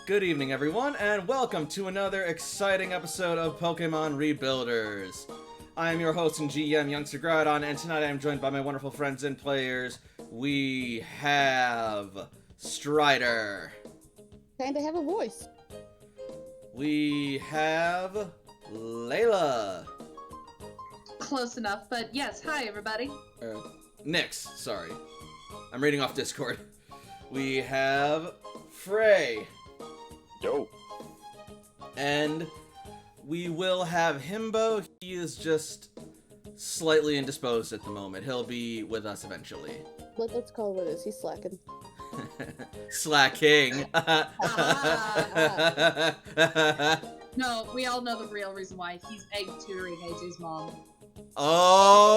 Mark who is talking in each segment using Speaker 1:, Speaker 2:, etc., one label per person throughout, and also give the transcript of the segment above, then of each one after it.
Speaker 1: Good evening, everyone, and welcome to another exciting episode of Pokemon Rebuilders. I am your host and GM, Youngster Groudon, and tonight I am joined by my wonderful friends and players. We have Strider.
Speaker 2: Kinda have a voice.
Speaker 1: We have Layla.
Speaker 3: Close enough, but yes, hi everybody.
Speaker 1: Nyx, sorry. I'm reading off Discord. We have Frey.
Speaker 4: Yo.
Speaker 1: And we will have Himbo. He is just slightly indisposed at the moment. He'll be with us eventually.
Speaker 2: Let's call it what it is. He's slacking.
Speaker 1: Slacking.
Speaker 3: No, we all know the real reason why. He's egg tutoring AJ's mom.
Speaker 1: Oh!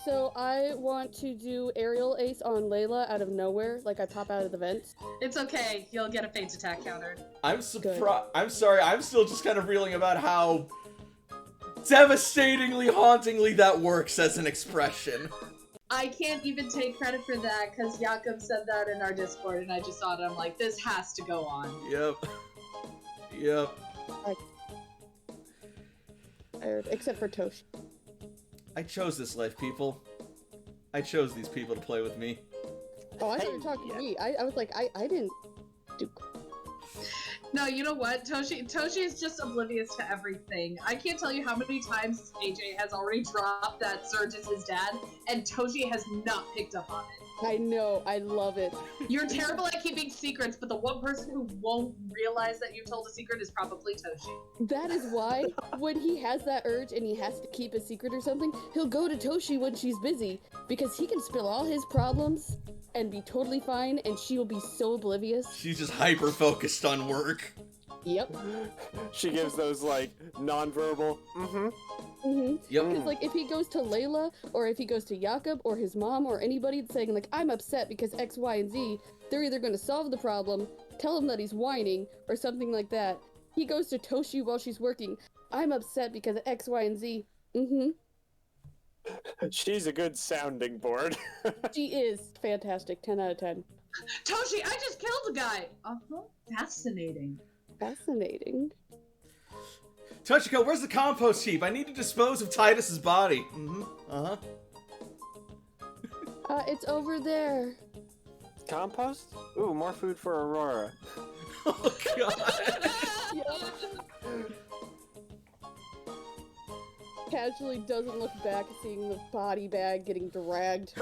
Speaker 2: So I want to do aerial ace on Layla out of nowhere, like I pop out of the vents.
Speaker 3: It's okay, you'll get a phase attack countered.
Speaker 1: I'm surprised. I'm sorry. I'm still just kind of reeling about how devastatingly, hauntingly that works as an expression.
Speaker 3: I can't even take credit for that because Jakob said that in our Discord and I just saw it and I'm like, this has to go on.
Speaker 1: Yep.
Speaker 2: Except for Tosh.
Speaker 1: I chose this life, people. I chose these people to play with me.
Speaker 2: Oh, I thought you were talking to me. I was like, I didn't do...
Speaker 3: No, you know what? Toshi is just oblivious to everything. I can't tell you how many times AJ has already dropped that Surge is his dad, and Toshi has not picked up on it.
Speaker 2: I know, I love it.
Speaker 3: You're terrible at keeping secrets, but the one person who won't realize that you told a secret is probably Toshi.
Speaker 2: That is why, when he has that urge and he has to keep a secret or something, he'll go to Toshi when she's busy, because he can spill all his problems and be totally fine, and she will be so oblivious.
Speaker 1: She's just hyper-focused on work.
Speaker 2: Yep.
Speaker 4: She gives those, like, non-verbal,
Speaker 1: Yep.
Speaker 2: Because, like, if he goes to Layla, or if he goes to Jakob, or his mom, or anybody saying, like, I'm upset because X, Y, and Z, they're either going to solve the problem, tell him that he's whining, or something like that. He goes to Toshi while she's working. I'm upset because of X, Y, and Z.
Speaker 4: She's a good sounding board.
Speaker 2: She is fantastic. 10 out of 10.
Speaker 3: Toshi, I just killed a guy! Uh-huh. Fascinating.
Speaker 2: Fascinating.
Speaker 1: Toshiko, where's the compost heap? I need to dispose of Titus's body.
Speaker 2: It's over there.
Speaker 4: Compost? Ooh, more food for Aurora.
Speaker 1: Oh, God.
Speaker 2: Casually doesn't look back, seeing the body bag getting dragged.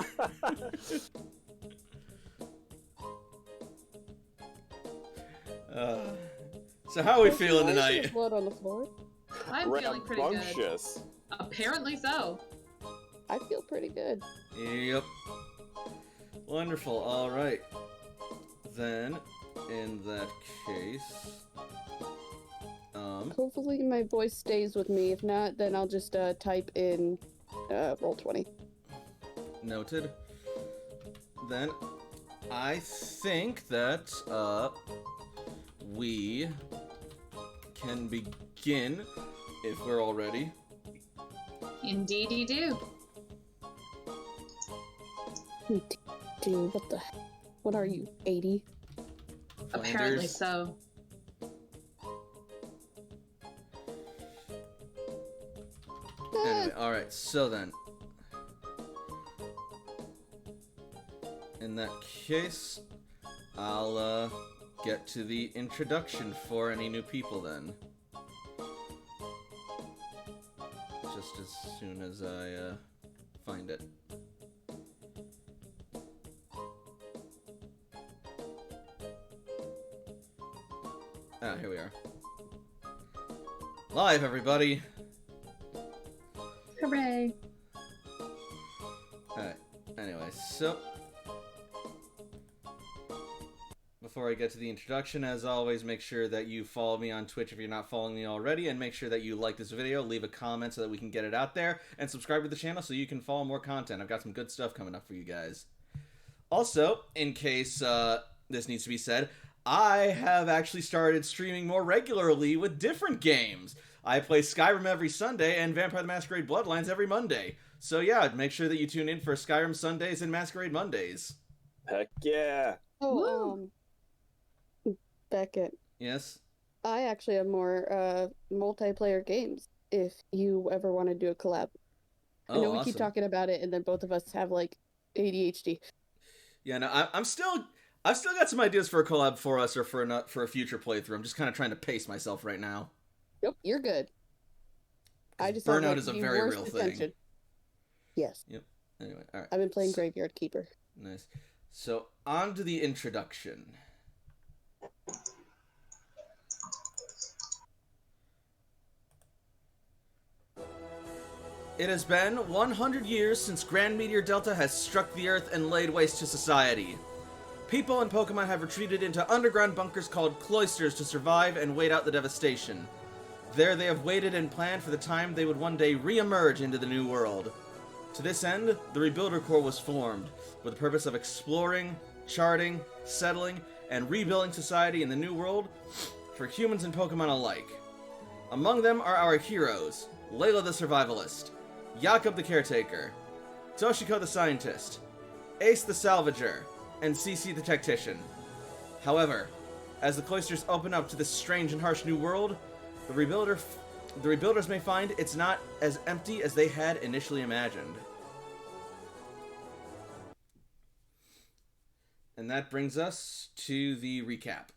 Speaker 1: So how are we feeling
Speaker 2: Why is there
Speaker 1: tonight?
Speaker 2: blood on the floor?
Speaker 3: I'm feeling pretty good.
Speaker 4: Rambunctious.
Speaker 3: Apparently so.
Speaker 2: I feel pretty good.
Speaker 1: Yep. Wonderful. All right. Then, in that case,
Speaker 2: Hopefully my voice stays with me. If not, then I'll just type in roll 20.
Speaker 1: noted. Then, I think that we can begin if we're all ready.
Speaker 3: Indeedy do.
Speaker 2: Dude, what are you, 80?
Speaker 3: Apparently so.
Speaker 1: Anyway, alright, so then. In that case, I'll get to the introduction for any new people then. Just as soon as I find it. Ah, here we are. Live, everybody!
Speaker 3: Hooray.
Speaker 1: Alright, anyway, so before I get to the introduction, as always, make sure that you follow me on Twitch if you're not following me already, and make sure that you like this video, leave a comment so that we can get it out there, and subscribe to the channel so you can follow more content. I've got some good stuff coming up for you guys. Also, in case this needs to be said, I have actually started streaming more regularly with different games. I play Skyrim every Sunday and Vampire the Masquerade Bloodlines every Monday. So yeah, make sure that you tune in for Skyrim Sundays and Masquerade Mondays.
Speaker 4: Heck yeah.
Speaker 2: Oh, Beckett,
Speaker 1: Yes?
Speaker 2: I actually have more multiplayer games if you ever want to do a collab. I
Speaker 1: Oh,
Speaker 2: know we keep
Speaker 1: awesome.
Speaker 2: talking about it, and then both of us have like ADHD.
Speaker 1: Yeah, no, I've still got some ideas for a collab for us or for a future playthrough. I'm just kind of trying to pace myself right now.
Speaker 2: Nope, you're good. I
Speaker 1: Because
Speaker 2: just have
Speaker 1: burnout
Speaker 2: like
Speaker 1: is a
Speaker 2: the
Speaker 1: very
Speaker 2: worst
Speaker 1: real thing.
Speaker 2: attention. Yes,
Speaker 1: Yep. Anyway, all right.
Speaker 2: I've been playing Graveyard Keeper.
Speaker 1: Nice. So, on to the introduction. It has been 100 years since Grand Meteor Delta has struck the Earth and laid waste to society. People and Pokemon have retreated into underground bunkers called cloisters to survive and wait out the devastation. There they have waited and planned for the time they would one day re-emerge into the new world. To this end, the Rebuilder Corps was formed, with the purpose of exploring, charting, settling, and rebuilding society in the new world for humans and Pokemon alike. Among them are our heroes, Layla the Survivalist, Jakob the Caretaker, Toshiko the Scientist, Ace the Salvager, and Cece the Tactician. However, as the cloisters open up to this strange and harsh new world, the Rebuilders may find it's not as empty as they had initially imagined. And that brings us to the recap.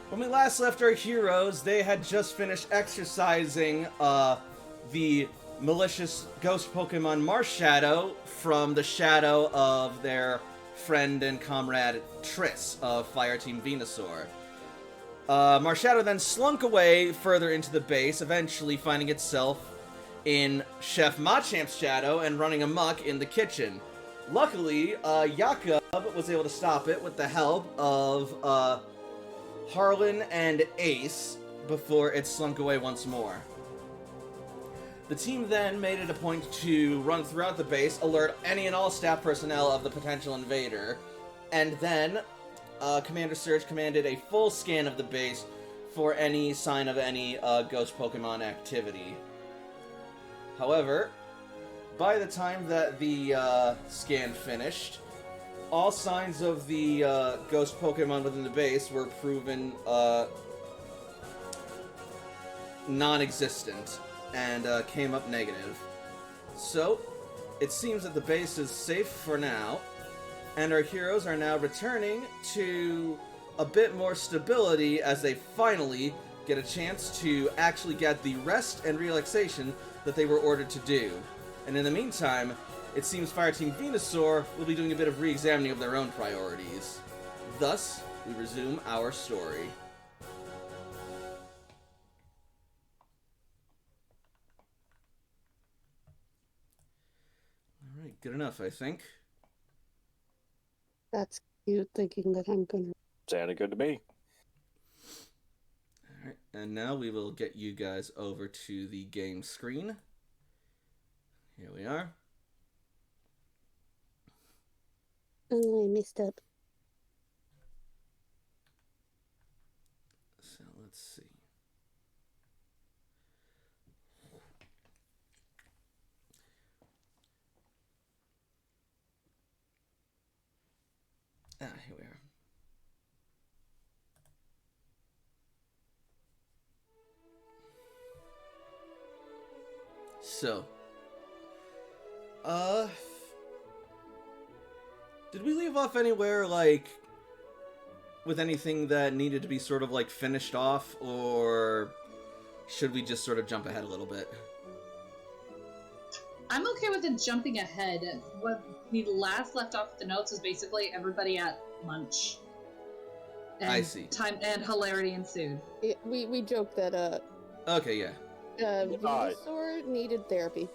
Speaker 1: When we last left our heroes, they had just finished exercising the malicious ghost Pokemon Marshadow from the shadow of their friend and comrade Triss of Fireteam Venusaur. Marshadow then slunk away further into the base, eventually finding itself in Chef Machamp's shadow and running amok in the kitchen. Luckily, Jakob was able to stop it with the help of Harlan and Ace before it slunk away once more. The team then made it a point to run throughout the base, alert any and all staff personnel of the potential invader, and then Commander Surge commanded a full scan of the base for any sign of any ghost Pokemon activity. However, by the time that the scan finished, all signs of the ghost Pokemon within the base were proven non-existent and came up negative. So, it seems that the base is safe for now, and our heroes are now returning to a bit more stability as they finally get a chance to actually get the rest and relaxation that they were ordered to do. And in the meantime, it seems Fireteam Venusaur will be doing a bit of re-examining of their own priorities. Thus, we resume our story. Alright, good enough, I think.
Speaker 2: That's cute, thinking that I'm gonna.
Speaker 4: Sounded good to me.
Speaker 1: Alright, and now we will get you guys over to the game screen. Here we are.
Speaker 2: Oh, I messed up.
Speaker 1: So let's see. Here we are. So, did we leave off anywhere, like, with anything that needed to be sort of, like, finished off, or should we just sort of jump ahead a little bit?
Speaker 3: I'm okay with it jumping ahead. What we last left off with the notes was basically everybody at lunch. And
Speaker 1: I see.
Speaker 3: Time and hilarity ensued.
Speaker 2: We joked that
Speaker 1: Okay, yeah.
Speaker 2: Venusaur needed therapy.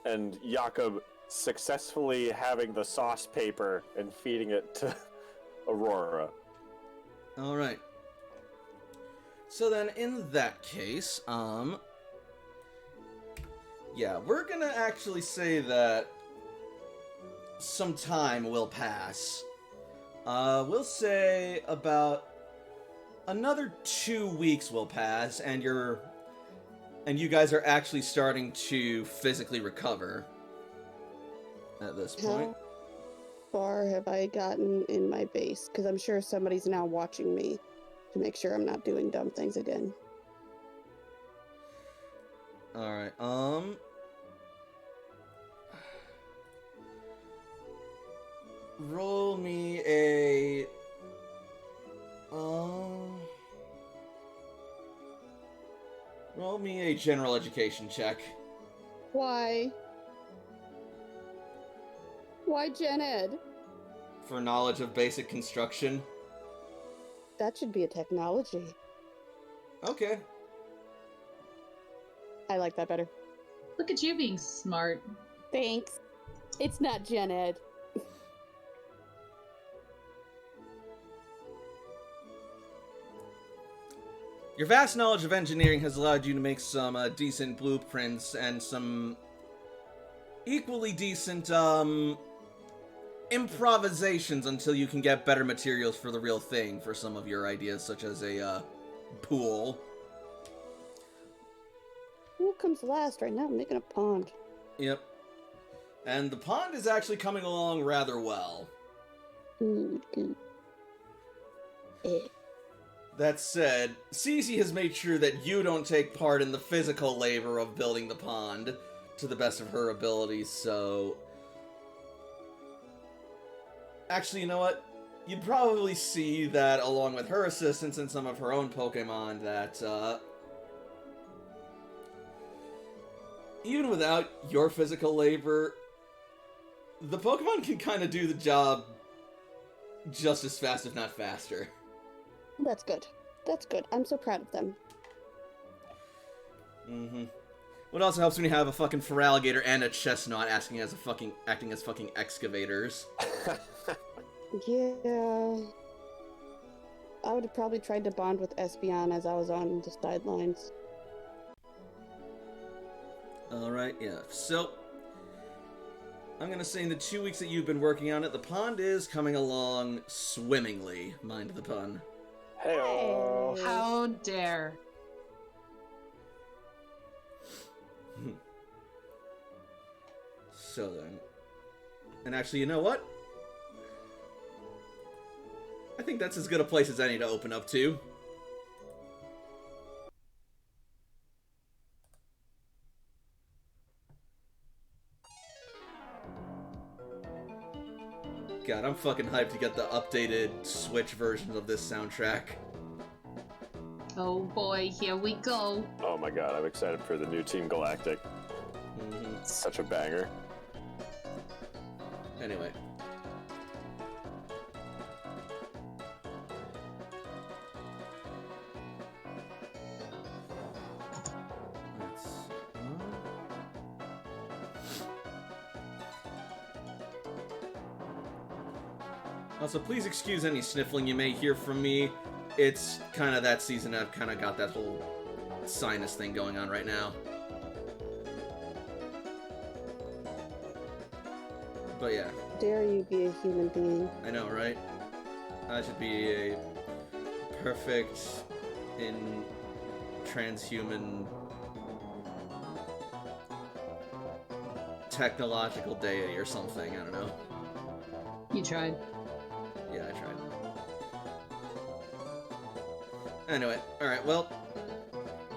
Speaker 4: And Jakob successfully having the sauce paper and feeding it to Aurora.
Speaker 1: Alright. So then, in that case, yeah, we're gonna actually say that some time will pass. We'll say about another 2 weeks will pass, and you guys are actually starting to physically recover at this point.
Speaker 2: How far have I gotten in my base? Because I'm sure somebody's now watching me to make sure I'm not doing dumb things again.
Speaker 1: Alright, roll me a... roll me a general education check.
Speaker 2: Why? Why Gen Ed?
Speaker 1: For knowledge of basic construction.
Speaker 2: That should be a technology.
Speaker 1: Okay.
Speaker 2: I like that better.
Speaker 3: Look at you being smart.
Speaker 2: Thanks. It's not Gen Ed.
Speaker 1: Your vast knowledge of engineering has allowed you to make some decent blueprints and some equally decent improvisations until you can get better materials for the real thing for some of your ideas, such as a pool.
Speaker 2: Pool comes last. Right now I'm making a pond.
Speaker 1: Yep. And the pond is actually coming along rather well. That said, Cece has made sure that you don't take part in the physical labor of building the pond to the best of her abilities, so... Actually, you know what? You'd probably see that along with her assistance and some of her own Pokemon that, even without your physical labor, the Pokemon can kind of do the job just as fast, if not faster.
Speaker 2: That's good. That's good. I'm so proud of them.
Speaker 1: Mm-hmm. What also helps when you have a fucking Feraligatr and a Chestnut acting as fucking excavators.
Speaker 2: Yeah. I would have probably tried to bond with Espeon as I was on the sidelines.
Speaker 1: Alright, yeah. So, I'm gonna say in the 2 weeks that you've been working on it, the pond is coming along swimmingly, mind the pun.
Speaker 4: Hey-o.
Speaker 3: How dare.
Speaker 1: So then... And actually, you know what? I think that's as good a place as any to open up to. God, I'm fucking hyped to get the updated Switch versions of this soundtrack.
Speaker 3: Oh boy, here we go.
Speaker 4: Oh my god, I'm excited for the new Team Galactic.
Speaker 1: Mm-hmm.
Speaker 4: It's such a banger.
Speaker 1: Anyway. Also, please excuse any sniffling you may hear from me. It's kind of that season. I've kind of got that whole sinus thing going on right now. But yeah.
Speaker 2: Dare you be a human being?
Speaker 1: I know, right? I should be a perfect in transhuman technological deity or something. I don't know.
Speaker 3: You tried.
Speaker 1: Yeah, I tried. Anyway, alright, well,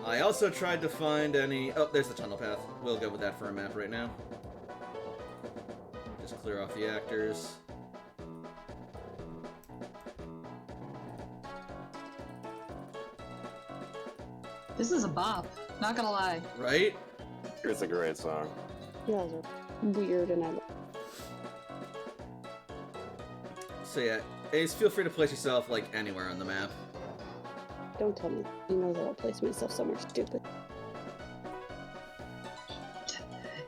Speaker 1: I also tried to find any... Oh, there's the tunnel path. We'll go with that for a map right now. Just clear off the actors.
Speaker 3: This is a bop, not gonna lie.
Speaker 1: Right?
Speaker 4: It's a great song.
Speaker 2: You guys are weird and I
Speaker 1: So yeah, Ace, feel free to place yourself, like, anywhere on the map.
Speaker 2: don't tell me. You know that I'll place myself somewhere stupid.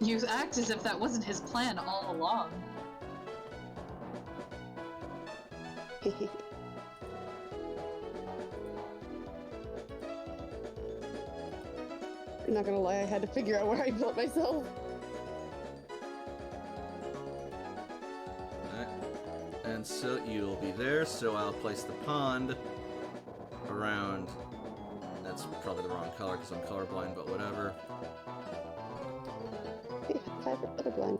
Speaker 3: You act as if that wasn't his plan all along.
Speaker 2: I'm not gonna lie, I had to figure out where I built myself.
Speaker 1: Alright. And so you'll be there, so I'll place the pond around. That's probably the wrong color because I'm colorblind, but whatever.
Speaker 2: Hey, high five for colorblind.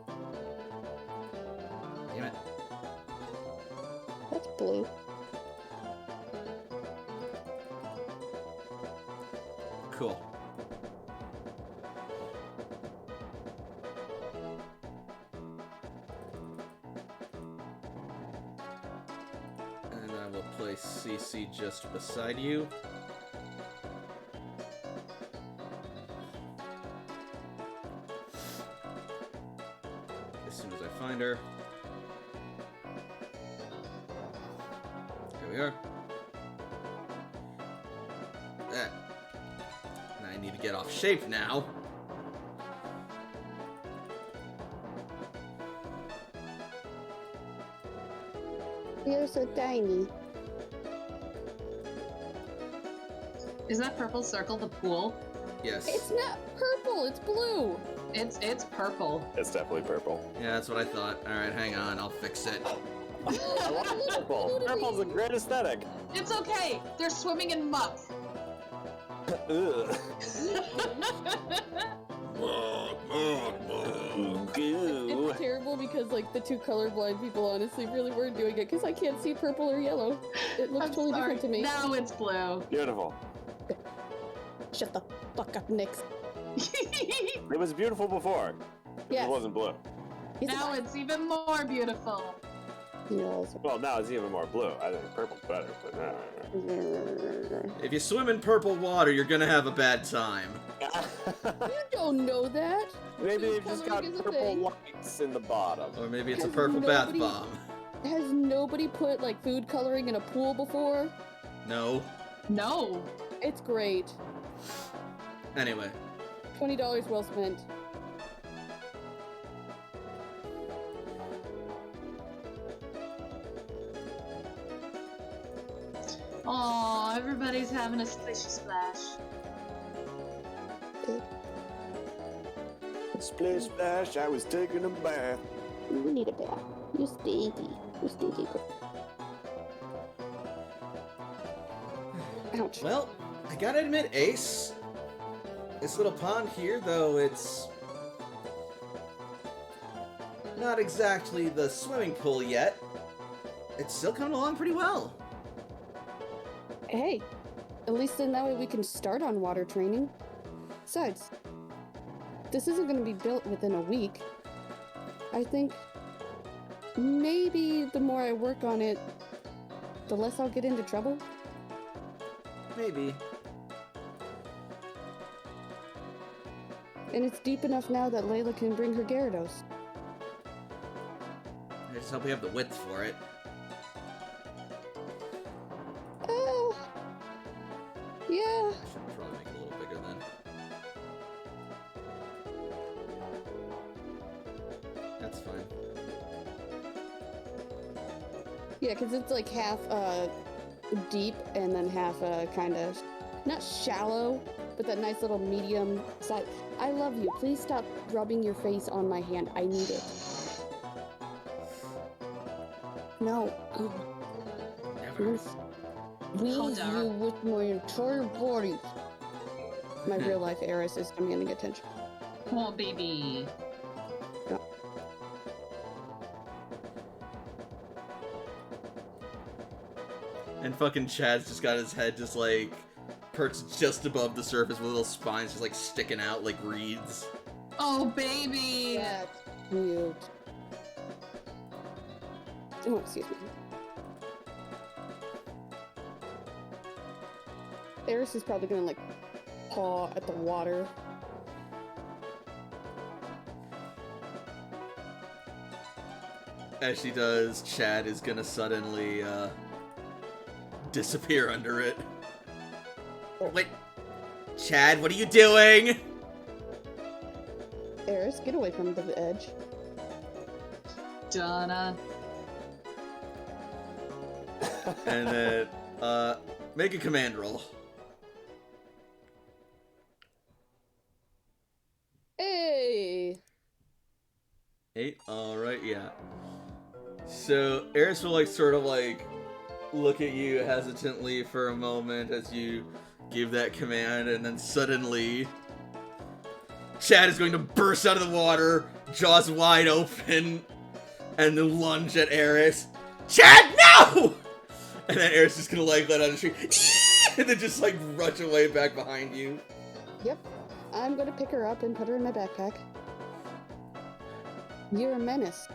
Speaker 1: Damn it.
Speaker 2: That's blue.
Speaker 1: Cool. And I will place CC just beside you. As soon as I find her. Here we are. That. I need to get off shape now.
Speaker 2: You're so tiny.
Speaker 3: Is that purple circle the pool?
Speaker 1: Yes.
Speaker 2: It's not purple, it's blue.
Speaker 3: It's purple.
Speaker 4: It's definitely purple.
Speaker 1: Yeah, that's what I thought. Alright, hang on, I'll fix it.
Speaker 4: I like purple. Purple's a great aesthetic.
Speaker 3: It's okay. They're swimming in muck.
Speaker 4: Ugh. Goo.
Speaker 2: It's terrible because like the two colorblind people honestly really weren't doing it because I can't see purple or yellow. It looks
Speaker 3: I'm
Speaker 2: totally
Speaker 3: sorry.
Speaker 2: different to me.
Speaker 3: Now it's blue.
Speaker 4: Beautiful.
Speaker 2: Shut the fuck up, Nix.
Speaker 4: It was beautiful before.
Speaker 2: Yes.
Speaker 4: It wasn't blue.
Speaker 3: Now it's even more beautiful.
Speaker 2: Yes.
Speaker 4: Well, now it's even more blue. I think purple's better, but no.
Speaker 1: If you swim in purple water, you're gonna have a bad time.
Speaker 2: You don't know that.
Speaker 4: Maybe
Speaker 2: Food
Speaker 4: they've just got
Speaker 2: coloring is a
Speaker 4: purple
Speaker 2: thing.
Speaker 4: lights in the bottom.
Speaker 1: Or maybe it's a
Speaker 2: Has
Speaker 1: purple bath
Speaker 2: nobody-
Speaker 1: bomb.
Speaker 2: Has nobody put like food coloring in a pool before?
Speaker 1: No.
Speaker 3: No.
Speaker 2: It's great.
Speaker 1: Anyway.
Speaker 2: $20 well spent.
Speaker 3: Oh, everybody's having a splishy splash.
Speaker 4: Splish splash, I was taking a bath.
Speaker 2: You need a bath. You stinky. You stinky. Ouch.
Speaker 1: Well, I gotta admit, Ace, this little pond here, though it's not exactly the swimming pool yet, it's still coming along pretty well.
Speaker 2: Hey, at least in that way we can start on water training. Besides, this isn't going to be built within a week. I think maybe the more I work on it, the less I'll get into trouble.
Speaker 1: Maybe.
Speaker 2: And it's deep enough now that Layla can bring her Gyarados.
Speaker 1: I just hope we have the width for it.
Speaker 2: Yeah.
Speaker 1: I should probably make it a little bigger then. That's fine.
Speaker 2: Yeah, because it's like half deep and then half kind of not shallow, but that nice little medium size. I love you. Please stop rubbing your face on my hand. I need it. No. I'm
Speaker 1: Never.
Speaker 2: gonna squeeze
Speaker 3: Hold
Speaker 2: you with my entire body. My real life heiress is demanding attention.
Speaker 3: Oh, baby.
Speaker 1: And fucking Chad's just got his head just like perched just above the surface with little spines just like sticking out like reeds.
Speaker 3: Oh, baby.
Speaker 2: That's cute. Oh, excuse me. Eris is probably gonna like paw at the water.
Speaker 1: As she does, Chad is gonna suddenly disappear under it. Wait, Chad, what are you doing?
Speaker 2: Eris, get away from the edge.
Speaker 3: Donna.
Speaker 1: And then, make a command roll.
Speaker 2: Hey!
Speaker 1: 8? Alright, yeah. So, Eris will, like, sort of, like, look at you hesitantly for a moment as you give that command, and then suddenly Chad is going to burst out of the water, jaws wide open, and then lunge at Eris. Chad, no! And then Eris just gonna like let out a shriek, and then just like rush away back behind you.
Speaker 2: Yep. I'm gonna pick her up and put her in my backpack. You're a menace.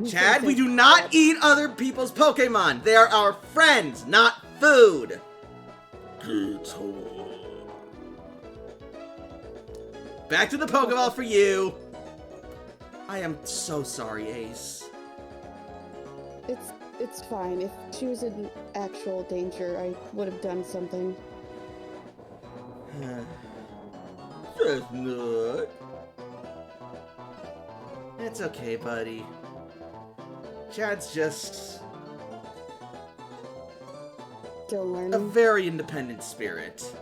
Speaker 1: Chad, we do not eat other people's Pokemon. They are our friends, not food. Good. Back to the Pokeball for you. I am so sorry, Ace.
Speaker 2: It's fine. If she was in actual danger, I would have done something.
Speaker 1: Just not. It's okay, buddy. Chad's just
Speaker 2: Still
Speaker 1: a
Speaker 2: learning.
Speaker 1: very independent spirit.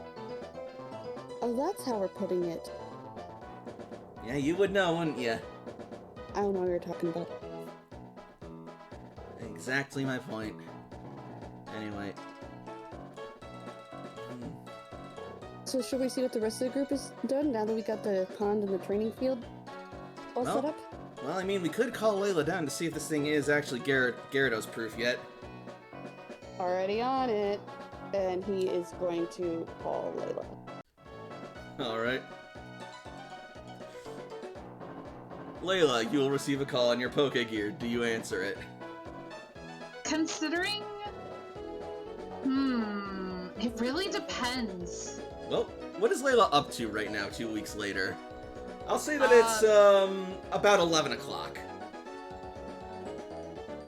Speaker 2: Oh, that's how we're putting it.
Speaker 1: Yeah, you would know, wouldn't you?
Speaker 2: I don't know what you're talking about.
Speaker 1: Exactly my point. Anyway.
Speaker 2: So should we see what the rest of the group has done now that we got the pond and the training field all
Speaker 1: Well,
Speaker 2: set up?
Speaker 1: Well, I mean, we could call Layla down to see if this thing is actually Gyarados proof yet.
Speaker 2: Already on it. And he is going to call Layla.
Speaker 1: Alright. Layla, you will receive a call on your Pokegear. Do you answer it?
Speaker 3: Considering... It really depends.
Speaker 1: Well, what is Layla up to right now, 2 weeks later? I'll say that it's, about 11 o'clock.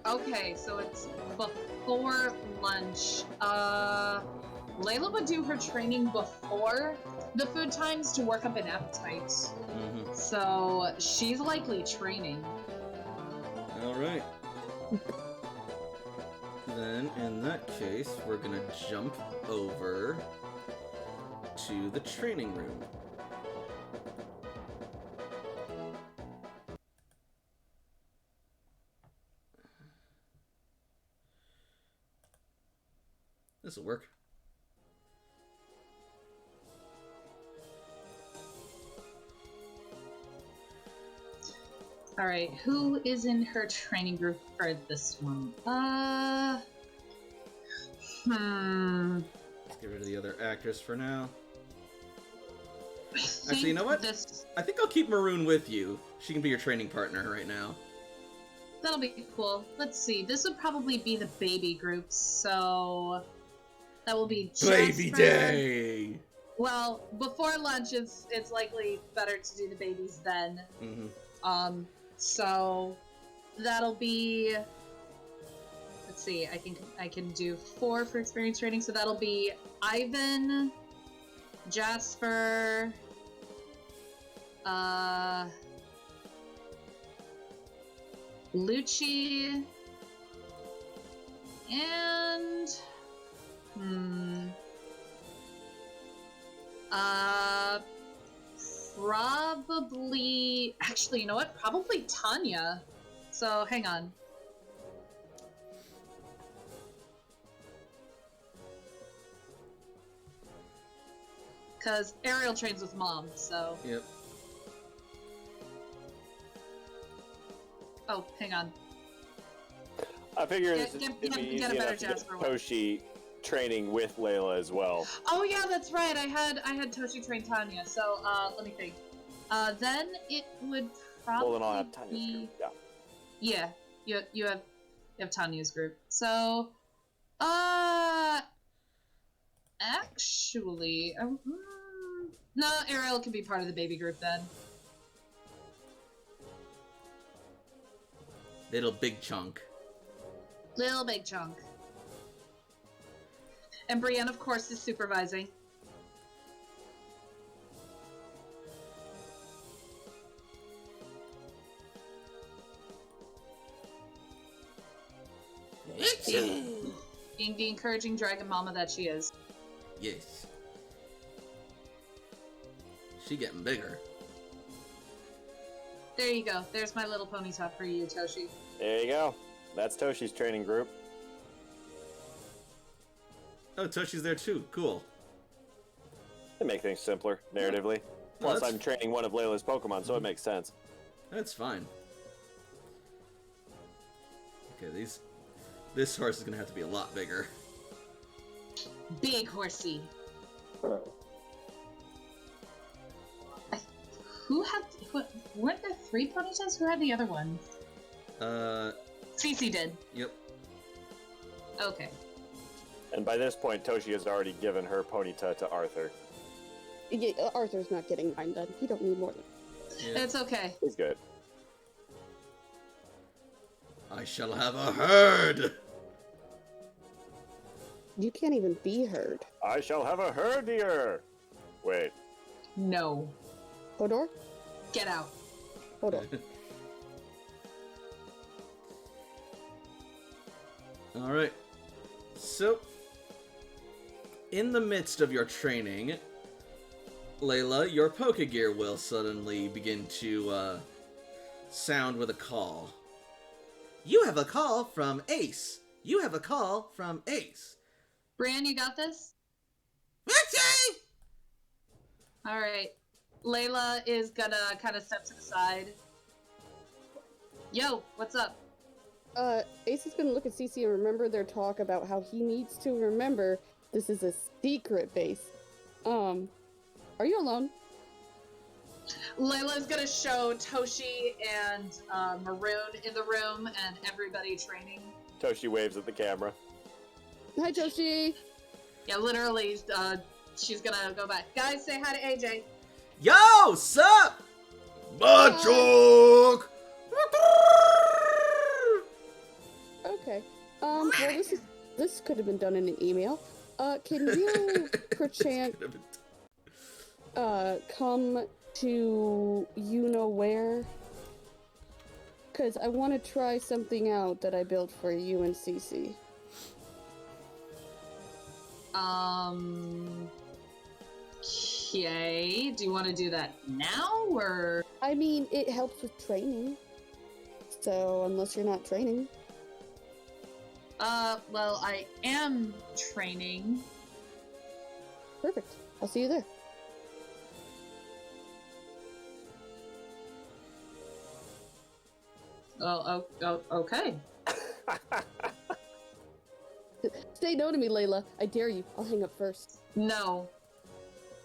Speaker 3: Okay, so it's before lunch. Layla would do her training before the food times to work up an appetite.
Speaker 1: Mm-hmm.
Speaker 3: So she's likely training.
Speaker 1: Alright. Then, in that case, we're gonna jump over to the training room. This'll work.
Speaker 3: Alright, who is in her training group for this one?
Speaker 1: Let's get rid of the other actress for now. Actually, you know what? I think I'll keep Maroon with you. She can be your training partner right now.
Speaker 3: That'll be cool. Let's see. This would probably be the baby groups, so that will be
Speaker 1: Baby
Speaker 3: Jasper.
Speaker 1: Day!
Speaker 3: Well, before lunch, it's likely better to do the babies then.
Speaker 1: Mm-hmm.
Speaker 3: So that'll be. Let's see. I can do 4 for experience training, so that'll be Ivan, Jasper, Lucci, and probably, actually, you know what? Probably Tanya. So hang on. Because Ariel trains with Mom, so.
Speaker 1: Yep.
Speaker 3: Oh, hang on.
Speaker 4: I figure
Speaker 3: Get
Speaker 4: it'd
Speaker 3: a
Speaker 4: be
Speaker 3: better
Speaker 4: easy enough to
Speaker 3: Jasper
Speaker 4: get
Speaker 3: one.
Speaker 4: Toshi training with Layla as well.
Speaker 3: Oh yeah, that's right. I had Toshi train Tanya. So let me think. Then it would probably
Speaker 4: Well, then I'll have Tanya's group. Yeah.
Speaker 3: Yeah, you have Tanya's group. So actually, no, Ariel can be part of the baby group then.
Speaker 1: Little big chunk.
Speaker 3: Little big chunk. And Brienne, of course, is supervising. Being the encouraging dragon mama that she is.
Speaker 1: Yes. She getting bigger.
Speaker 3: There you go. There's my little pony top for you, Toshi.
Speaker 4: There you go. That's Toshi's training group.
Speaker 1: Oh, Toshi's there too. Cool.
Speaker 4: They make things simpler, narratively.
Speaker 1: Well,
Speaker 4: Plus,
Speaker 1: that's-
Speaker 4: I'm training one of Layla's Pokemon, so it makes sense.
Speaker 1: That's fine. Okay, this horse is gonna have to be a lot bigger.
Speaker 3: Big horsey. Weren't there 3 Ponytas? Who had the other one? Cece did.
Speaker 1: Yep.
Speaker 3: Okay.
Speaker 4: And by this point, Toshi has already given her Ponyta to Arthur.
Speaker 2: Yeah, Arthur's not getting mine done. He don't need more than.
Speaker 1: Yeah.
Speaker 3: It's okay.
Speaker 4: He's good.
Speaker 1: I shall have a herd!
Speaker 2: You can't even be heard.
Speaker 4: I shall have a herdier! Wait.
Speaker 3: No.
Speaker 2: Hodor?
Speaker 3: Get out.
Speaker 2: Hold on.
Speaker 1: Alright. So, in the midst of your training, Layla, your Pokegear will suddenly begin to sound with a call. You have a call from Ace. You have a call from Ace.
Speaker 3: Bran, you got this? Alright. Layla is gonna kind of step to the side. Yo, what's up?
Speaker 2: Ace is gonna look at Cece and remember their talk about how he needs to remember this is a secret base. Are you alone?
Speaker 3: Layla's gonna show Toshi and Maroon in the room and everybody training.
Speaker 4: Toshi waves at the camera.
Speaker 2: Hi, Toshi!
Speaker 3: Yeah, literally, she's gonna go back. Guys, say hi to AJ.
Speaker 1: Yo, sup? Machoke!
Speaker 2: Okay. Well, this could have been done in an email. Can you, perchance, come to you-know-where? Because I want to try something out that I built for you and Cece.
Speaker 3: Okay. Do you want to do that now, or?
Speaker 2: I mean, it helps with training. So, unless you're not training.
Speaker 3: Well, I am training.
Speaker 2: Perfect. I'll see you there.
Speaker 3: Oh, okay.
Speaker 2: Say no to me, Layla. I dare you. I'll hang up first.
Speaker 3: No.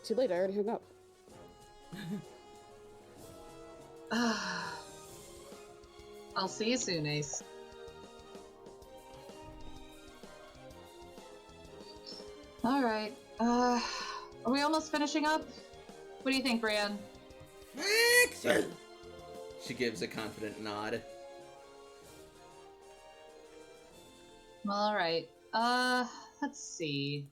Speaker 2: Too late, I already hung up.
Speaker 3: I'll see you soon, Ace. Alright, are we almost finishing up? What do you think, Brian?
Speaker 1: She gives a confident nod.
Speaker 3: Alright, let's see.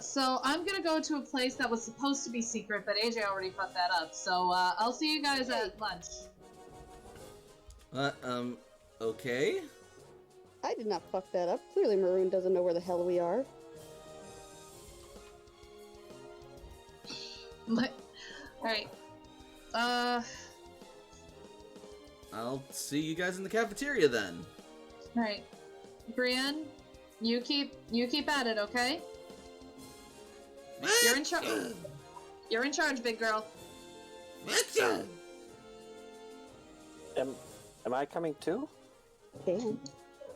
Speaker 3: So I'm gonna go to a place that was supposed to be secret, but AJ already fucked that up, so, I'll see you guys at lunch.
Speaker 1: Okay?
Speaker 2: I did not fuck that up. Clearly Maroon doesn't know where the hell we are.
Speaker 3: Alright.
Speaker 1: I'll see you guys in the cafeteria then.
Speaker 3: Alright. Brienne, you keep at it, okay? You're in charge. You're in charge, big girl.
Speaker 4: Am I coming too?
Speaker 2: Damn.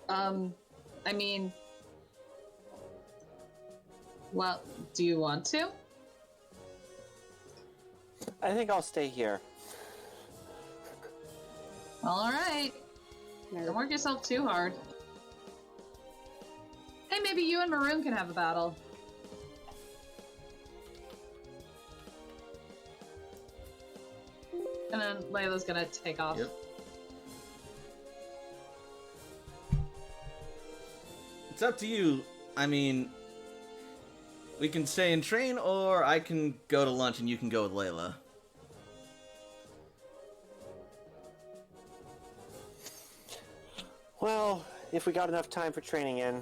Speaker 3: I mean... Well, do you want to?
Speaker 4: I think I'll stay here.
Speaker 3: Alright. Don't work yourself too hard. Hey, maybe you and Maroon can have a battle. And then Layla's gonna take off.
Speaker 1: Yep. It's up to you. I mean, we can stay and train, or I can go to lunch and you can go with Layla.
Speaker 4: Well, if we got enough time for training in,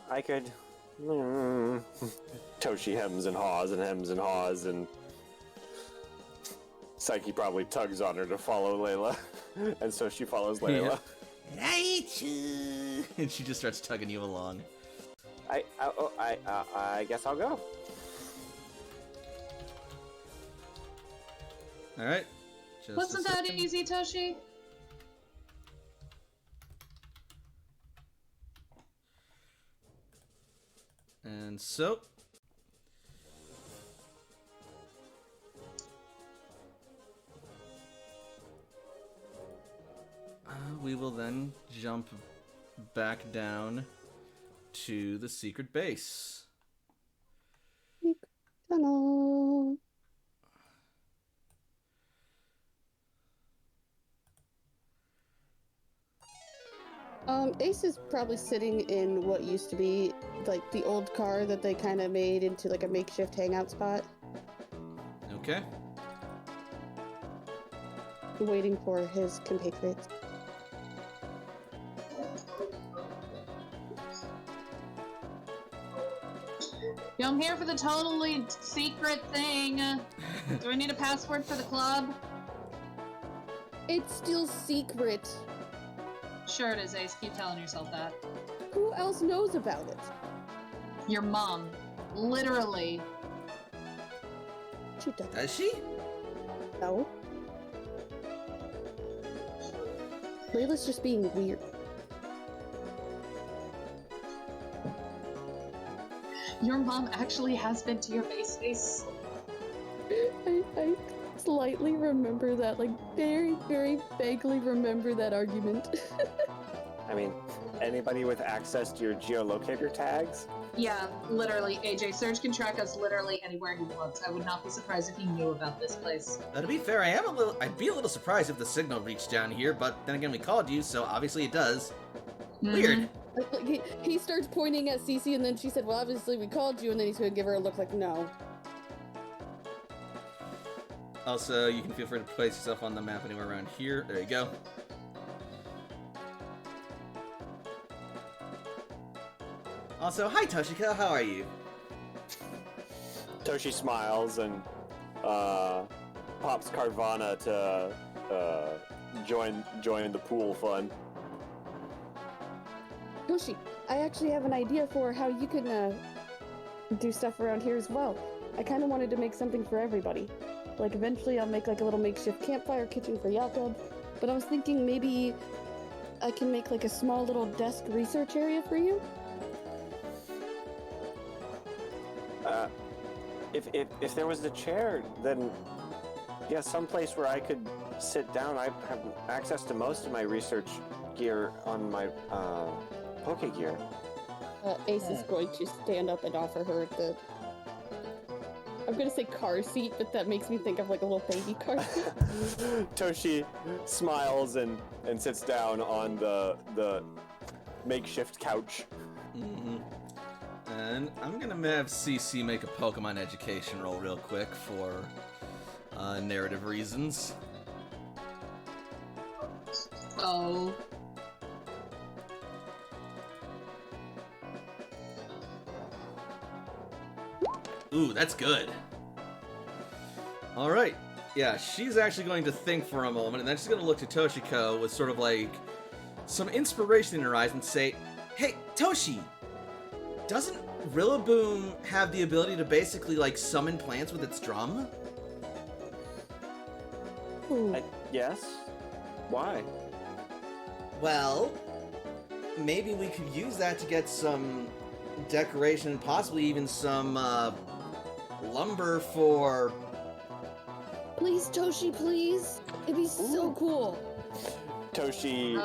Speaker 4: I could... Toshi hems and haws and hems and haws and... Psyche probably tugs on her to follow Layla, and so she follows Layla.
Speaker 1: I eat you. And she just starts tugging you along.
Speaker 4: I guess I'll go.
Speaker 1: All right.
Speaker 3: Wasn't that easy, Toshi?
Speaker 1: And so, we will then jump back down to the secret base.
Speaker 2: Tunnel. Ace is probably sitting in what used to be like the old car that they kind of made into like a makeshift hangout spot,
Speaker 1: Okay.
Speaker 2: waiting for his compatriots.
Speaker 3: Yo, I'm here for the totally secret thing. Do I need a password for the club?
Speaker 2: It's still secret.
Speaker 3: Sure it is, Ace. Keep telling yourself that.
Speaker 2: Who else knows about it?
Speaker 3: Your mom. Literally.
Speaker 2: She doesn't
Speaker 1: Does she?
Speaker 2: know. Layla's just being weird.
Speaker 3: Your mom actually has been to your base, Ace.
Speaker 2: I slightly remember that, like very, very vaguely remember that argument.
Speaker 4: I mean, anybody with access to your geolocator tags?
Speaker 3: Yeah, literally, AJ. Surge can track us literally anywhere he wants. I would not be surprised if he knew about this place.
Speaker 1: To be fair, I'd be a little surprised if the signal reached down here, but then again, we called you, so obviously it does. Weird.
Speaker 2: Like, he starts pointing at Cece, and then she said, well, obviously we called you, and then he's gonna give her a look like, no.
Speaker 1: Also, you can feel free to place yourself on the map anywhere around here. There you go. Also, hi Toshiko, how are you?
Speaker 4: Toshi smiles and pops Carvana to join the pool fun.
Speaker 2: Yoshi, I actually have an idea for how you can do stuff around here as well. I kind of wanted to make something for everybody. Like, eventually I'll make like a little makeshift campfire kitchen for Jakob, but I was thinking maybe I can make like a small little desk research area for you.
Speaker 4: If there was a chair, then yeah, someplace where I could sit down. I have access to most of my research gear on my Poke gear.
Speaker 2: Ace is going to stand up and offer her the... I'm gonna say car seat, but that makes me think of like a little baby car seat.
Speaker 4: Toshi smiles and sits down on the makeshift couch.
Speaker 1: Mm-hmm. And I'm gonna have CC make a Pokemon education roll real quick for narrative reasons.
Speaker 3: Oh.
Speaker 1: Ooh, that's good. Alright. Yeah, she's actually going to think for a moment, and then she's going to look to Toshiko with sort of like some inspiration in her eyes and say, hey, Toshi, doesn't Rillaboom have the ability to basically like summon plants with its drum?
Speaker 4: Yes? Why?
Speaker 1: Well, maybe we could use that to get some decoration and possibly even some lumber for...
Speaker 2: Please, Toshi, please. It'd be so cool.
Speaker 4: Toshi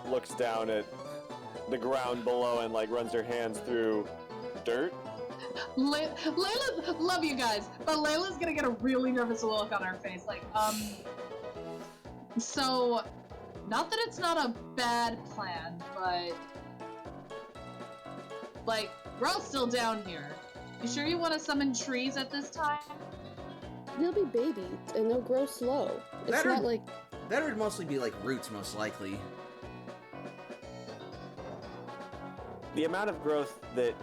Speaker 4: looks down at the ground below and like runs her hands through dirt.
Speaker 3: Layla, love you guys, but Layla's gonna get a really nervous look on her face. Like, so, not that it's not a bad plan, but like, we're all still down here. You sure you want to summon trees at this time?
Speaker 2: They'll be babies, and they'll grow slow. It's not like...
Speaker 1: That would mostly be like roots, most likely.
Speaker 4: The amount of growth that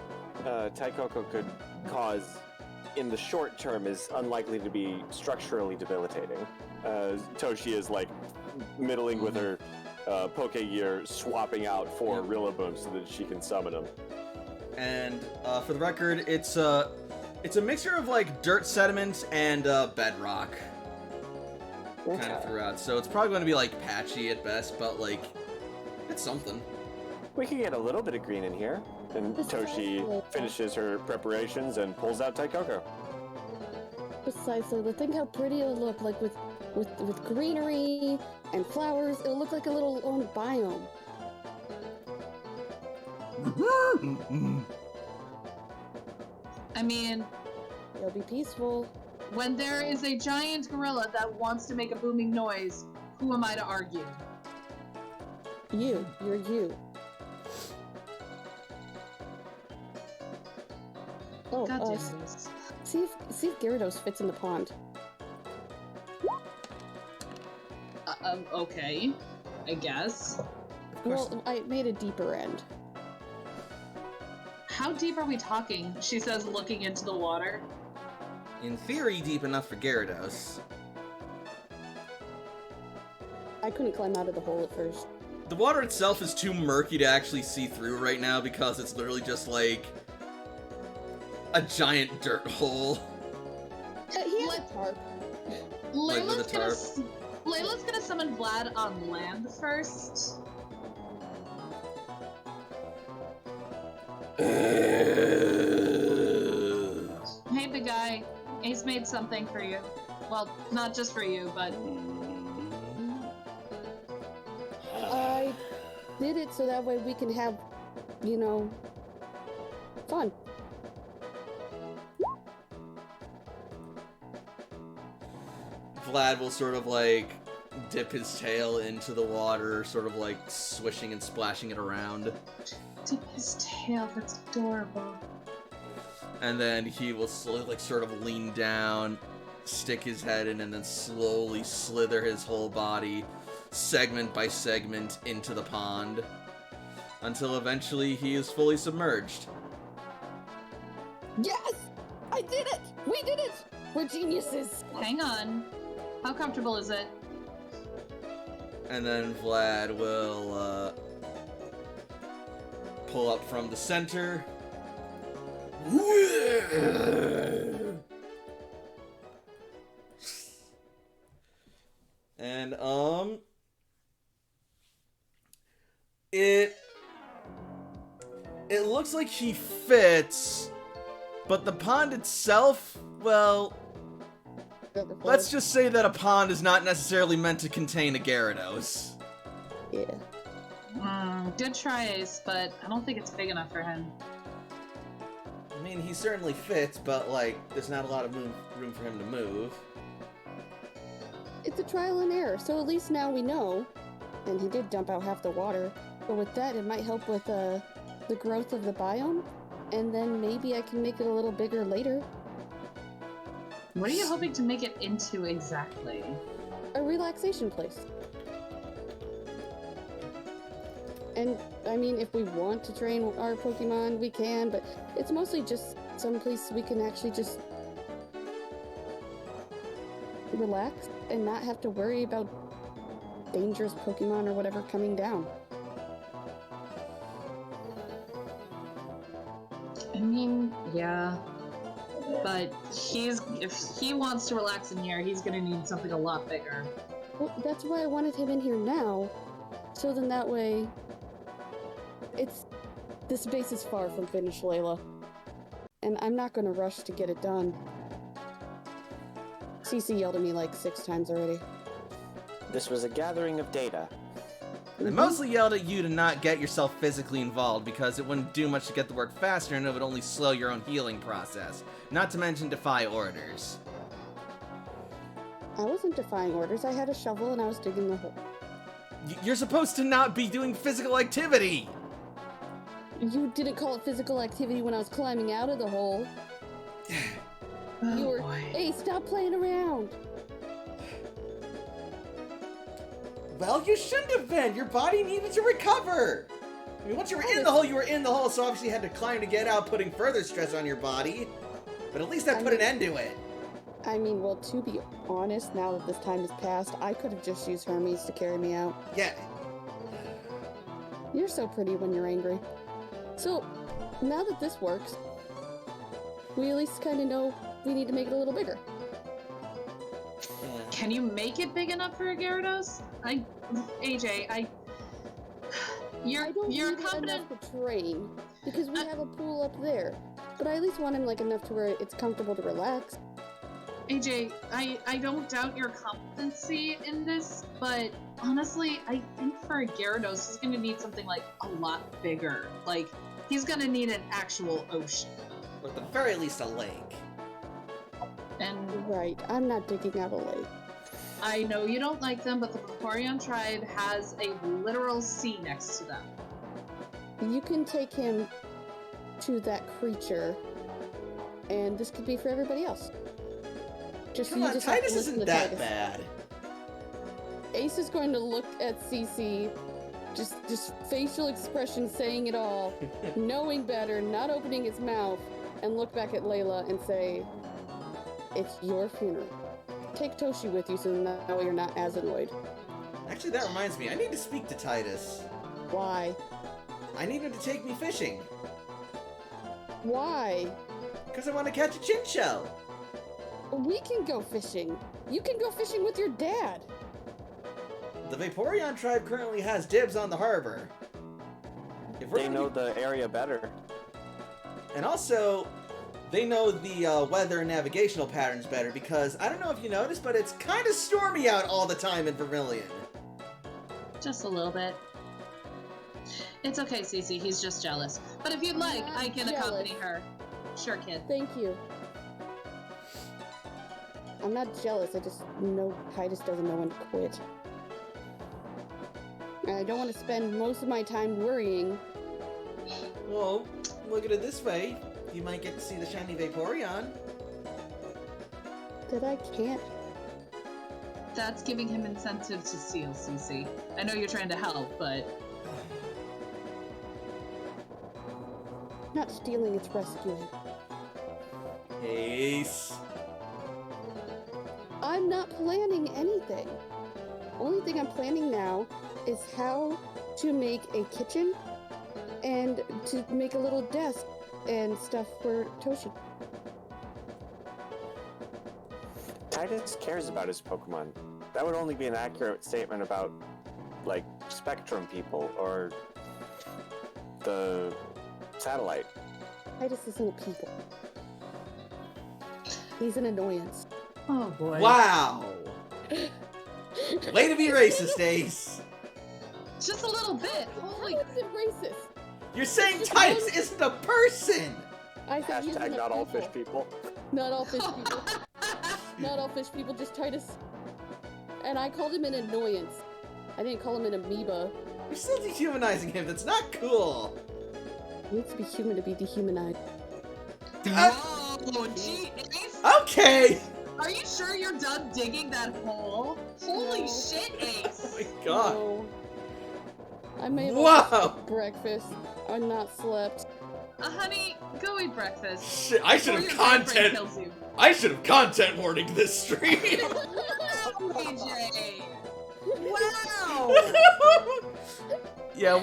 Speaker 4: Taikoko could cause in the short term, is unlikely to be structurally debilitating. Toshi is like middling with her Poke Gear, swapping out 4 Rillaboom so that she can summon them.
Speaker 1: And for the record, it's a mixture of like dirt sediment and bedrock kind of throughout. So it's probably going to be like patchy at best, but like it's something.
Speaker 4: We could get a little bit of green in here. And Toshi finishes her preparations and pulls out Taikoko.
Speaker 2: Precisely. Think how pretty it'll look, like with greenery and flowers. It'll look like a little own biome.
Speaker 3: I mean,
Speaker 2: It'll be peaceful.
Speaker 3: when there is a giant gorilla that wants to make a booming noise, who am I to argue?
Speaker 2: You're you. Oh,
Speaker 3: God damn this.
Speaker 2: see if Gyarados fits in the pond.
Speaker 3: Okay. I guess.
Speaker 2: Well, I made a deeper end.
Speaker 3: How deep are we talking? She says, looking into the water.
Speaker 1: In theory, deep enough for Gyarados.
Speaker 2: I couldn't climb out of the hole at first.
Speaker 1: The water itself is too murky to actually see through right now because it's literally just like a giant dirt hole.
Speaker 2: He has a tarp.
Speaker 1: Like with a tarp.
Speaker 3: Layla's gonna summon Vlad on land first. Hey, big guy. Ace made something for you. Well, not just for you, but...
Speaker 2: I did it so that way we can have, you know, fun.
Speaker 1: Vlad will sort of like dip his tail into the water, sort of like swishing and splashing it around.
Speaker 3: Dip his tail, that's adorable.
Speaker 1: And then he will slowly, like, sort of lean down, stick his head in, and then slowly slither his whole body, segment by segment, into the pond. Until eventually he is fully submerged.
Speaker 2: Yes! I did it! We did it! We're geniuses!
Speaker 3: Hang on. How comfortable is it?
Speaker 1: And then Vlad will, pull up from the center. And, it looks like he fits, but the pond itself, well, let's just say that a pond is not necessarily meant to contain a Gyarados.
Speaker 2: Yeah.
Speaker 3: Good try, Ace, but I don't think it's big enough for him.
Speaker 1: I mean, he certainly fits, but, like, there's not a lot of room for him to move.
Speaker 2: It's a trial and error, so at least now we know. And he did dump out half the water, but with that it might help with the growth of the biome, and then maybe I can make it a little bigger later.
Speaker 3: What are you hoping to make it into exactly?
Speaker 2: A relaxation place. And, I mean, if we want to train our Pokemon, we can, but it's mostly just some place we can actually just relax and not have to worry about dangerous Pokemon or whatever coming down.
Speaker 3: I mean, yeah. But if he wants to relax in here, he's gonna need something a lot bigger.
Speaker 2: Well, that's why I wanted him in here now, so then that way, this base is far from finished, Layla. And I'm not gonna rush to get it done. CC yelled at me like 6 times already.
Speaker 4: This was a gathering of data.
Speaker 1: I mostly yelled at you to not get yourself physically involved because it wouldn't do much to get the work faster and it would only slow your own healing process. Not to mention defy orders.
Speaker 2: I wasn't defying orders. I had a shovel and I was digging the hole.
Speaker 1: You're supposed to not be doing physical activity!
Speaker 3: You didn't call it physical activity when I was climbing out of the hole. You were, hey, stop playing around.
Speaker 1: Well, you shouldn't have been. Your body needed to recover. I mean, once you were in the hole, you were in the hole, so obviously you had to climb to get out, putting further stress on your body. But at least I put an end to it.
Speaker 2: I mean, well, to be honest, now that this time has passed, I could have just used Hermes to carry me out.
Speaker 1: Yeah.
Speaker 2: You're so pretty when you're angry. So, now that this works, we at least kind of know we need to make it a little bigger.
Speaker 3: Can you make it big enough for a Gyarados? AJ, you're
Speaker 2: I don't need
Speaker 3: confident.
Speaker 2: enough to train, because we have a pool up there. But I at least want him like enough to where it's comfortable to relax.
Speaker 3: AJ, I don't doubt your competency in this, but honestly, I think for a Gyarados, he's gonna need something like a lot bigger. Like, he's gonna need an actual ocean.
Speaker 1: Or at the very least a lake.
Speaker 3: And
Speaker 2: Right, I'm not digging out a lake.
Speaker 3: I know you don't like them, but the Vaporeon tribe has a literal sea next to them.
Speaker 2: You can take him to that creature, and this could be for everybody else.
Speaker 1: Come on,
Speaker 2: just have to
Speaker 1: Titus
Speaker 2: listen
Speaker 1: isn't
Speaker 2: to
Speaker 1: that
Speaker 2: Titus.
Speaker 1: bad.
Speaker 2: Ace is going to look at Cece, just facial expression saying it all, knowing better, not opening his mouth, and look back at Layla and say, "It's your funeral. Take Toshi with you so now you're not as annoyed."
Speaker 1: Actually, that reminds me, I need to speak to Titus.
Speaker 2: Why?
Speaker 1: I need him to take me fishing.
Speaker 2: Why?
Speaker 1: Because I want to catch a chinchou.
Speaker 2: We can go fishing. You can go fishing with your dad.
Speaker 1: The Vaporeon tribe currently has dibs on the harbor. If we're
Speaker 4: They
Speaker 1: gonna
Speaker 4: know the area better.
Speaker 1: And also, they know the weather and navigational patterns better because, I don't know if you noticed, but it's kind of stormy out all the time in Vermilion.
Speaker 3: Just a little bit. It's okay, Cece. He's just jealous. But if you'd like,
Speaker 2: Not
Speaker 3: I can
Speaker 2: jealous.
Speaker 3: accompany her. Sure, kid.
Speaker 2: Thank you. I'm not jealous, I just know Titus doesn't know when to quit. And I don't want to spend most of my time worrying.
Speaker 1: Well, look at it this way. You might get to see the shiny Vaporeon.
Speaker 2: That I can't.
Speaker 3: That's giving him incentive to steal, Cece. I know you're trying to help, but
Speaker 2: Not stealing, it's rescuing.
Speaker 1: Ace.
Speaker 2: I'm not planning anything. Only thing I'm planning now is how to make a kitchen and to make a little desk and stuff for Toshi.
Speaker 4: Titus cares about his Pokemon. That would only be an accurate statement about, like, Spectrum people or the satellite.
Speaker 2: Titus isn't a people. He's an annoyance.
Speaker 3: oh boy.
Speaker 1: Wow. Way to be racist, Ace.
Speaker 3: Just a little bit. Holy.
Speaker 2: How is it racist?
Speaker 1: You're saying Titus isn't a person.
Speaker 2: I said he isn't
Speaker 4: Hashtag
Speaker 2: a
Speaker 4: not all
Speaker 2: people.
Speaker 4: fish people.
Speaker 2: Not all fish people. Not all fish people, just Titus. And I called him an annoyance. I didn't call him an amoeba.
Speaker 1: You're still dehumanizing him. That's not cool.
Speaker 2: He needs to be human to be dehumanized.
Speaker 3: Whoa, gee, Ace.
Speaker 1: Okay.
Speaker 3: Are you sure you're done digging that hole? Holy
Speaker 2: No.
Speaker 3: shit,
Speaker 1: Oh
Speaker 3: Ace.
Speaker 1: my god.
Speaker 2: No. I may have
Speaker 1: Whoa.
Speaker 2: also skipped breakfast. I'm not slept.
Speaker 3: Honey, go eat breakfast.
Speaker 1: Shit, I should
Speaker 3: Before
Speaker 1: have
Speaker 3: your boyfriend
Speaker 1: content.
Speaker 3: kills you.
Speaker 1: I should have content warning this stream.
Speaker 3: AJ. Wow.
Speaker 1: Yeah,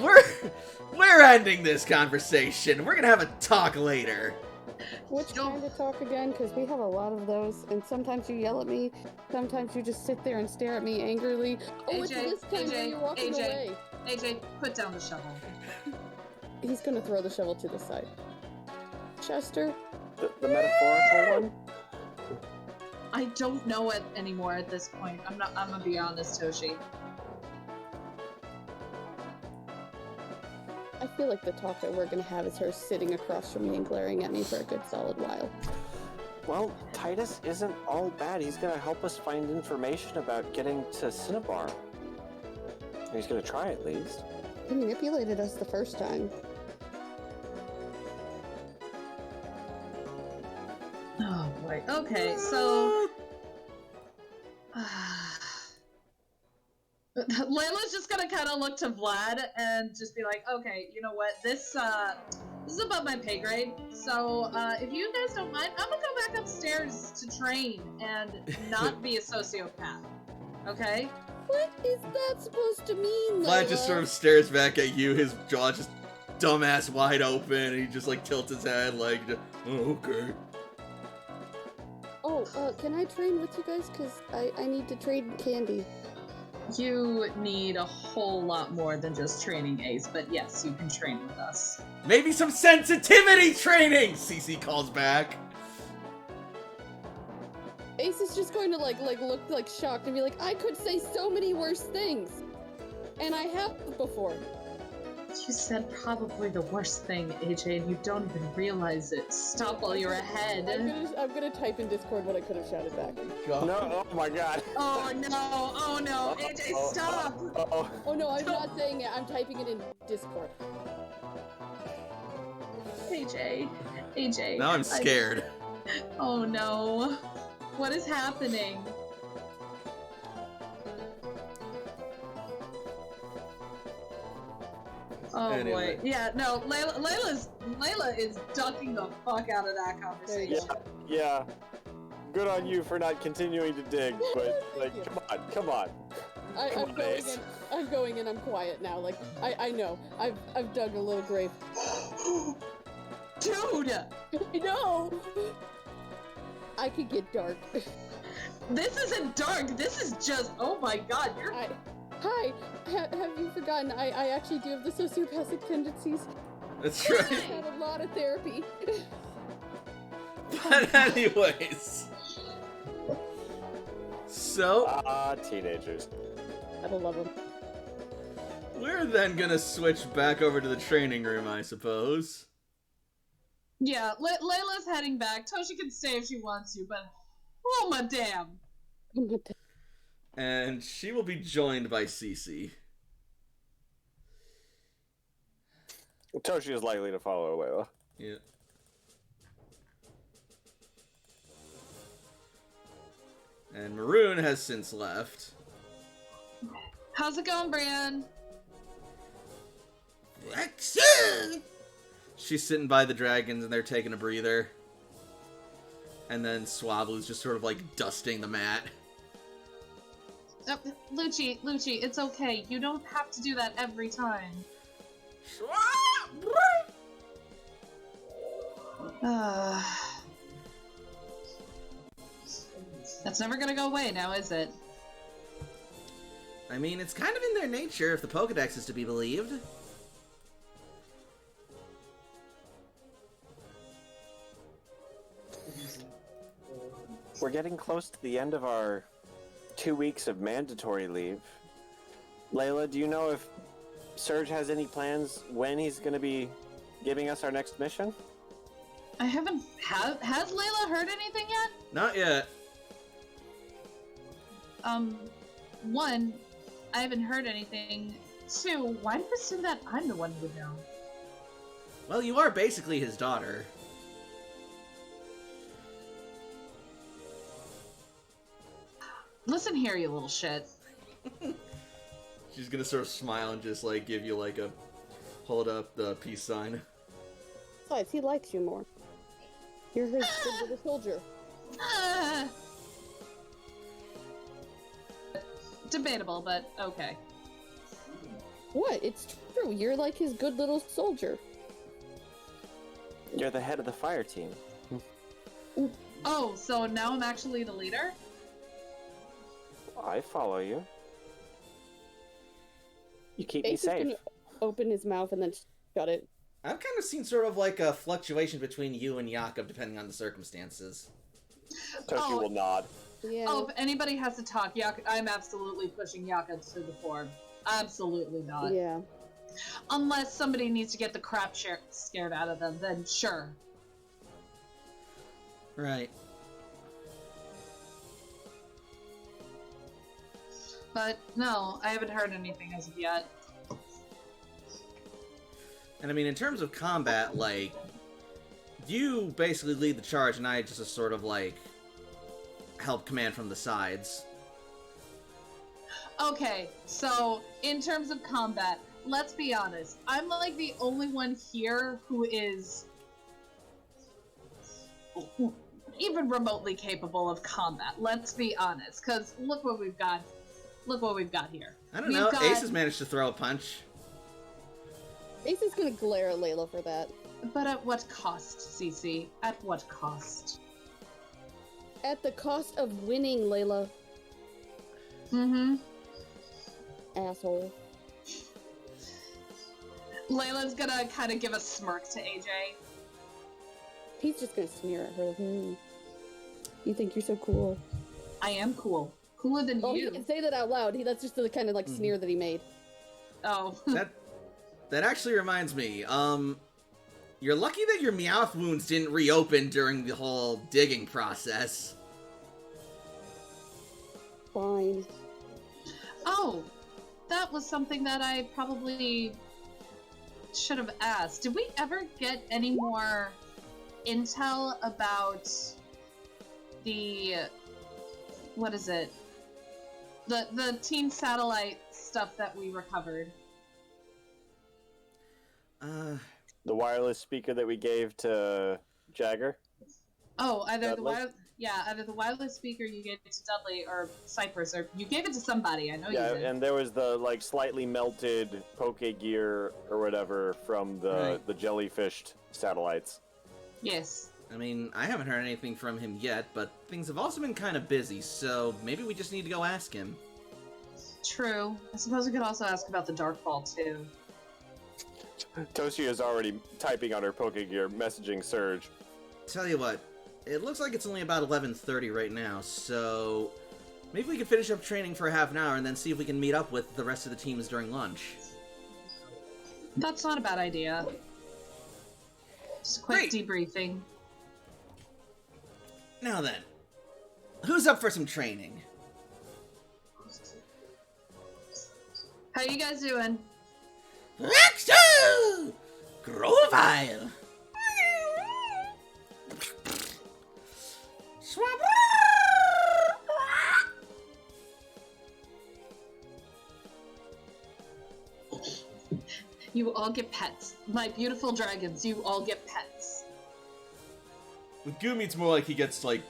Speaker 1: we're ending this conversation. We're gonna have a talk later.
Speaker 2: Which
Speaker 3: Don't-
Speaker 2: kind of talk again? Because we have a lot of those, and sometimes you yell at me, sometimes you just sit there and stare at me angrily. Oh, it's
Speaker 3: AJ,
Speaker 2: this time where
Speaker 3: AJ,
Speaker 2: you're walking
Speaker 3: AJ.
Speaker 2: away.
Speaker 3: AJ, put down the shovel.
Speaker 2: He's gonna throw the shovel to the side. Chester,
Speaker 4: The metaphorical one?
Speaker 3: I don't know it anymore at this point. I'm gonna be honest, Toshi.
Speaker 2: I feel like the talk that we're gonna have is her sitting across from me and glaring at me for a good solid while.
Speaker 4: Well, Titus isn't all bad. He's gonna help us find information about getting to Cinnabar. He's gonna try at least.
Speaker 2: He manipulated us the first time.
Speaker 3: Oh boy. Okay, so Layla's just gonna kind of look to Vlad and just be like, "Okay, you know what? This This is above my pay grade. So if you guys don't mind, I'm gonna go back upstairs to train and not be a sociopath. Okay?
Speaker 2: What is that supposed to mean,
Speaker 1: Vlad
Speaker 2: Layla?
Speaker 1: just sort of stares back at you, his jaw just dumbass wide open, and he just like tilts his head like, oh, okay.
Speaker 2: Oh, can I train with you guys? Because I need to trade candy.
Speaker 3: You need a whole lot more than just training Ace, but yes, you can train with us.
Speaker 1: Maybe some sensitivity training, Cece calls back.
Speaker 2: Ace is just going to like look like shocked and be like, I could say so many worse things, and I have before.
Speaker 3: You said probably the worst thing, AJ, and you don't even realize it. Stop while you're ahead.
Speaker 2: I'm gonna type in Discord what I could have shouted back.
Speaker 4: No, oh my god.
Speaker 3: Oh no, AJ, stop!
Speaker 2: Oh no, I'm not saying it. I'm typing it in Discord. AJ.
Speaker 1: Now I'm scared.
Speaker 3: Oh no. What is happening? Oh
Speaker 1: Anyway.
Speaker 3: boy. Yeah, no, Layla is ducking the fuck out of that conversation.
Speaker 4: Yeah. Good on you for not continuing to dig, but like, come on.
Speaker 2: I'm going and I'm quiet now. Like I know. I've dug a little grave.
Speaker 3: Dude!
Speaker 2: No. I could get dark.
Speaker 3: This isn't dark. This is just. Oh my god. You're.
Speaker 2: Hi. Have you forgotten? I actually do have the sociopathic tendencies.
Speaker 1: That's
Speaker 2: I've
Speaker 1: right.
Speaker 2: had a lot of therapy.
Speaker 1: But anyways. So,
Speaker 4: Teenagers.
Speaker 2: I don't love them.
Speaker 1: we're then gonna switch back over to the training room, I suppose.
Speaker 3: Yeah, Layla's heading back. Toshi can stay if she wants to, but. Oh my damn.
Speaker 1: And she will be joined by Cece.
Speaker 4: Toshi is likely to follow Layla.
Speaker 1: Yeah. And Maroon has since left.
Speaker 3: How's it going, Brian?
Speaker 1: She's sitting by the dragons and they're taking a breather. And then Swablu's just sort of like dusting the mat.
Speaker 3: Lucci, it's okay. You don't have to do that every time. That's never gonna go away now, is it?
Speaker 1: I mean, it's kind of in their nature if the Pokedex is to be believed.
Speaker 4: We're getting close to the end of our 2 weeks of mandatory leave. Layla, do you know if Serge has any plans when he's going to be giving us our next mission?
Speaker 3: I haven't. Has Layla heard anything yet?
Speaker 1: Not yet.
Speaker 3: One, I haven't heard anything. Two, why do you assume that I'm the one who would know?
Speaker 1: Well, you are basically his daughter.
Speaker 3: Listen here, you little shit.
Speaker 1: She's gonna sort of smile and just like give you like a hold up the peace sign.
Speaker 2: Besides, he likes you more. You're his good little soldier.
Speaker 3: Debatable, but okay.
Speaker 2: What? It's true. You're like his good little soldier.
Speaker 4: You're the head of the fire team.
Speaker 3: Oh, so now I'm actually the leader?
Speaker 4: I follow you. You keep
Speaker 2: Ace
Speaker 4: me
Speaker 2: is
Speaker 4: safe.
Speaker 2: gonna open his mouth and then shut it.
Speaker 1: I've kind of seen sort of like a fluctuation between you and Jakob depending on the circumstances.
Speaker 4: Toshi will nod.
Speaker 2: Yeah.
Speaker 3: Oh, if anybody has to talk, I'm absolutely pushing Jakob to the fore. Absolutely not.
Speaker 2: Yeah.
Speaker 3: Unless somebody needs to get the crap scared out of them, then sure.
Speaker 1: Right.
Speaker 3: But no, I haven't heard anything as of yet.
Speaker 1: And I mean, in terms of combat, like, you basically lead the charge and I just sort of like help command from the sides.
Speaker 3: Okay, so in terms of combat, let's be honest. I'm like the only one here who is even remotely capable of combat. Let's be honest, because look what we've got. Look what we've got here.
Speaker 1: I don't know. Ace has managed to throw a punch.
Speaker 2: Ace is gonna glare at Layla for that.
Speaker 3: But at what cost, Cece? At what cost?
Speaker 2: At the cost of winning, Layla.
Speaker 3: Mm-hmm.
Speaker 2: Asshole.
Speaker 3: Layla's gonna kind of give a smirk to AJ.
Speaker 2: He's just gonna sneer at her. Like, you think you're so cool.
Speaker 3: I am cool. Cooler than
Speaker 2: Oh,
Speaker 3: you.
Speaker 2: he didn't say that out loud. That's just the kind of like sneer that he made.
Speaker 3: Oh.
Speaker 1: That actually reminds me. You're lucky that your Meowth wounds didn't reopen during the whole digging process.
Speaker 2: Fine.
Speaker 3: Oh, that was something that I probably should have asked. Did we ever get any more intel about the... what is it? The teen satellite stuff that we recovered?
Speaker 4: The wireless speaker that we gave to Jagger.
Speaker 3: Oh, either
Speaker 4: Dudley?
Speaker 3: either the wireless speaker you gave it to Dudley or Cypress, or you gave it to somebody. I know you did.
Speaker 4: And there was the like slightly melted poke gear or whatever from the jellyfished satellites.
Speaker 3: Yes.
Speaker 1: I mean, I haven't heard anything from him yet, but things have also been kind of busy, so maybe we just need to go ask him.
Speaker 3: True. I suppose we could also ask about the Dark Ball too.
Speaker 4: Toshi is already typing on her poke gear, messaging Surge.
Speaker 1: Tell you what, it looks like it's only about 11:30 right now, so maybe we could finish up training for a half an hour and then see if we can meet up with the rest of the teams during lunch.
Speaker 3: That's not a bad idea. Just a quick debriefing.
Speaker 1: Now then, who's up for some training?
Speaker 3: How you guys doing?
Speaker 1: Rexo! Grovile!
Speaker 3: You all get pets. My beautiful dragons, you all get pets.
Speaker 1: With Goomy, it's more like he gets, like,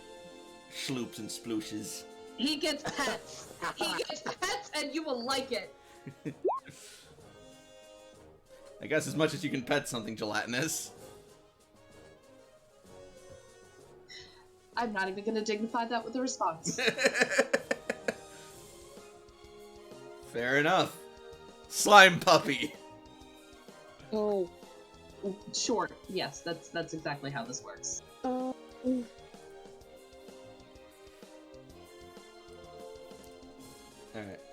Speaker 1: schloops and splooshes.
Speaker 3: He gets pets. He gets pets, and you will like it.
Speaker 1: I guess as much as you can pet something gelatinous.
Speaker 3: I'm not even going to dignify that with a response.
Speaker 1: Fair enough. Slime puppy.
Speaker 2: Oh.
Speaker 3: Sure. Yes, that's exactly how this works.
Speaker 1: Alright,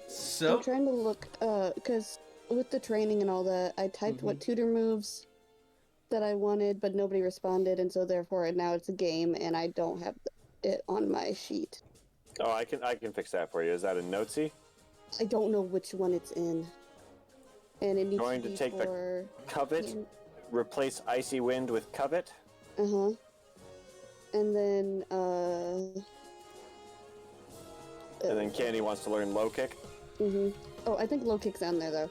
Speaker 1: so...
Speaker 2: I'm trying to look, because with the training and all that, I typed what tutor moves that I wanted, but nobody responded, and so therefore now it's a game, and I don't have it on my sheet.
Speaker 4: Oh, I can fix that for you. Is that a Notesy?
Speaker 2: I don't know which one it's in. And it needs
Speaker 4: Going
Speaker 2: to
Speaker 4: to
Speaker 2: be
Speaker 4: take
Speaker 2: for...
Speaker 4: the Covet, replace Icy Wind with Covet.
Speaker 2: Uh-huh. And then,
Speaker 4: And then Candy wants to learn Low Kick.
Speaker 2: Oh, I think low kick's on there, though.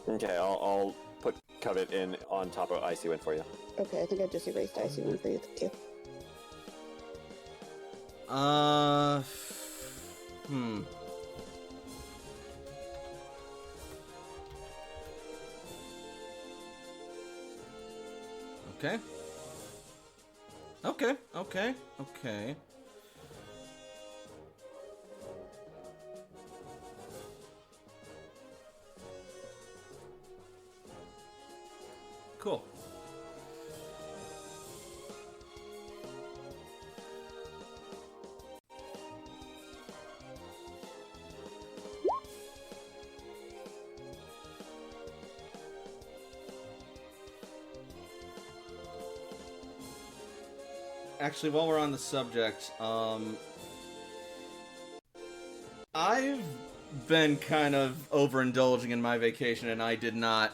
Speaker 4: Okay, I'll put Covet in on top of Icy Wind for you.
Speaker 2: Okay, I think I just erased Icy one for you, thank you.
Speaker 1: Okay. Okay. Cool. Actually, while we're on the subject, I've been kind of overindulging in my vacation, and I did not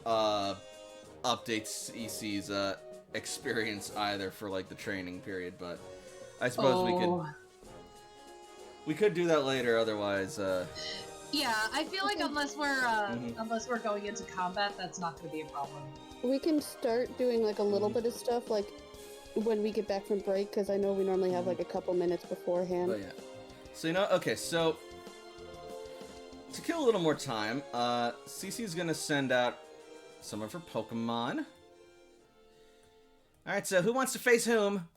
Speaker 1: update CC's experience either for like the training period, but I suppose we could do that later. Otherwise,
Speaker 3: Yeah, I feel like
Speaker 2: Okay.
Speaker 3: unless we're going into combat, that's not going to be a problem.
Speaker 2: We can start doing like a little bit of stuff like when we get back from break, because I know we normally have like a couple minutes beforehand.
Speaker 1: But yeah. So, okay, so to kill a little more time, Cece's gonna send out some of her Pokemon. Alright, so who wants to face whom?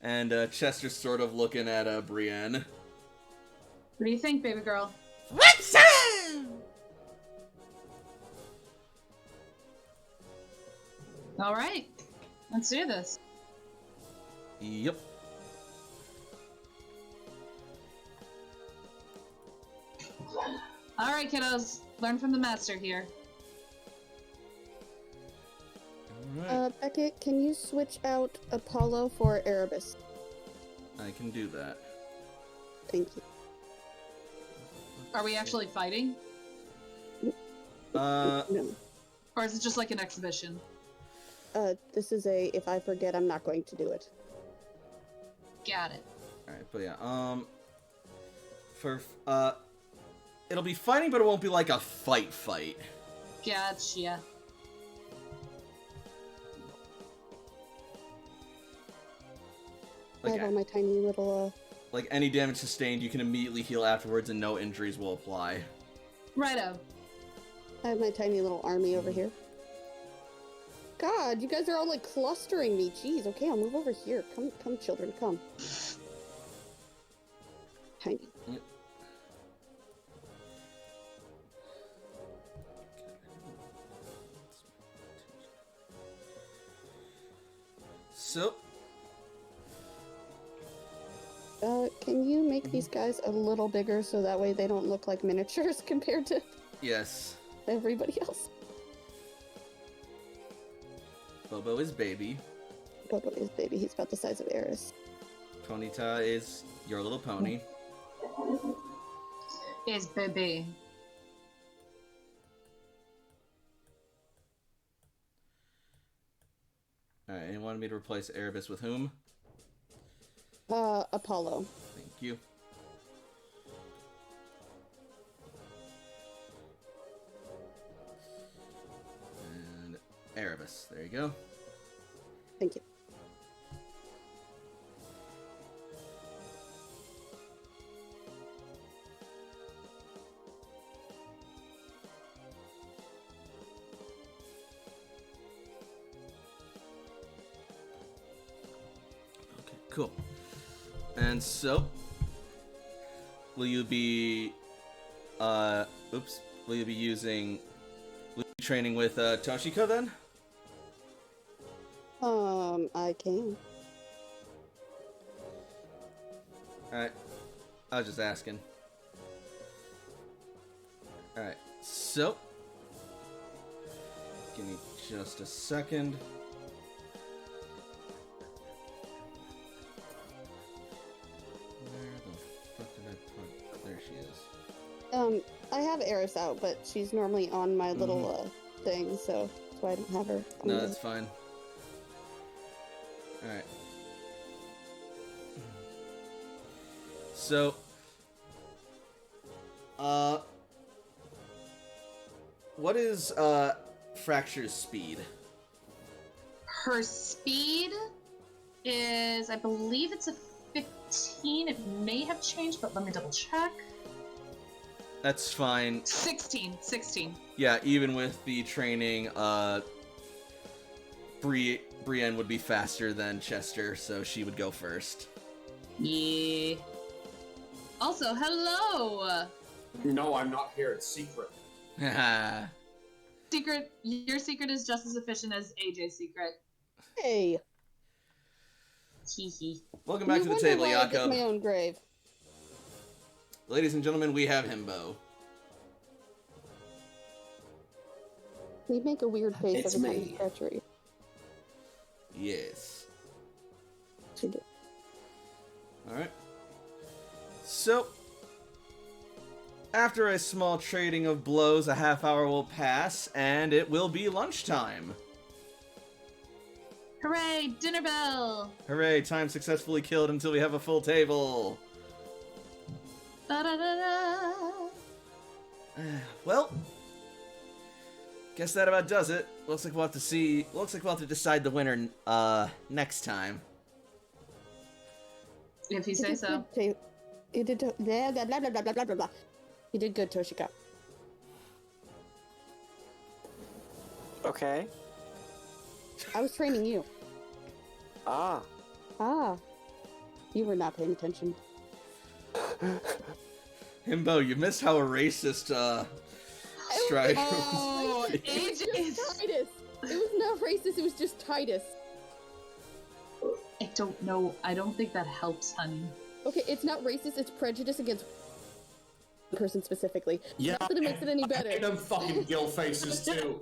Speaker 1: And Chester's sort of looking at Brienne.
Speaker 3: What do you think, baby girl? All right, let's do this.
Speaker 1: Yep.
Speaker 3: All right, kiddos, learn from the master here.
Speaker 1: Alright,
Speaker 2: Beckett, can you switch out Apollo for Erebus?
Speaker 1: I can do that.
Speaker 2: Thank you.
Speaker 3: Are we actually fighting,
Speaker 1: Uh,
Speaker 2: No.
Speaker 3: or is it just like an exhibition?
Speaker 2: This is a, if I forget, I'm not going to do it.
Speaker 3: Got it.
Speaker 1: alright, but yeah, for, it'll be fighting, but it won't be like a fight.
Speaker 3: Gotcha.
Speaker 2: I
Speaker 1: Like,
Speaker 2: have on my tiny little,
Speaker 1: like any damage sustained, you can immediately heal afterwards and no injuries will apply.
Speaker 3: Righto.
Speaker 2: I have my tiny little army over here. God, you guys are all like clustering me. Jeez, okay, I'll move over here. Come, children, come. Tiny.
Speaker 1: Yep. So,
Speaker 2: Can you make these guys a little bigger so that way they don't look like miniatures compared to
Speaker 1: yes,
Speaker 2: everybody else?
Speaker 1: Bobo is baby.
Speaker 2: Bobo is baby. He's about the size of Eris.
Speaker 1: Ponyta is your little pony.
Speaker 3: Is baby.
Speaker 1: Alright, and you wanted me to replace Erebus with whom?
Speaker 2: Apollo.
Speaker 1: Thank you. And Erebus, there you go.
Speaker 2: Thank you.
Speaker 1: Okay, cool. And so, will you be, will you be using, will you be training with, Toshiko then?
Speaker 2: I can.
Speaker 1: Alright, I was just asking. Alright, so, give me just a second. Where the fuck did I put? There she is.
Speaker 2: I have Eris out, but she's normally on my little, thing, so that's why I don't have her. on
Speaker 1: No,
Speaker 2: the-
Speaker 1: that's fine. Alright. So, what is, Fracture's speed?
Speaker 3: Her speed is, I believe it's a 15. It may have changed, but let me double check.
Speaker 1: That's fine.
Speaker 3: 16.
Speaker 1: Yeah, even with the training, Brienne would be faster than Chester, so she would go first.
Speaker 3: Yeah. Also, hello!
Speaker 5: No, I'm not here. It's secret.
Speaker 1: Haha.
Speaker 3: Secret, your secret is just as efficient as AJ's secret.
Speaker 2: Hey!
Speaker 3: Hee.
Speaker 1: Welcome back
Speaker 2: You
Speaker 1: to the
Speaker 2: wonder
Speaker 1: table,
Speaker 2: why I dig
Speaker 1: Jakob.
Speaker 2: my own grave.
Speaker 1: Ladies and gentlemen, we have Himbo.
Speaker 2: You make a weird face
Speaker 5: It's
Speaker 2: every time
Speaker 5: me.
Speaker 2: you scratch her ear.
Speaker 1: Yes.
Speaker 2: She did.
Speaker 1: Alright. So, after a small trading of blows, a half hour will pass, and it will be lunchtime.
Speaker 3: Hooray! Dinner bell!
Speaker 1: Hooray, time successfully killed until we have a full table.
Speaker 3: Ba-da-da-da.
Speaker 1: Well, guess that about does it. Looks like we'll have to decide the winner next time.
Speaker 3: If you say so.
Speaker 2: You did blah, blah, blah, blah, blah, blah, blah. You did good, Toshika.
Speaker 4: Okay.
Speaker 2: I was training you.
Speaker 4: Ah.
Speaker 2: You were not paying attention.
Speaker 1: Himbo, you missed how a racist strike.
Speaker 3: Oh,
Speaker 2: It was
Speaker 3: AJ.
Speaker 2: just Titus. It was not racist, it was just Titus.
Speaker 3: I don't know. I don't think that helps, honey.
Speaker 2: Okay, it's not racist, it's prejudice against one person specifically.
Speaker 5: Yeah,
Speaker 2: Not that it makes it any
Speaker 5: I
Speaker 2: better.
Speaker 5: hate them fucking gill faces too.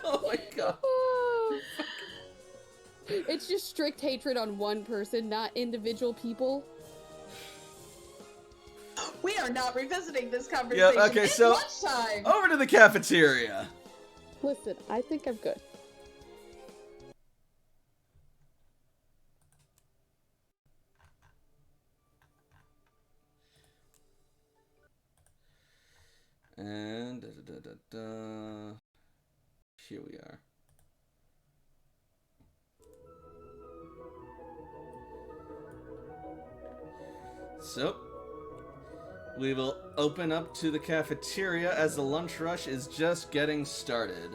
Speaker 1: Oh my god.
Speaker 2: It's just strict hatred on one person, not individual people.
Speaker 3: We are not revisiting this conversation.
Speaker 1: Yeah, okay,
Speaker 3: It's
Speaker 1: so-
Speaker 3: lunchtime.
Speaker 1: Over to the cafeteria.
Speaker 2: Listen, I think I'm good.
Speaker 1: And here we are. So, we will open up to the cafeteria as the lunch rush is just getting started.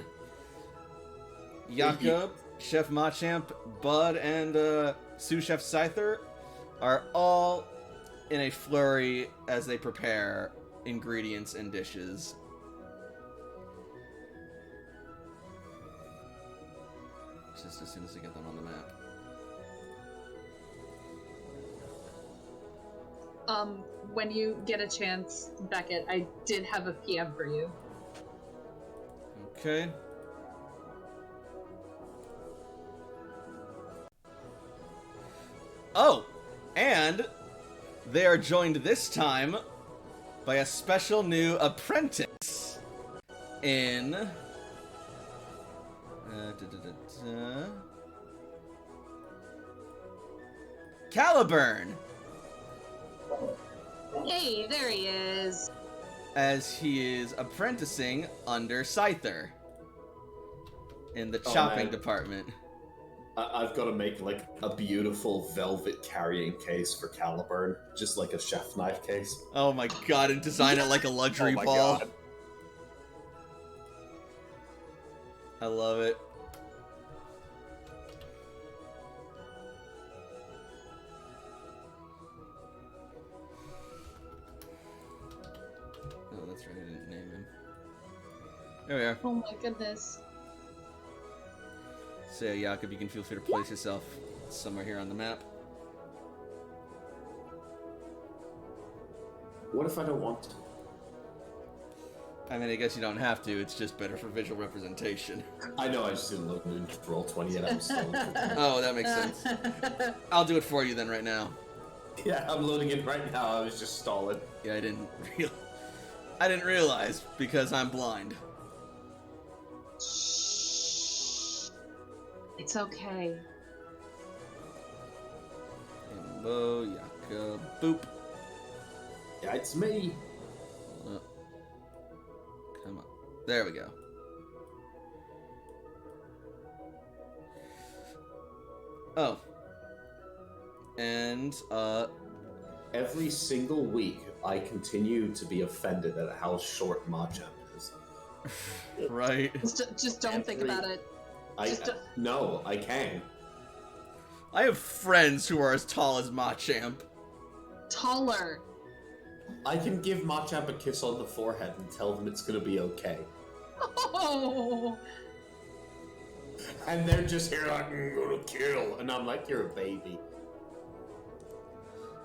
Speaker 1: Jakob, Chef Machamp, Bud, and Sous Chef Scyther are all in a flurry as they prepare ingredients and dishes. Just as soon as I get them on the map.
Speaker 3: When you get a chance, Beckett, I did have a PM for you.
Speaker 1: Okay. Oh, and they are joined this time by a special new apprentice in Caliburn,
Speaker 3: Hey, there he is.
Speaker 1: as he is apprenticing under Scyther in the
Speaker 5: Oh,
Speaker 1: chopping
Speaker 5: man.
Speaker 1: department.
Speaker 5: I've got to make like a beautiful velvet carrying case for Caliburn, just like a chef knife case.
Speaker 1: Oh my god, and design it like a luxury
Speaker 4: Oh my
Speaker 1: ball.
Speaker 4: god.
Speaker 1: I love it. Oh, that's right, I didn't name him. There we are.
Speaker 3: Oh my goodness.
Speaker 1: So yeah, Jakob, you can feel free to place yourself somewhere here on the map.
Speaker 5: What if I don't want to?
Speaker 1: I mean, I guess you don't have to, it's just better for visual representation.
Speaker 5: I know I just didn't look in roll 20 yet. I'm still.
Speaker 1: Oh, that makes sense. I'll do it for you then right now.
Speaker 5: Yeah, I'm loading it right now. I was just stalling.
Speaker 1: Yeah, I didn't realize because I'm blind.
Speaker 3: It's okay.
Speaker 1: Himbo, Jakob, boop.
Speaker 5: Yeah, it's me.
Speaker 1: Hold up. Come on. There we go. Oh. And,
Speaker 5: Every single week, I continue to be offended at how short Machamp is.
Speaker 1: right.
Speaker 3: Just don't think about it.
Speaker 5: No, I can.
Speaker 1: I have friends who are as tall as Machamp.
Speaker 3: Taller.
Speaker 5: I can give Machamp a kiss on the forehead and tell them it's gonna be okay.
Speaker 3: Oh.
Speaker 5: And they're just here like, I'm gonna kill. And I'm like, you're a baby.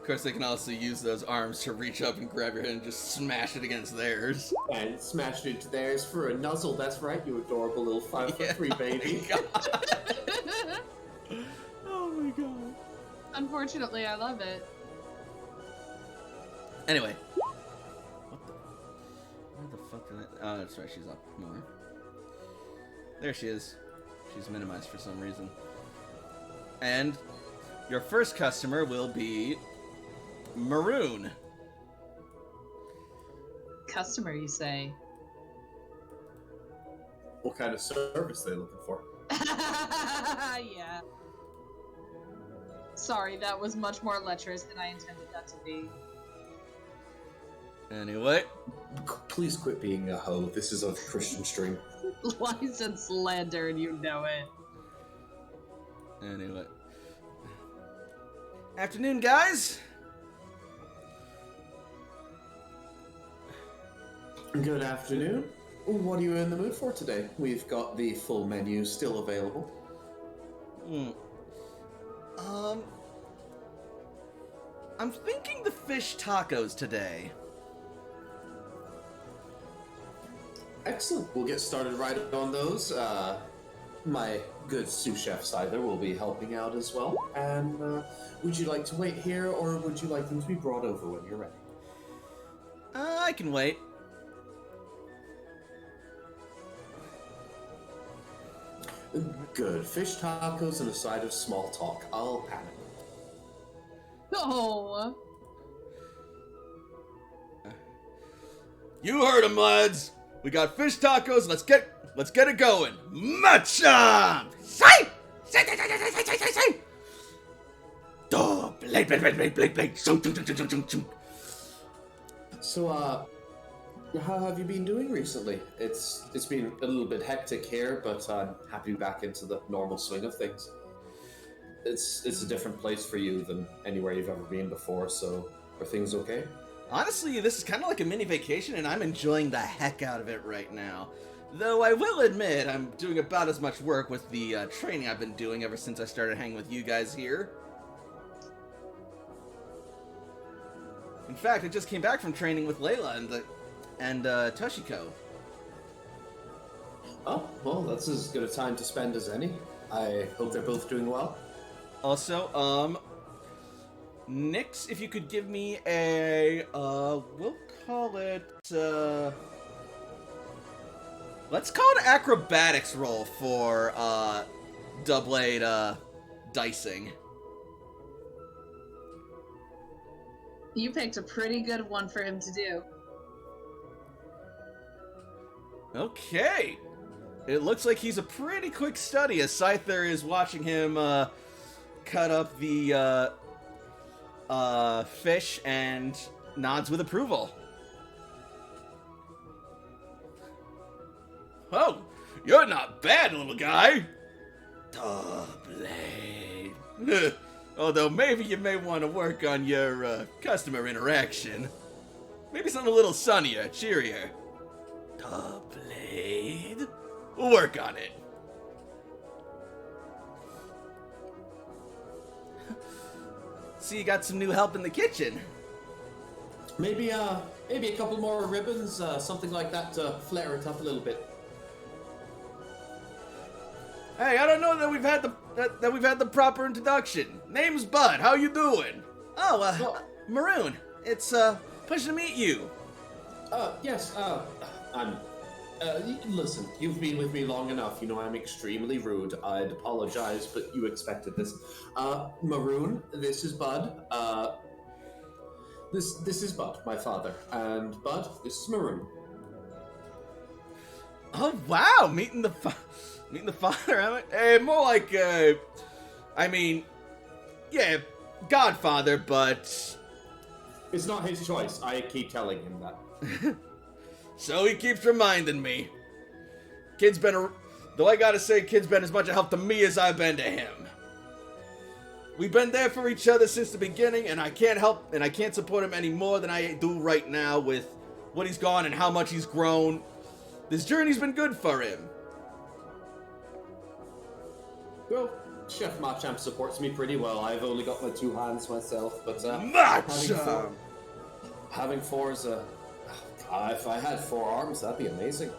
Speaker 1: Of course, they can also use those arms to reach up and grab your head and just smash it against theirs.
Speaker 5: And smashed into theirs for a nuzzle. That's right, you adorable little 5'3" baby.
Speaker 1: Oh my god.
Speaker 3: Unfortunately, I love it.
Speaker 1: Anyway. Where the fuck did I... Oh, that's right, she's up more. There she is. she's minimized for some reason. And your first customer will be Maroon.
Speaker 3: Customer, you say?
Speaker 5: What kind of service are they looking for?
Speaker 3: Yeah. Sorry, that was much more lecherous than I intended that to be.
Speaker 1: Anyway.
Speaker 5: Please quit being a hoe. This is a Christian stream.
Speaker 3: License slander, and you know it.
Speaker 1: Anyway. Afternoon, guys.
Speaker 5: Good afternoon. What are you in the mood for today? We've got the full menu still available.
Speaker 1: I'm thinking the fish tacos today.
Speaker 5: Excellent. We'll get started right on those. My good sous chef Siler will be helping out as well. And would you like to wait here, or would you like them to be brought over when you're ready?
Speaker 1: I can wait.
Speaker 5: Good. Fish tacos and a side of small talk. I'll pan it.
Speaker 3: Oh.
Speaker 1: You heard him, lads. We got fish tacos. Let's get it going. Matcha! Say! Duh, blade.
Speaker 5: So, how have you been doing recently? It's been a little bit hectic here, but I'm happy to be back into the normal swing of things. It's a different place for you than anywhere you've ever been before, so are things okay?
Speaker 1: Honestly, this is kind of like a mini vacation, and I'm enjoying the heck out of it right now. Though I will admit, I'm doing about as much work with the training I've been doing ever since I started hanging with you guys here. In fact, I just came back from training with Layla and Toshiko.
Speaker 5: Oh, well, that's as good a time to spend as any. I hope they're both doing well.
Speaker 1: Also, Nix, if you could give me a, we'll call it, let's call it acrobatics roll for, double-blade, dicing.
Speaker 3: You picked a pretty good one for him to do.
Speaker 1: Okay. It looks like he's a pretty quick study as Scyther is watching him, cut up the, fish and nods with approval. Oh, you're not bad, little guy. Blade. Although maybe you may want to work on your customer interaction. Maybe something a little sunnier, cheerier. Blade. We'll work on it. See, you got some new help in the kitchen.
Speaker 5: Maybe a couple more ribbons, something like that to flare it up a little bit.
Speaker 1: Hey, I don't know that we've had the proper introduction. Name's Bud. How you doing? Oh, Maroon. It's pleasure to meet you.
Speaker 5: Yes. Listen, you've been with me long enough. You know I'm extremely rude. I'd apologize, but you expected this. Maroon, this is Bud. This is Bud, my father, and Bud, this is Maroon.
Speaker 1: Oh wow, meeting the father. Hey, more like I mean, yeah, Godfather, but
Speaker 5: it's not his choice. I keep telling him that.
Speaker 1: So he keeps reminding me. Though I gotta say, kid's been as much a help to me as I've been to him. We've been there for each other since the beginning, and I can't support him any more than I do right now with what he's gone and how much he's grown. This journey's been good for him.
Speaker 5: Well, Chef Machamp supports me pretty well. I've only got my 2 hands myself, but having four is a... if I had 4 arms, that'd be amazing.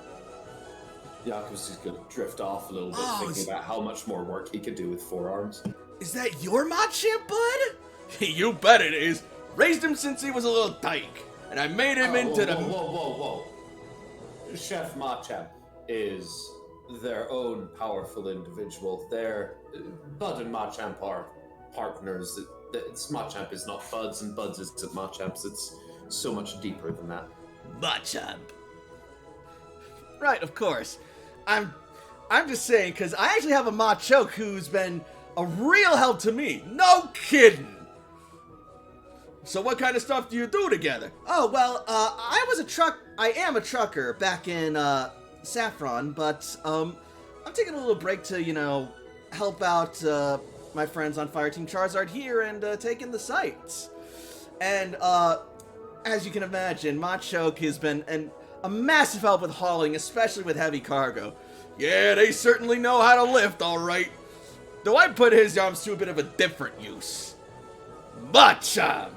Speaker 5: Yaku's just gonna drift off a little bit, thinking about how much more work he could do with 4 arms.
Speaker 1: Is that your Machamp, bud? You bet it is. Raised him since he was a little dyke, and I made him into the...
Speaker 5: Whoa. Chef Machamp is their own powerful individual. Bud and Machamp are partners. Machamp is not Bud's, and Bud's isn't Machamp's. It's so much deeper than that.
Speaker 1: Machamp. Right, of course. I'm just saying, because I actually have a Machoke who's been a real help to me. No kidding. So what kind of stuff do you do together? Oh, well, I am a trucker back in, Saffron, but, I'm taking a little break to, help out, my friends on Fireteam Charizard here and, take in the sights. And, as you can imagine, Machoke has been a massive help with hauling, especially with heavy cargo. Yeah, they certainly know how to lift, alright. Though I put his arms to a bit of a different use. Machamp!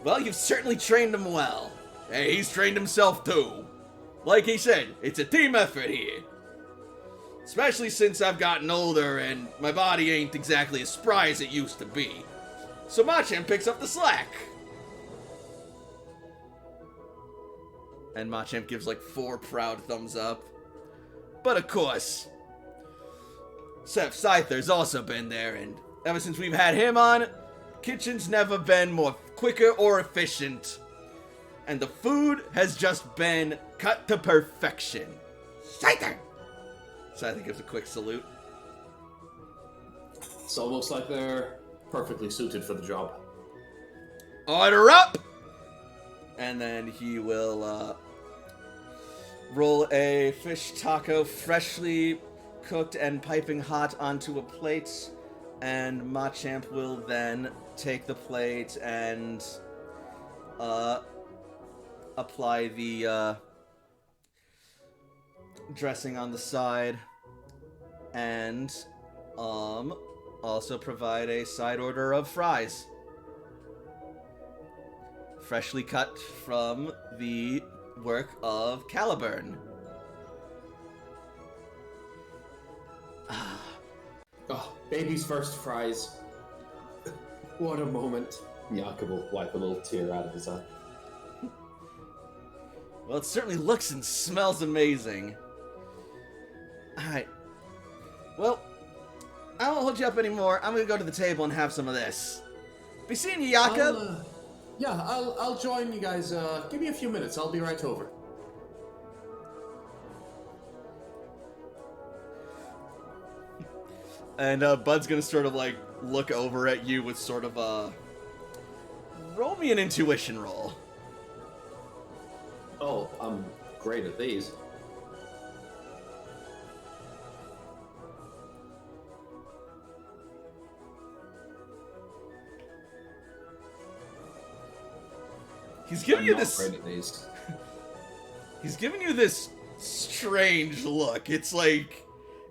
Speaker 1: Well, you've certainly trained him well. Hey, he's trained himself too. Like he said, it's a team effort here. Especially since I've gotten older and my body ain't exactly as spry as it used to be. So Machamp picks up the slack. And Machamp gives like 4 proud thumbs up. But of course, Seth Scyther's also been there, and ever since we've had him on, kitchen's never been more quicker or efficient. And the food has just been cut to perfection. Scyther! Scyther gives a quick salute.
Speaker 5: It's almost like they're perfectly suited for the job.
Speaker 1: Order up! And then he will, roll a fish taco freshly cooked and piping hot onto a plate, and Machamp will then take the plate and apply the dressing on the side, and also provide a side order of fries, freshly cut from the work of Caliburn.
Speaker 5: Oh, baby's first fries. What a moment. Jakob will wipe a little tear out of his eye.
Speaker 1: Well, it certainly looks and smells amazing. Alright. Well, I won't hold you up anymore. I'm gonna go to the table and have some of this. Be seeing you, Jakob.
Speaker 5: I'll join you guys. Give me a few minutes. I'll be right over.
Speaker 1: And Bud's gonna sort of like look over at you with sort of a roll me an intuition roll.
Speaker 5: Oh, I'm great at these.
Speaker 1: He's giving you
Speaker 5: I'm
Speaker 1: this.
Speaker 5: not great at these.
Speaker 1: He's giving you this strange look. It's like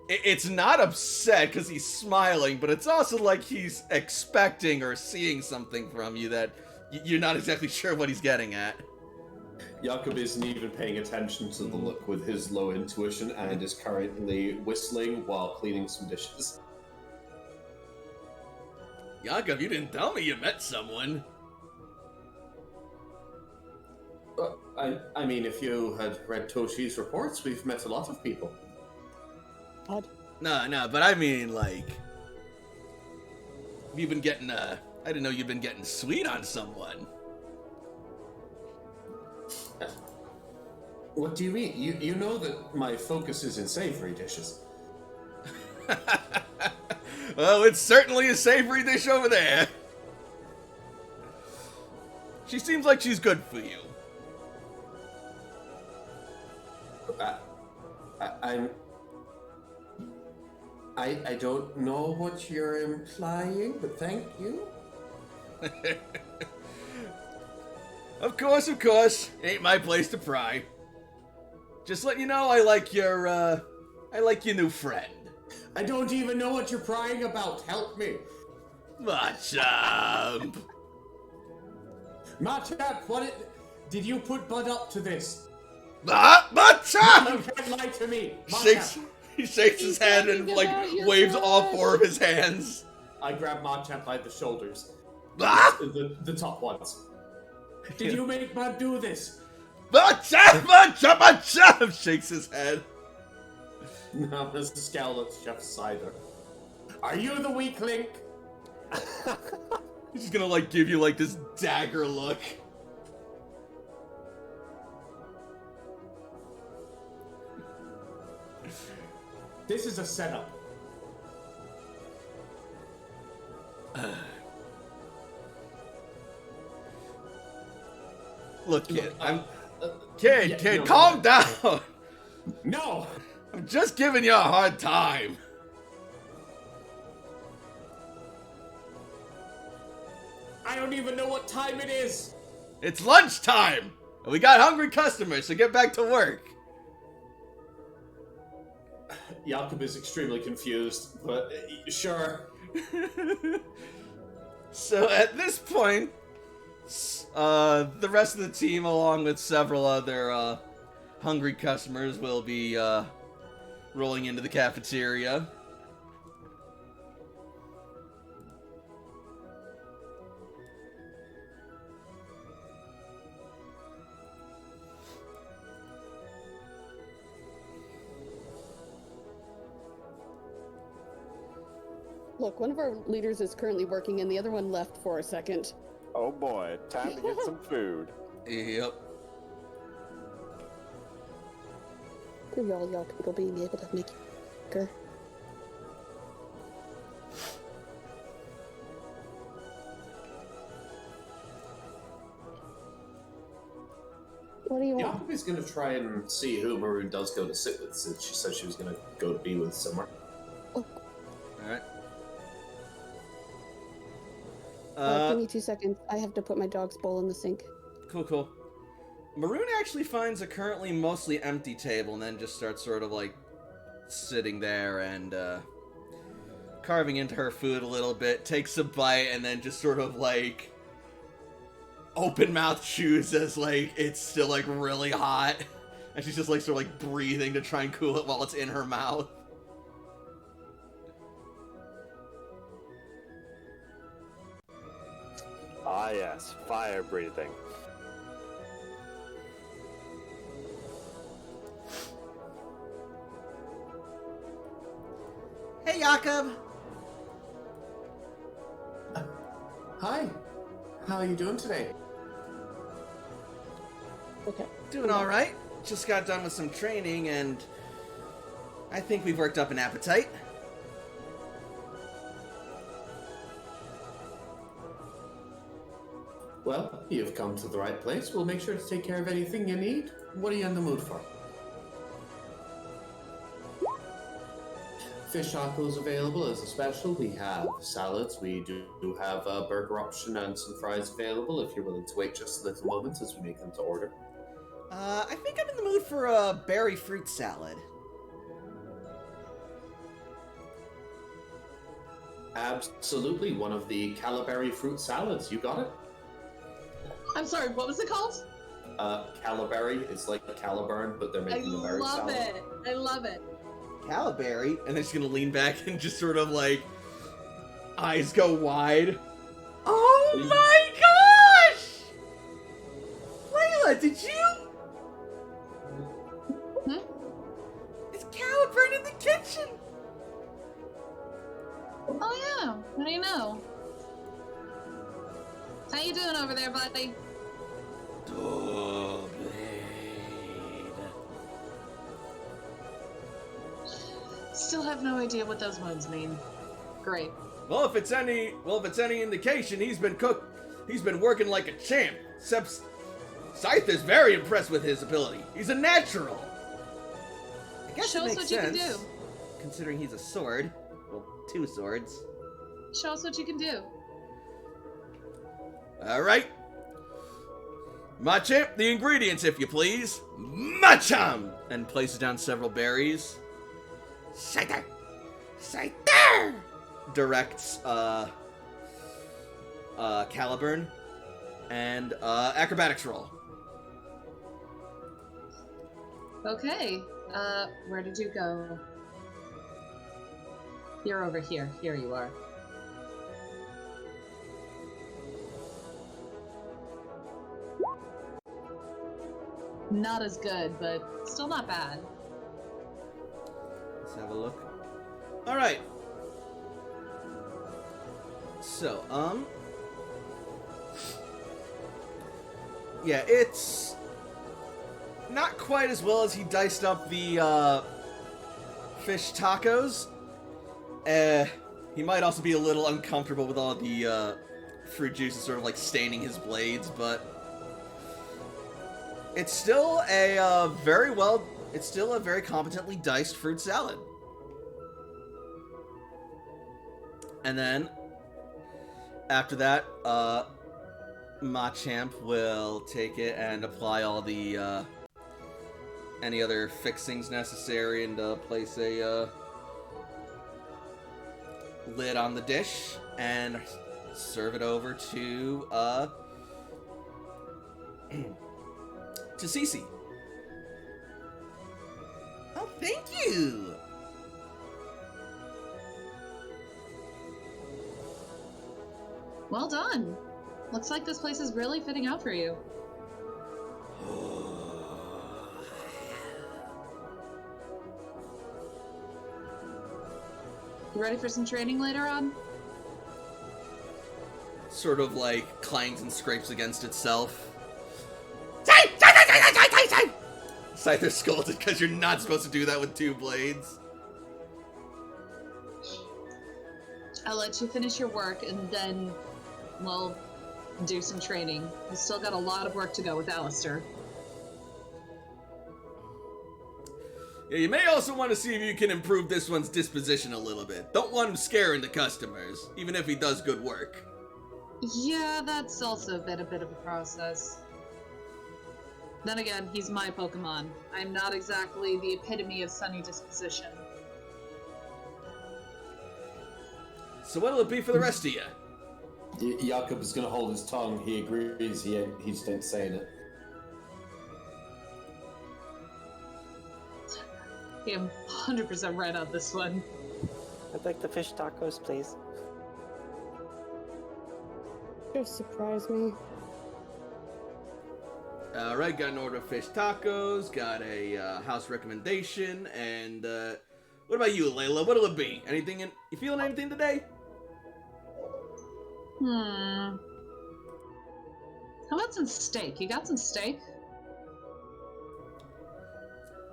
Speaker 1: it's not upset because he's smiling, but it's also like he's expecting or seeing something from you that you're not exactly sure what he's getting at.
Speaker 5: Jakob isn't even paying attention to the look with his low intuition and is currently whistling while cleaning some dishes.
Speaker 1: Jakob, you didn't tell me you met someone.
Speaker 5: I mean, if you had read Toshi's reports, we've met a lot of people.
Speaker 2: Odd.
Speaker 1: No, but I mean, like, you've been getting, I didn't know you'd been getting sweet on someone.
Speaker 5: What do you mean? You know that my focus is in savory dishes.
Speaker 1: Well, it's certainly a savory dish over there. She seems like she's good for you.
Speaker 5: I don't know what you're implying, but thank you.
Speaker 1: Of course. Ain't my place to pry. Just let you know I like your new friend.
Speaker 5: I don't even know what you're prying about. Help me.
Speaker 1: Machamp.
Speaker 5: Machamp, did you put Bud up to this?
Speaker 1: Machamp!
Speaker 5: You can't lie to me. Machamp.
Speaker 1: He shakes his hand and like waves all 4 of his hands.
Speaker 5: I grab Machamp by the shoulders.
Speaker 1: Ah!
Speaker 5: The top ones. Did you make Bud do this?
Speaker 1: Shakes his head.
Speaker 5: No, there's a scowl at Chef's cider. Are you the weak link?
Speaker 1: He's just gonna like give you like this dagger look.
Speaker 5: This is a setup.
Speaker 1: Look, kid,
Speaker 5: Yeah,
Speaker 1: kid,
Speaker 5: no,
Speaker 1: calm
Speaker 5: no.
Speaker 1: down.
Speaker 5: No!
Speaker 1: I'm just giving you a hard time.
Speaker 5: I don't even know what time it is!
Speaker 1: It's lunchtime, and we got hungry customers, so get back to work.
Speaker 5: Jakob is extremely confused, but sure.
Speaker 1: So at this point, the rest of the team, along with several other hungry customers, will be rolling into the cafeteria.
Speaker 2: Look, one of our leaders is currently working and the other one left for a second.
Speaker 4: Oh boy, time to get some food.
Speaker 1: Yep.
Speaker 2: For y'all people being able to make it. What do you want?
Speaker 5: Jakob is going to try and see who Maroon does go to sit with, since she said she was going to go to be with somewhere.
Speaker 1: Alright.
Speaker 2: Give me 2 seconds. I have to put my dog's bowl in the sink.
Speaker 1: Cool. Maroon actually finds a currently mostly empty table and then just starts sort of like sitting there and carving into her food a little bit, takes a bite, and then just sort of like open mouth chews as like it's still like really hot. And she's just like sort of like breathing to try and cool it while it's in her mouth.
Speaker 4: Ah yes, fire breathing.
Speaker 1: Hey, Jakob!
Speaker 5: Hi. How are you doing today?
Speaker 2: Okay.
Speaker 1: Doing alright. Just got done with some training and I think we've worked up an appetite.
Speaker 5: Well, you've come to the right place. We'll make sure to take care of anything you need. What are you in the mood for? Fish tacos available as a special. We have salads. We do have a burger option and some fries available if you're willing to wait just a little moment as we make them to order.
Speaker 1: I think I'm in the mood for a berry fruit salad.
Speaker 5: Absolutely, one of the calaberry fruit salads. You got it?
Speaker 3: I'm sorry, what was it called?
Speaker 5: Calaberry. It's like a calaburn, but they're
Speaker 3: I
Speaker 5: making a berry
Speaker 3: love
Speaker 5: salad.
Speaker 3: it. I love it.
Speaker 1: Calaberry? And then she's gonna lean back and just sort of like eyes go wide. Oh my gosh! Layla, did you? It's Calaburn in the kitchen!
Speaker 3: Oh yeah, how do you know? How you doing over there, buddy?
Speaker 1: Blade.
Speaker 3: Still have no idea what those words mean. Great.
Speaker 1: Well, if it's any indication, he's been working like a champ. Scythe is very impressed with his ability. He's a natural. I guess
Speaker 3: Show
Speaker 1: it
Speaker 3: us
Speaker 1: makes
Speaker 3: what you can
Speaker 1: sense,
Speaker 3: do.
Speaker 1: considering he's a sword. Well, 2 swords.
Speaker 3: Show us what you can do.
Speaker 1: All right. Machamp, the ingredients, if you please. Machamp! And places down several berries. Scyther! Scyther! Directs, Caliburn. And, acrobatics roll.
Speaker 3: Okay. Where did you go? You're over here. Here you are. Not as good, but still not bad.
Speaker 1: Let's have a look. All right. So, yeah, it's not quite as well as he diced up the fish tacos. He might also be a little uncomfortable with all the fruit juices sort of like staining his blades, but it's still a it's still a very competently diced fruit salad. And then after that, Machamp will take it and apply all the any other fixings necessary and place a lid on the dish and serve it over to Cece. Oh, thank you.
Speaker 3: Well done. Looks like this place is really fitting out for you. You ready for some training later on?
Speaker 1: Sort of like clangs and scrapes against itself. Scyther scolded because you're not supposed to do that with two blades.
Speaker 3: I'll let you finish your work and then we'll do some training. We've still got a lot of work to go with Alistair.
Speaker 1: Yeah, you may also want to see if you can improve this one's disposition a little bit. Don't want him scaring the customers, even if he does good work.
Speaker 3: Yeah, that's also been a bit of a process. Then again, he's my Pokemon. I'm not exactly the epitome of sunny disposition.
Speaker 1: So what'll it be for the rest of you?
Speaker 5: Jakob is going to hold his tongue. He agrees. He just ain't saying it.
Speaker 3: I am 100% right on this one.
Speaker 4: I'd like the fish tacos, please.
Speaker 2: Just surprise me.
Speaker 1: Alright, got an order of fish tacos, got a house recommendation, and what about you, Layla? What'll it be? Anything you feeling anything today?
Speaker 3: How about some steak? You got some steak?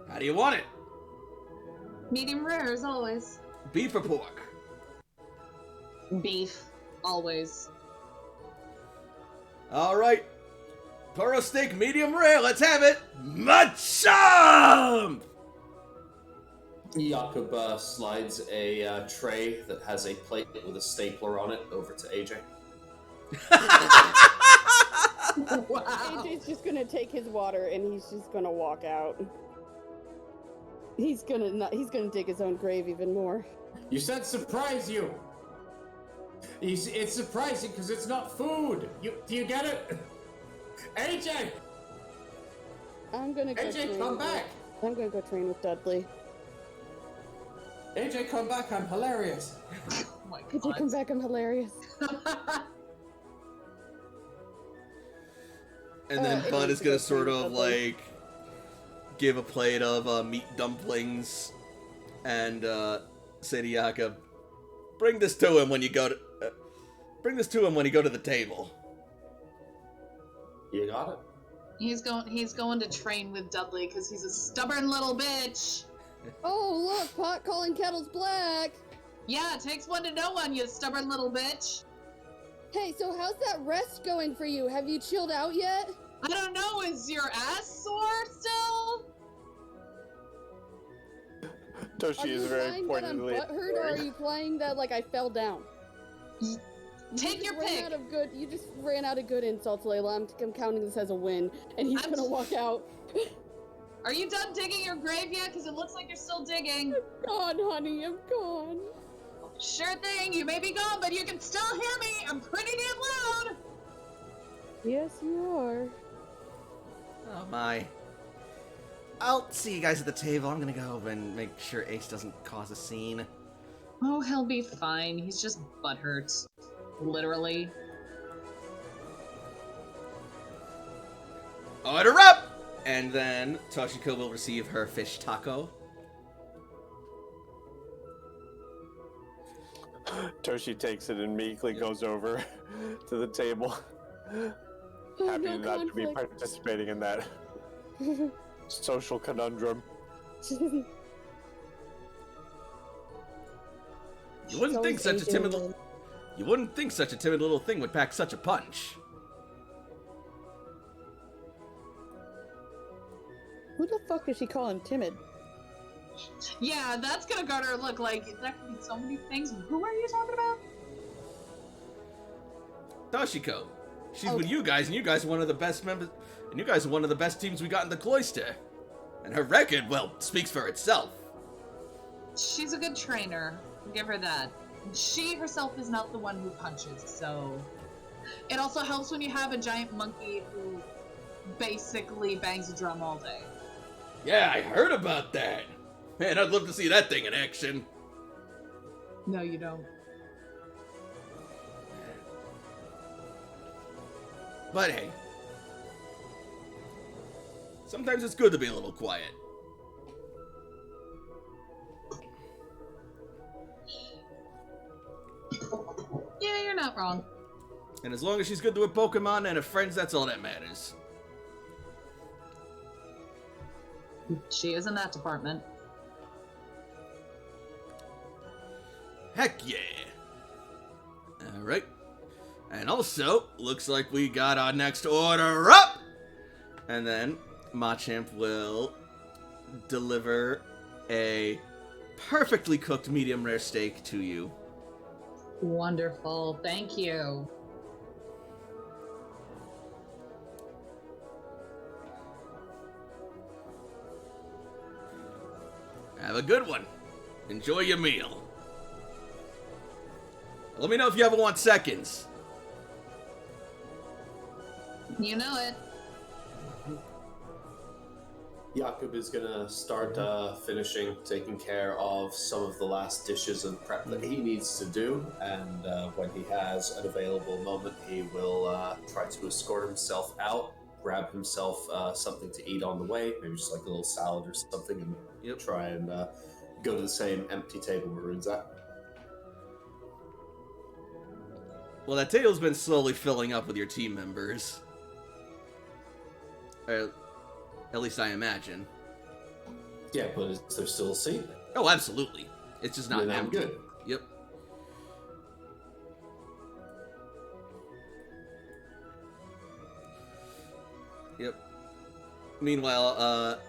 Speaker 1: How do you want it?
Speaker 3: Medium rare, as always.
Speaker 1: Beef or pork?
Speaker 3: Beef, always.
Speaker 1: Alright. Toro steak, medium rare, let's have it! Machamp!
Speaker 5: Jakob slides a tray that has a plate with a stapler on it over to AJ.
Speaker 3: Wow.
Speaker 2: AJ's just gonna take his water and he's just gonna walk out. He's gonna dig his own grave even more.
Speaker 5: You said surprise you! It's surprising because it's not food! Do you get it? AJ!
Speaker 2: I'm gonna go
Speaker 5: AJ,
Speaker 2: train
Speaker 5: come
Speaker 2: with-
Speaker 5: back!
Speaker 2: I'm gonna go train with Dudley.
Speaker 5: AJ, come back, I'm hilarious!
Speaker 3: Oh my
Speaker 2: AJ, come back, I'm hilarious.
Speaker 1: And then
Speaker 2: it
Speaker 1: Bud
Speaker 2: needs
Speaker 1: is
Speaker 2: to
Speaker 1: gonna
Speaker 2: go
Speaker 1: sort
Speaker 2: train
Speaker 1: of
Speaker 2: with Dudley.
Speaker 1: like give a plate of meat dumplings and say to Jakob, bring this to him when you go to the table.
Speaker 5: You got it?
Speaker 3: He's going to train with Dudley because he's a stubborn little bitch.
Speaker 2: Oh, look, pot calling kettles black.
Speaker 3: Yeah, it takes one to know one, you stubborn little bitch.
Speaker 2: Hey, so how's that rest going for you? Have you chilled out yet?
Speaker 3: I don't know, is your ass sore still?
Speaker 2: Are
Speaker 4: Toshi
Speaker 2: you
Speaker 4: is very
Speaker 2: implying that I'm
Speaker 4: pointedly.
Speaker 2: butthurt, or are you implying that like I fell down?
Speaker 3: Take your pick.
Speaker 2: You just ran out of good insults, Layla. I'm counting this as a win, and he's gonna walk out.
Speaker 3: Are you done digging your grave yet? Because it looks like you're still digging.
Speaker 2: I'm gone, honey. I'm gone.
Speaker 3: Sure thing, you may be gone, but you can still hear me. I'm pretty damn loud.
Speaker 2: Yes, you are.
Speaker 1: Oh my. I'll see you guys at the table. I'm gonna go and make sure Ace doesn't cause a scene.
Speaker 3: Oh, he'll be fine. He's just butthurt. Literally.
Speaker 1: Order up! And then Toshiko will receive her fish taco.
Speaker 4: Toshi takes it and meekly goes over to the table.
Speaker 2: Oh,
Speaker 4: Happy
Speaker 2: no
Speaker 4: not to be
Speaker 2: conflict.
Speaker 4: participating in that social conundrum.
Speaker 1: You wouldn't
Speaker 2: It's
Speaker 1: think such a
Speaker 2: always
Speaker 1: timid.
Speaker 2: AJ.
Speaker 1: You wouldn't think such a timid little thing would pack such a punch.
Speaker 2: Who the fuck does she call him timid?
Speaker 3: Yeah, that's gonna garner a look like that could be so many things. Who are you talking about?
Speaker 1: Toshiko. She's with
Speaker 2: Okay.
Speaker 1: you guys, and you guys are one of the best members. And you guys are one of the best teams we got in the cloister. And her record, well, speaks for itself.
Speaker 3: She's a good trainer. Give her that. She herself is not the one who punches, so it also helps when you have a giant monkey who basically bangs a drum all day.
Speaker 1: Yeah, I heard about that. Man, I'd love to see that thing in action.
Speaker 3: No, you don't.
Speaker 1: But hey, sometimes it's good to be a little quiet.
Speaker 3: Yeah, you're not wrong.
Speaker 1: And as long as she's good to her Pokemon and her friends, that's all that matters.
Speaker 3: She is in that department.
Speaker 1: Heck yeah. Alright. And also, looks like we got our next order up! And then, Machamp will deliver a perfectly cooked medium rare steak to you.
Speaker 3: Wonderful. Thank you.
Speaker 1: Have a good one. Enjoy your meal. Let me know if you ever want seconds.
Speaker 3: You know it.
Speaker 5: Jakub is gonna start finishing taking care of some of the last dishes and prep that he needs to do, and when he has an available moment, he will try to escort himself out, grab himself something to eat on the way, maybe just like a little salad or something, and try and go to the same empty table where Rune's at.
Speaker 1: Well, that table's been slowly filling up with your team members. At least I imagine.
Speaker 5: Yeah, but is there still a seat?
Speaker 1: Oh, absolutely. It's just not
Speaker 5: Then I'm
Speaker 1: empty.
Speaker 5: good.
Speaker 1: Yep. Yep. Meanwhile,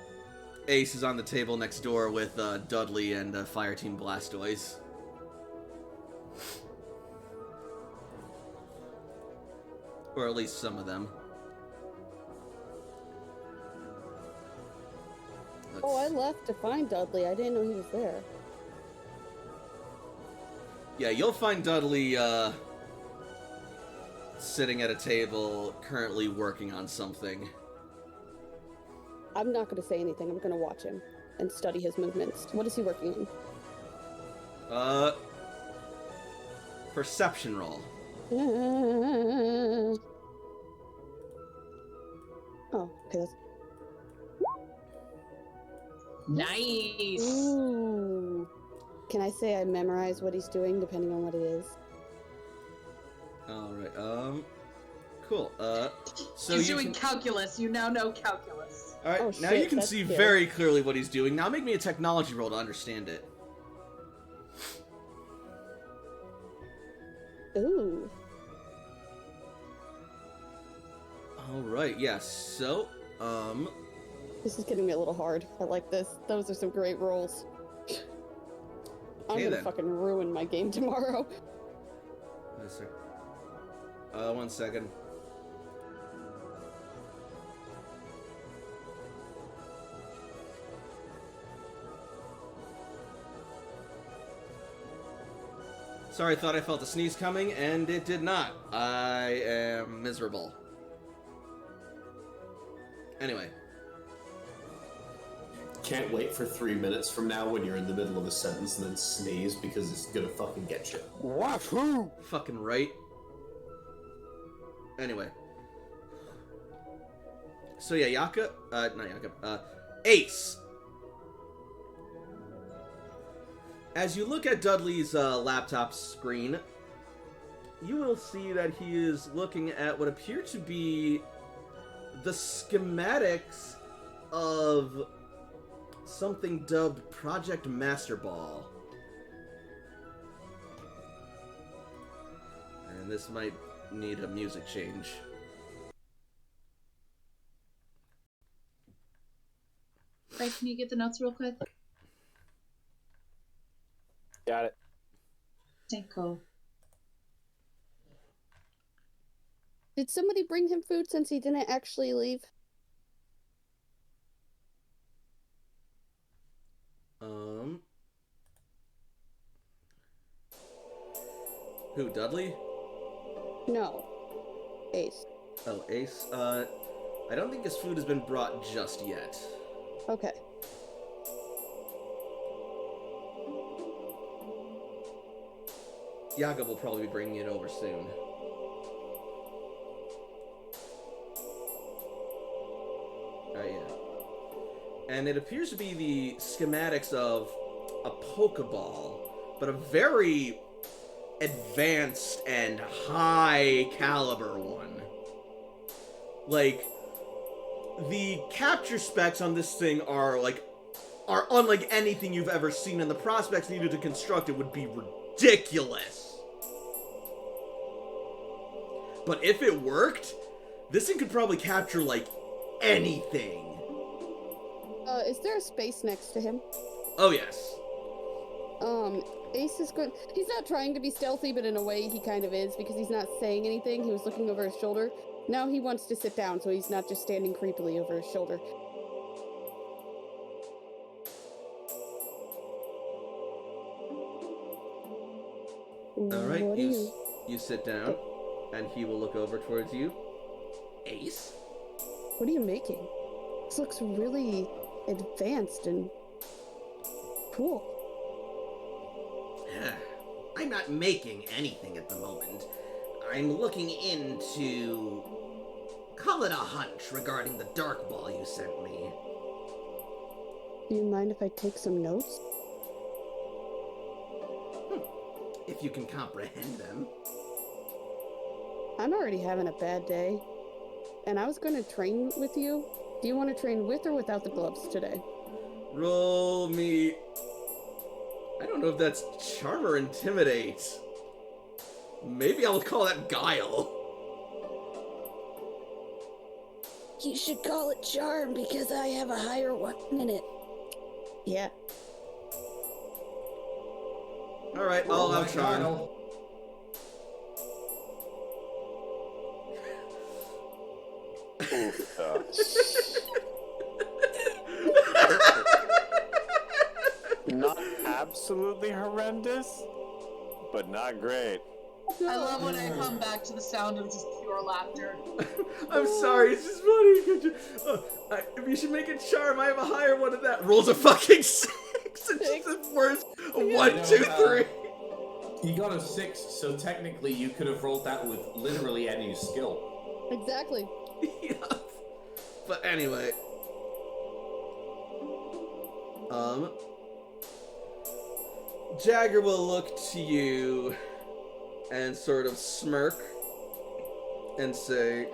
Speaker 1: Ace is on the table next door with Dudley and Fireteam Blastoise. Or at least some of them.
Speaker 2: Oh, I left to find Dudley. I didn't know he was there.
Speaker 1: Yeah, you'll find Dudley sitting at a table, currently working on something.
Speaker 2: I'm not going to say anything. I'm going to watch him and study his movements. What is he working on?
Speaker 1: Perception roll.
Speaker 2: Oh, okay. That's...
Speaker 3: Nice.
Speaker 2: Ooh. Can I say I memorize what he's doing depending on what it is?
Speaker 1: Alright, cool. So
Speaker 3: He's
Speaker 1: you
Speaker 3: doing
Speaker 1: can...
Speaker 3: calculus. You now know calculus.
Speaker 1: Alright,
Speaker 2: Oh,
Speaker 1: now
Speaker 2: shit,
Speaker 1: you can
Speaker 2: that's
Speaker 1: see
Speaker 2: good.
Speaker 1: very clearly what he's doing. Now make me a technology roll to understand it.
Speaker 2: Ooh.
Speaker 1: Alright, yes, so,
Speaker 2: This is getting me a little hard. I like this. Those are some great rolls. I'm
Speaker 1: Okay,
Speaker 2: gonna
Speaker 1: then.
Speaker 2: fucking ruin my game tomorrow.
Speaker 1: Yes, sir. 1 second. Sorry, thought I felt a sneeze coming, and it did not. I am miserable. Anyway.
Speaker 5: Can't wait for 3 minutes from now when you're in the middle of a sentence and then sneeze because it's gonna fucking get you.
Speaker 4: Wahoo!
Speaker 1: Fucking right. Anyway. So yeah, not Jakob, Ace. As you look at Dudley's laptop screen, you will see that he is looking at what appear to be the schematics of something dubbed Project Master Ball. And this might need a music change.
Speaker 3: Right, can you get the notes real quick?
Speaker 4: Got it.
Speaker 3: Thank you.
Speaker 2: Did somebody bring him food since he didn't actually leave?
Speaker 1: Who, Dudley?
Speaker 2: No. Ace.
Speaker 1: Oh, Ace. I don't think his food has been brought just yet.
Speaker 2: Okay.
Speaker 1: Jakob will probably be bringing it over soon. Yeah. And it appears to be the schematics of a Pokeball, but a very advanced and high caliber one. Like, the capture specs on this thing are unlike anything you've ever seen, and the prospects needed to construct it would be ridiculous. But if it worked, this thing could probably capture, like, anything.
Speaker 2: Is there a space next to him?
Speaker 1: Oh, yes.
Speaker 2: Ace is going... He's not trying to be stealthy, but in a way he kind of is, because he's not saying anything. He was looking over his shoulder. Now he wants to sit down, so he's not just standing creepily over his shoulder.
Speaker 1: Alright, you sit down, and he will look over towards you. Ace?
Speaker 2: What are you making? This looks really advanced and cool.
Speaker 1: I'm not making anything at the moment. I'm looking into... call it a hunch regarding the dark ball you sent me.
Speaker 2: Do you mind if I take some notes?
Speaker 1: If you can comprehend them.
Speaker 2: I'm already having a bad day. And I was going to train with you. Do you want to train with or without the gloves today?
Speaker 1: Roll me... I don't know if that's charm or intimidate. Maybe I'll call that guile.
Speaker 2: You should call it charm because I have a higher one in it. Yeah.
Speaker 1: Alright, I'll have charm.
Speaker 4: Not absolutely horrendous, but not great.
Speaker 3: I love when I come back to the sound of just pure laughter.
Speaker 1: I'm sorry, it's just funny. Could you, you should make it charm. I have a higher one of that. Rolls a fucking 6. It's just the worst. A 1, 2, 3.
Speaker 5: You got a 6, so technically you could have rolled that with literally any skill.
Speaker 2: Exactly.
Speaker 1: Yeah. But anyway. Jagger will look to you and sort of smirk and say,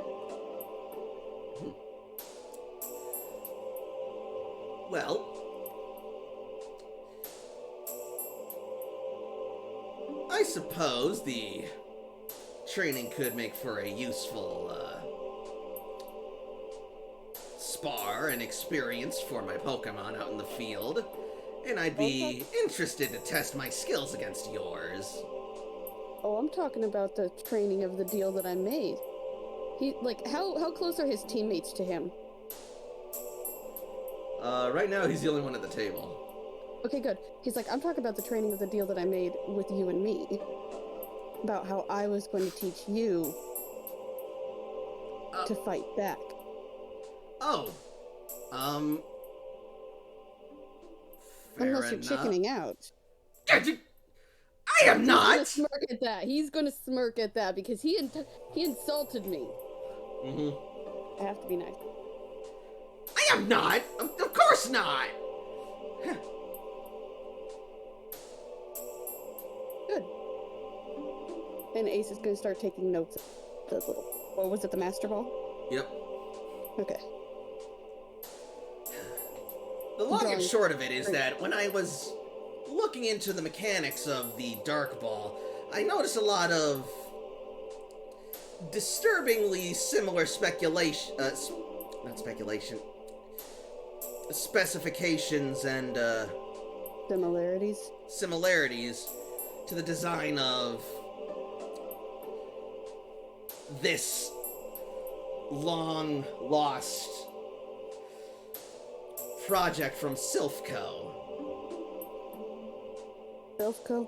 Speaker 1: well, I suppose the training could make for a useful, spar and experience for my Pokemon out in the field, and I'd be interested to test my skills against yours.
Speaker 2: Oh, I'm talking about the training of the deal that I made. How close are his teammates to him?
Speaker 1: Right now he's the only one at the table.
Speaker 2: Okay, good. He's like, I'm talking about the training of the deal that I made with you and me. About how I was going to teach you to fight back.
Speaker 1: Oh.
Speaker 2: Unless you're chickening out.
Speaker 1: I am not!
Speaker 2: He's gonna smirk at that. He's gonna smirk at that because he insulted me.
Speaker 1: Mm-hmm.
Speaker 2: I have to be nice.
Speaker 1: I am not! Of course not!
Speaker 2: Good. And Ace is going to start taking notes. The little, what was it, the Master Ball?
Speaker 1: Yep.
Speaker 2: Okay.
Speaker 1: The long and
Speaker 2: Drawing.
Speaker 1: short of it is that when I was looking into the mechanics of the Dark Ball, I noticed a lot of disturbingly similar specifications and
Speaker 2: Similarities.
Speaker 1: to the design of this long lost project from Silphco.
Speaker 2: Silphco?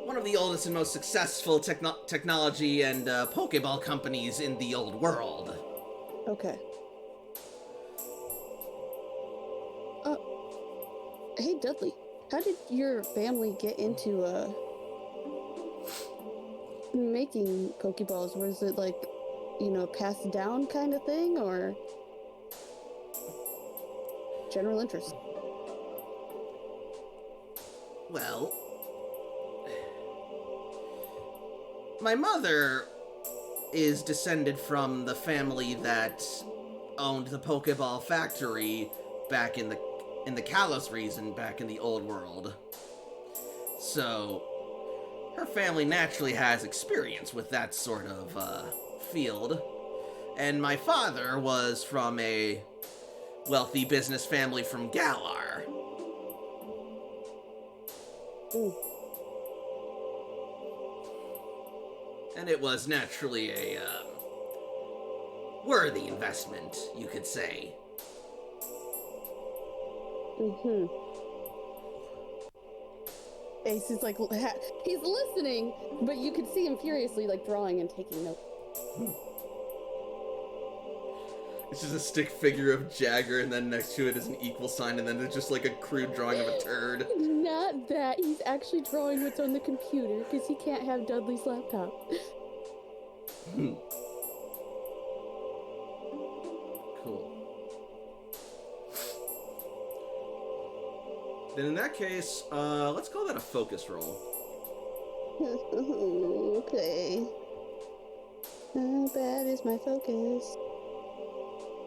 Speaker 1: One of the oldest and most successful technology and Pokeball companies in the old world.
Speaker 2: Okay. Hey Dudley, how did your family get into making Pokeballs? Was it like, passed down kind of thing, or general interest?
Speaker 1: Well, my mother is descended from the family that owned the Pokeball factory back in the Kalos region, back in the old world. So, her family naturally has experience with that sort of field. And my father was from a wealthy business family from Galar.
Speaker 2: Ooh.
Speaker 1: And it was naturally a worthy investment, you could say.
Speaker 2: Mm-hmm. Ace is like, he's listening, but you can see him furiously like drawing and taking notes.
Speaker 1: It's just a stick figure of Jagger, and then next to it is an equal sign, and then there's just like a crude drawing of a turd.
Speaker 2: Not that. He's actually drawing what's on the computer, because he can't have Dudley's laptop.
Speaker 1: Cool. Then in that case, let's call that a focus roll.
Speaker 2: Okay. How bad is my focus?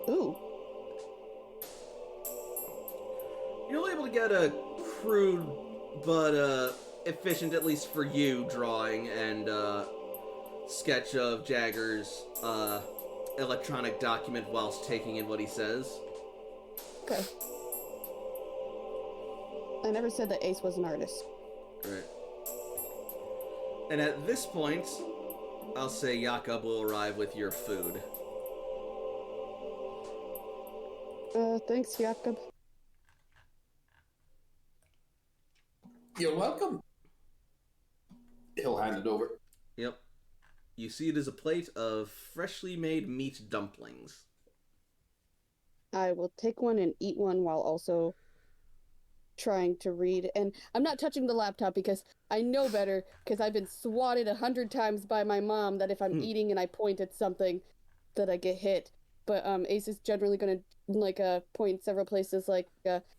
Speaker 2: Ooh.
Speaker 1: You're able to get a crude but efficient, at least for you, drawing and sketch of Jagger's electronic document whilst taking in what he says.
Speaker 2: Okay. I never said that Ace was an artist.
Speaker 1: Right. And at this point, I'll say Jakob will arrive with your food.
Speaker 2: Thanks, Jakob.
Speaker 5: You're welcome. He'll hand it over.
Speaker 1: Yep. You see it as a plate of freshly made meat dumplings.
Speaker 2: I will take one and eat one while also trying to read. And I'm not touching the laptop because I know better, because I've been swatted 100 times by my mom that if I'm eating and I point at something, that I get hit. But Ace is generally going to point several places like,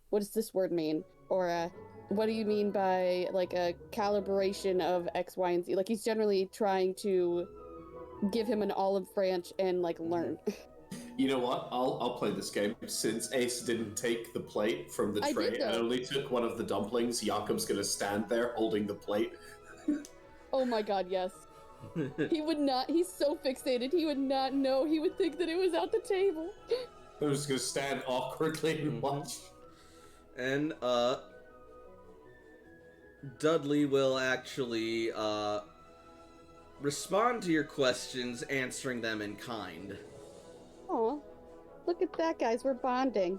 Speaker 2: what does this word mean? Or what do you mean by like a calibration of X, Y, and Z? Like he's generally trying to give him an olive branch and like learn.
Speaker 5: You know what? I'll play this game. Since Ace didn't take the plate from the tray and only took one of the dumplings, Jakob's gonna stand there holding the plate.
Speaker 2: Oh my god, yes. He would not, he's so fixated, he would not know. He would think that it was at the table.
Speaker 5: I'm just gonna stand awkwardly and watch.
Speaker 1: And, Dudley will actually, respond to your questions, answering them in kind.
Speaker 2: Aw, look at that, guys, we're bonding.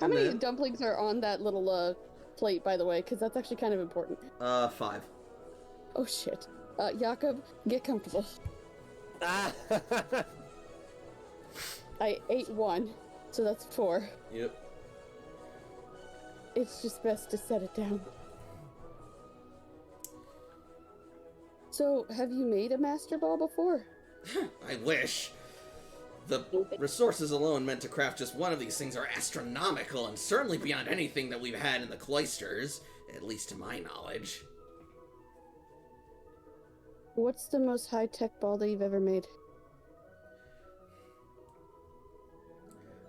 Speaker 2: How many dumplings are on that little, plate, by the way? Because that's actually kind of important.
Speaker 1: 5.
Speaker 2: Oh shit. Jakob, get comfortable. I ate 1, so that's 4.
Speaker 1: Yep.
Speaker 2: It's just best to set it down. So, have you made a Master Ball before?
Speaker 1: I wish. The resources alone meant to craft just one of these things are astronomical and certainly beyond anything that we've had in the cloisters, at least to my knowledge.
Speaker 2: What's the most high-tech ball that you've ever made?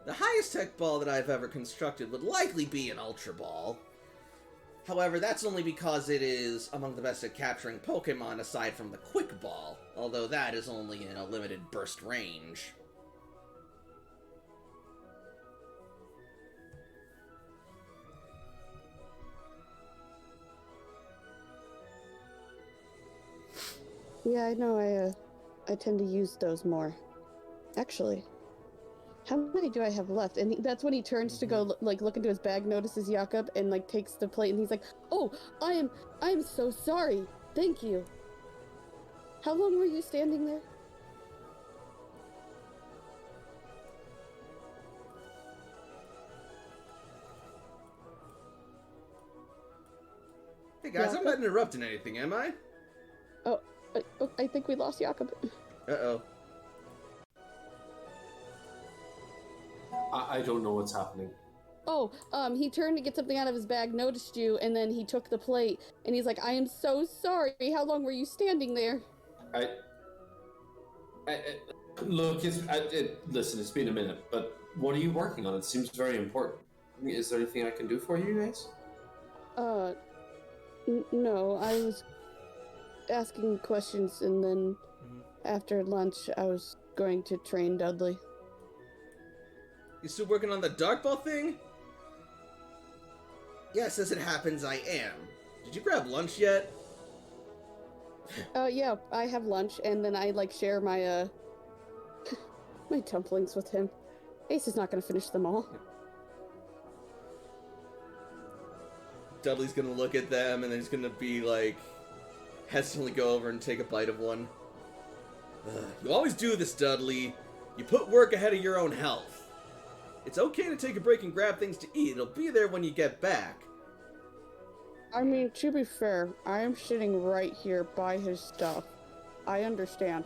Speaker 1: The highest tech ball that I've ever constructed would likely be an Ultra Ball. However, that's only because it is among the best at capturing Pokemon aside from the Quick Ball, although that is only in a limited burst range.
Speaker 2: Yeah, I know. I tend to use those more. Actually, how many do I have left? And that's when he turns to go look into his bag, notices Jakob, and like takes the plate, and he's like, "Oh, I am so sorry. Thank you. How long were you standing there?"
Speaker 1: Hey guys, I'm not interrupting anything, am I?
Speaker 2: Oh, I think we lost Jakob.
Speaker 1: Uh-oh.
Speaker 5: I don't know what's happening.
Speaker 2: Oh, he turned to get something out of his bag, noticed you, and then he took the plate, and he's like, "I am so sorry. How long were you standing there?"
Speaker 5: Look, listen, it's been a minute, but what are you working on? It seems very important. I mean, is there anything I can do for you guys?
Speaker 2: No, I was asking questions, and then after lunch, I was going to train Dudley.
Speaker 1: You still working on the Dark Ball thing? Yes, as it happens, I am. Did you grab lunch yet?
Speaker 2: Yeah, I have lunch, and then I, share my, my dumplings with him. Ace is not gonna finish them all.
Speaker 1: Dudley's gonna look at them, and then he's gonna be, hesitantly go over and take a bite of one. You always do this, Dudley. You put work ahead of your own health. It's okay to take a break and grab things to eat. It'll be there when you get back.
Speaker 2: I mean, to be fair, I am sitting right here by his stuff. I understand.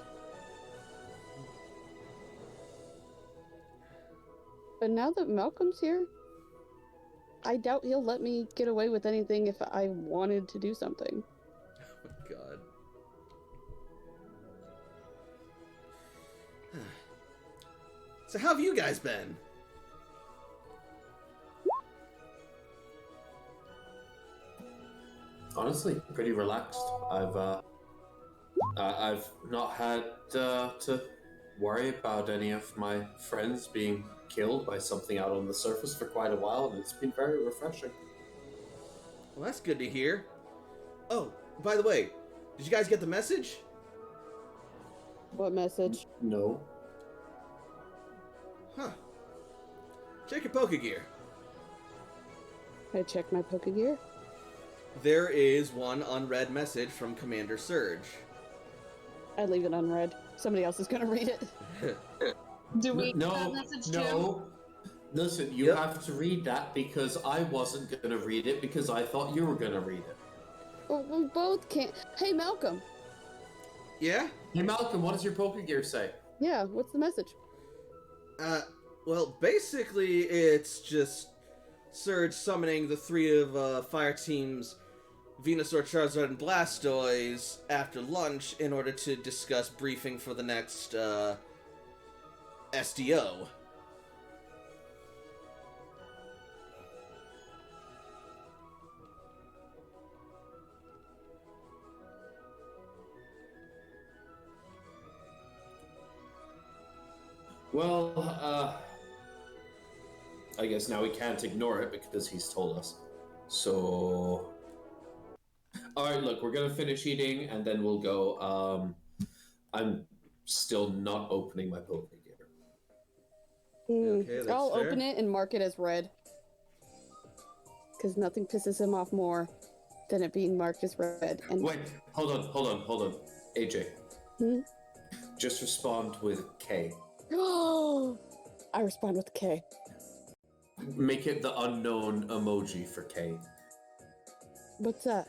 Speaker 2: But now that Malcolm's here, I doubt he'll let me get away with anything if I wanted to do something.
Speaker 1: Oh my god. So how have you guys been?
Speaker 5: Honestly, pretty relaxed. I've not had to worry about any of my friends being killed by something out on the surface for quite a while, and it's been very refreshing.
Speaker 1: Well, that's good to hear. Oh, by the way, did you guys get the message?
Speaker 2: What message?
Speaker 5: No.
Speaker 1: Huh. Check your Pokegear.
Speaker 2: I checked my Pokegear.
Speaker 1: There is one unread message from Commander Surge.
Speaker 2: I leave it unread. Somebody else is gonna read it.
Speaker 3: Do we
Speaker 5: No,
Speaker 3: get that message too?
Speaker 5: no. Listen, you have to read that because I wasn't gonna read it because I thought you were gonna read it.
Speaker 2: Well, we both can't. Hey, Malcolm.
Speaker 1: Yeah?
Speaker 5: Hey Malcolm, what does your Pokegear say?
Speaker 2: Yeah, what's the message?
Speaker 1: Well, basically, it's just Surge summoning the three of Fireteam's Venusaur, Charizard, and Blastoise after lunch in order to discuss briefing for the next, SDO.
Speaker 5: Well, I guess now we can't ignore it because he's told us. So... Alright, look, we're gonna finish eating and then we'll go. I'm still not opening my Pokegear.
Speaker 1: Okay, that's
Speaker 2: I'll
Speaker 1: fair.
Speaker 2: open it and mark it as red. Because nothing pisses him off more than it being marked as red. And
Speaker 5: Wait, hold on. AJ. Just respond with K.
Speaker 2: Oh, I respond with K.
Speaker 5: Make it the unknown emoji for K.
Speaker 2: What's that?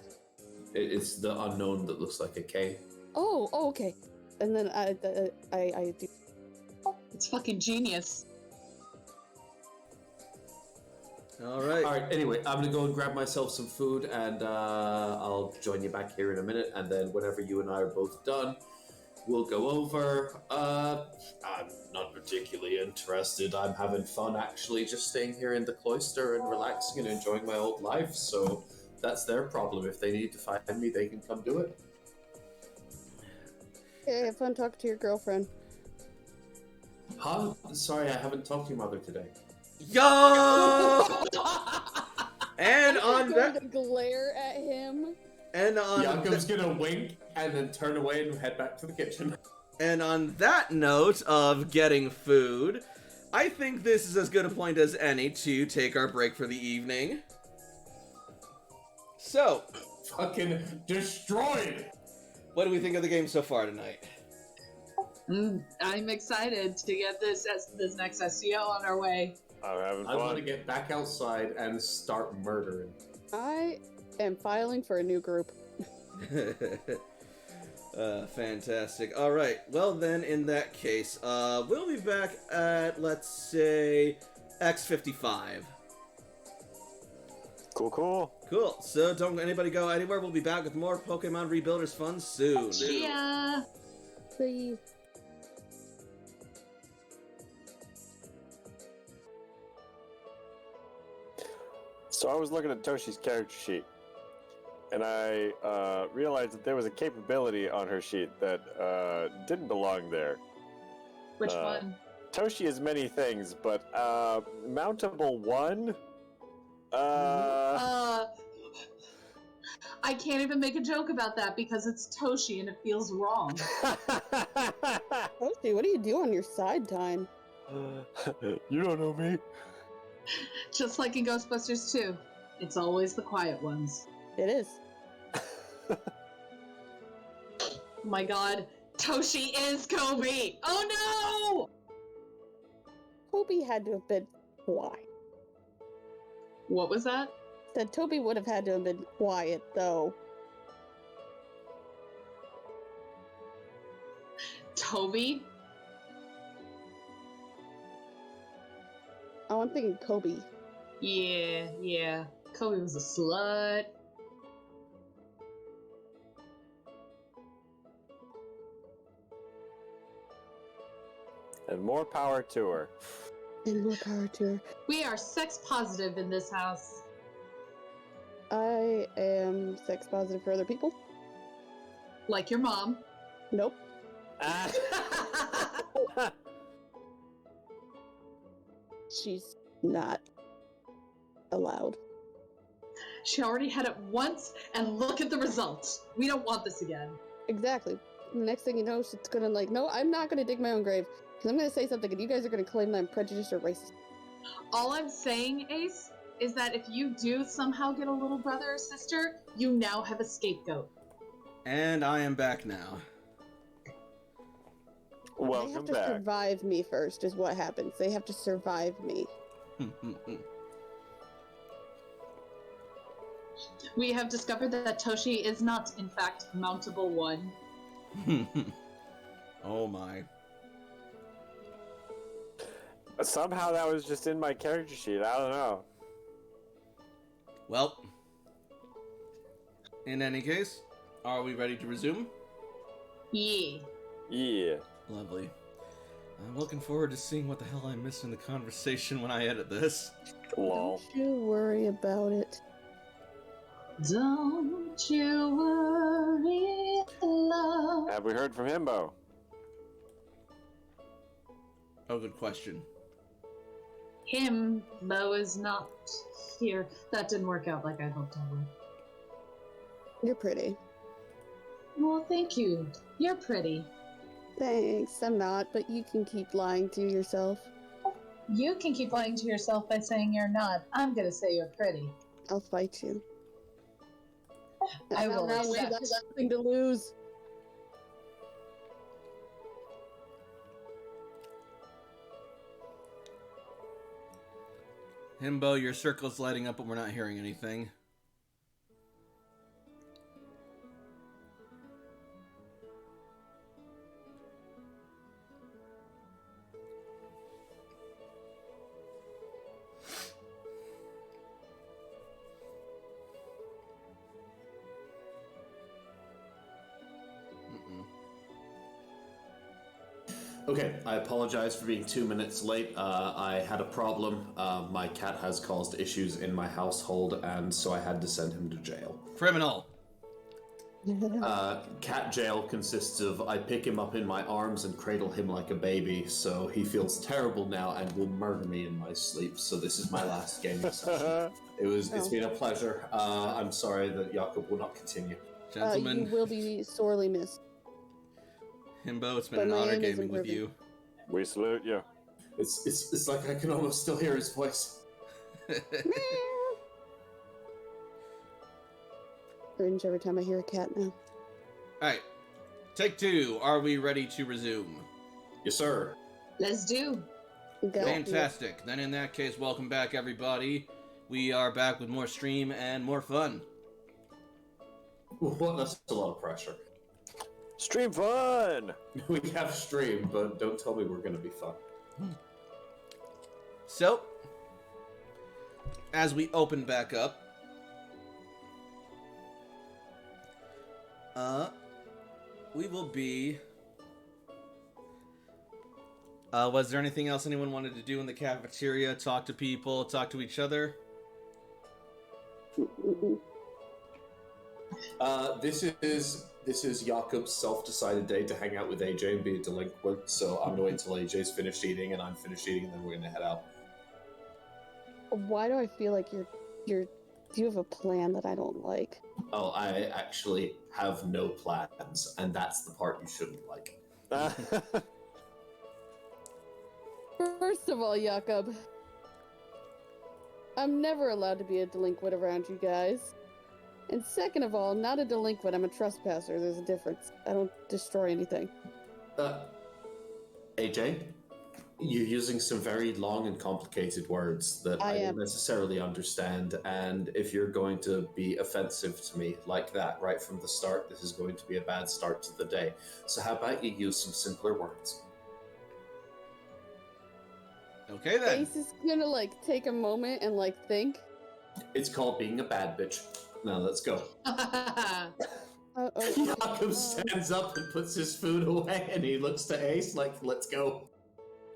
Speaker 5: It's the unknown that looks like a K.
Speaker 2: Oh, okay. And then I do.
Speaker 3: It's fucking genius.
Speaker 1: All right.
Speaker 5: All right. Anyway, I'm gonna go and grab myself some food, and I'll join you back here in a minute. And then, whenever you and I are both done, we'll go over. I'm not particularly interested. I'm having fun, actually, just staying here in the cloister and relaxing and enjoying my old life. So that's their problem. If they need to find me, they can come do it.
Speaker 2: Okay, have fun talking to your girlfriend.
Speaker 5: Huh? Sorry, I haven't talked to your mother today.
Speaker 1: Yo! And on
Speaker 2: Going
Speaker 1: that,
Speaker 2: to glare at him.
Speaker 1: and on
Speaker 5: Jakob's gonna wink and then turn away and head back to the kitchen.
Speaker 1: and on that note of getting food, I think this is as good a point as any to take our break for the evening. So,
Speaker 5: Fucking destroyed!
Speaker 1: what do we think of the game so far tonight?
Speaker 3: I'm excited to get this next SEO on our way.
Speaker 4: I'm having
Speaker 5: I want to
Speaker 4: fun.
Speaker 5: get back outside and start murdering.
Speaker 2: I am filing for a new group.
Speaker 1: Fantastic. All right. Well, then, in that case, we'll be back at, let's say, X55.
Speaker 4: Cool.
Speaker 1: Cool. So don't anybody go anywhere. We'll be back with more Pokemon Rebuilders fun soon.
Speaker 3: Yeah.
Speaker 2: See.
Speaker 4: So I was looking at Toshi's character sheet, and I realized that there was a capability on her sheet that didn't belong there.
Speaker 3: Which one?
Speaker 4: Toshi is many things, but Mountable 1?
Speaker 3: I can't even make a joke about that because it's Toshi and it feels wrong.
Speaker 2: Toshi, what do you do on your side time?
Speaker 4: You don't know me.
Speaker 3: Just like in Ghostbusters 2. It's always the quiet ones.
Speaker 2: It is.
Speaker 3: Oh my god. Toshi is Kobe! Oh no!
Speaker 2: Toby had to have been quiet.
Speaker 3: What was that?
Speaker 2: Said Toby would have had to have been quiet, though.
Speaker 3: Toby?
Speaker 2: Oh, I'm thinking Kobe.
Speaker 3: Yeah. Kobe was a slut.
Speaker 4: And more power to her.
Speaker 2: And more power to her.
Speaker 3: We are sex positive in this house.
Speaker 2: I am sex positive for other people.
Speaker 3: Like your mom.
Speaker 2: Nope. She's not allowed.
Speaker 3: She already had it once, and look at the results. We don't want this again.
Speaker 2: Exactly. The next thing you know, she's gonna no, I'm not gonna dig my own grave. Because I'm gonna say something and you guys are gonna claim that I'm prejudiced or racist.
Speaker 3: All I'm saying, Ace, is that if you do somehow get a little brother or sister, you now have a scapegoat.
Speaker 1: And I am back now.
Speaker 2: They have
Speaker 4: Welcome
Speaker 2: to
Speaker 4: back.
Speaker 2: survive me first, is what happens. They have to survive me.
Speaker 3: We have discovered that Toshi is not, in fact, Mountable 1.
Speaker 1: Oh my.
Speaker 4: Somehow that was just in my character sheet. I don't know.
Speaker 1: Well, in any case, are we ready to resume?
Speaker 3: Yeah.
Speaker 4: Yeah.
Speaker 1: Lovely. I'm looking forward to seeing what the hell I missed in the conversation when I edit this.
Speaker 4: Lol.
Speaker 2: Don't you worry about it.
Speaker 3: Don't you worry, love.
Speaker 4: Have we heard from Himbo?
Speaker 1: Oh, good question.
Speaker 3: Himbo is not here. That didn't work out like I hoped it would.
Speaker 2: You're pretty.
Speaker 3: Well, thank you. You're pretty.
Speaker 2: Thanks, I'm not, but you can keep lying to yourself.
Speaker 3: You can keep lying to yourself by saying you're not. I'm gonna say you're pretty.
Speaker 2: I'll fight you.
Speaker 3: I will
Speaker 2: Now
Speaker 3: accept.
Speaker 2: I've got nothing to lose.
Speaker 1: Himbo, your circle's lighting up, but we're not hearing anything.
Speaker 5: Okay, I apologize for being 2 minutes late. I had a problem. My cat has caused issues in my household, and so I had to send him to jail.
Speaker 1: Criminal.
Speaker 5: Cat jail consists of I pick him up in my arms and cradle him like a baby, so he feels terrible now and will murder me in my sleep. So this is my last gaming session. It's been a pleasure. I'm sorry that Jakob will not continue.
Speaker 1: Gentlemen,
Speaker 2: you will be sorely missed.
Speaker 1: Himbo, it's been
Speaker 2: But
Speaker 1: an
Speaker 2: my
Speaker 1: honor
Speaker 2: aim is
Speaker 1: gaming with you.
Speaker 4: We salute you.
Speaker 5: It's like I can almost still hear his voice.
Speaker 2: Cringe every time I hear a cat now.
Speaker 1: Alright, take 2. Are we ready to resume?
Speaker 5: Yes, sir.
Speaker 3: Let's do.
Speaker 2: Go.
Speaker 1: Fantastic. Then in that case, welcome back, everybody. We are back with more stream and more fun.
Speaker 5: Well, that's a lot of pressure.
Speaker 4: Stream fun!
Speaker 5: We have stream, but don't tell me we're going to be fun.
Speaker 1: So, as we open back up, we will be... was there anything else anyone wanted to do in the cafeteria? Talk to people, talk to each other?
Speaker 5: This is Jakob's self-decided day to hang out with AJ and be a delinquent, so I'm going to wait until AJ's finished eating and I'm finished eating, and then we're going to head out.
Speaker 2: Why do I feel like you have a plan that I don't like?
Speaker 5: Oh, I actually have no plans, and that's the part you shouldn't like.
Speaker 2: First of all, Jakob, I'm never allowed to be a delinquent around you guys. And second of all, not a delinquent, I'm a trespasser. There's a difference. I don't destroy anything.
Speaker 5: AJ, you're using some very long and complicated words that I don't necessarily understand, and if you're going to be offensive to me like that right from the start, this is going to be a bad start to the day. So how about you use some simpler words?
Speaker 1: Okay then.
Speaker 2: Ace is gonna take a moment and think.
Speaker 5: It's called being a bad bitch. Now let's go. Jakob stands up and puts his food away, and he looks to Ace like, let's go.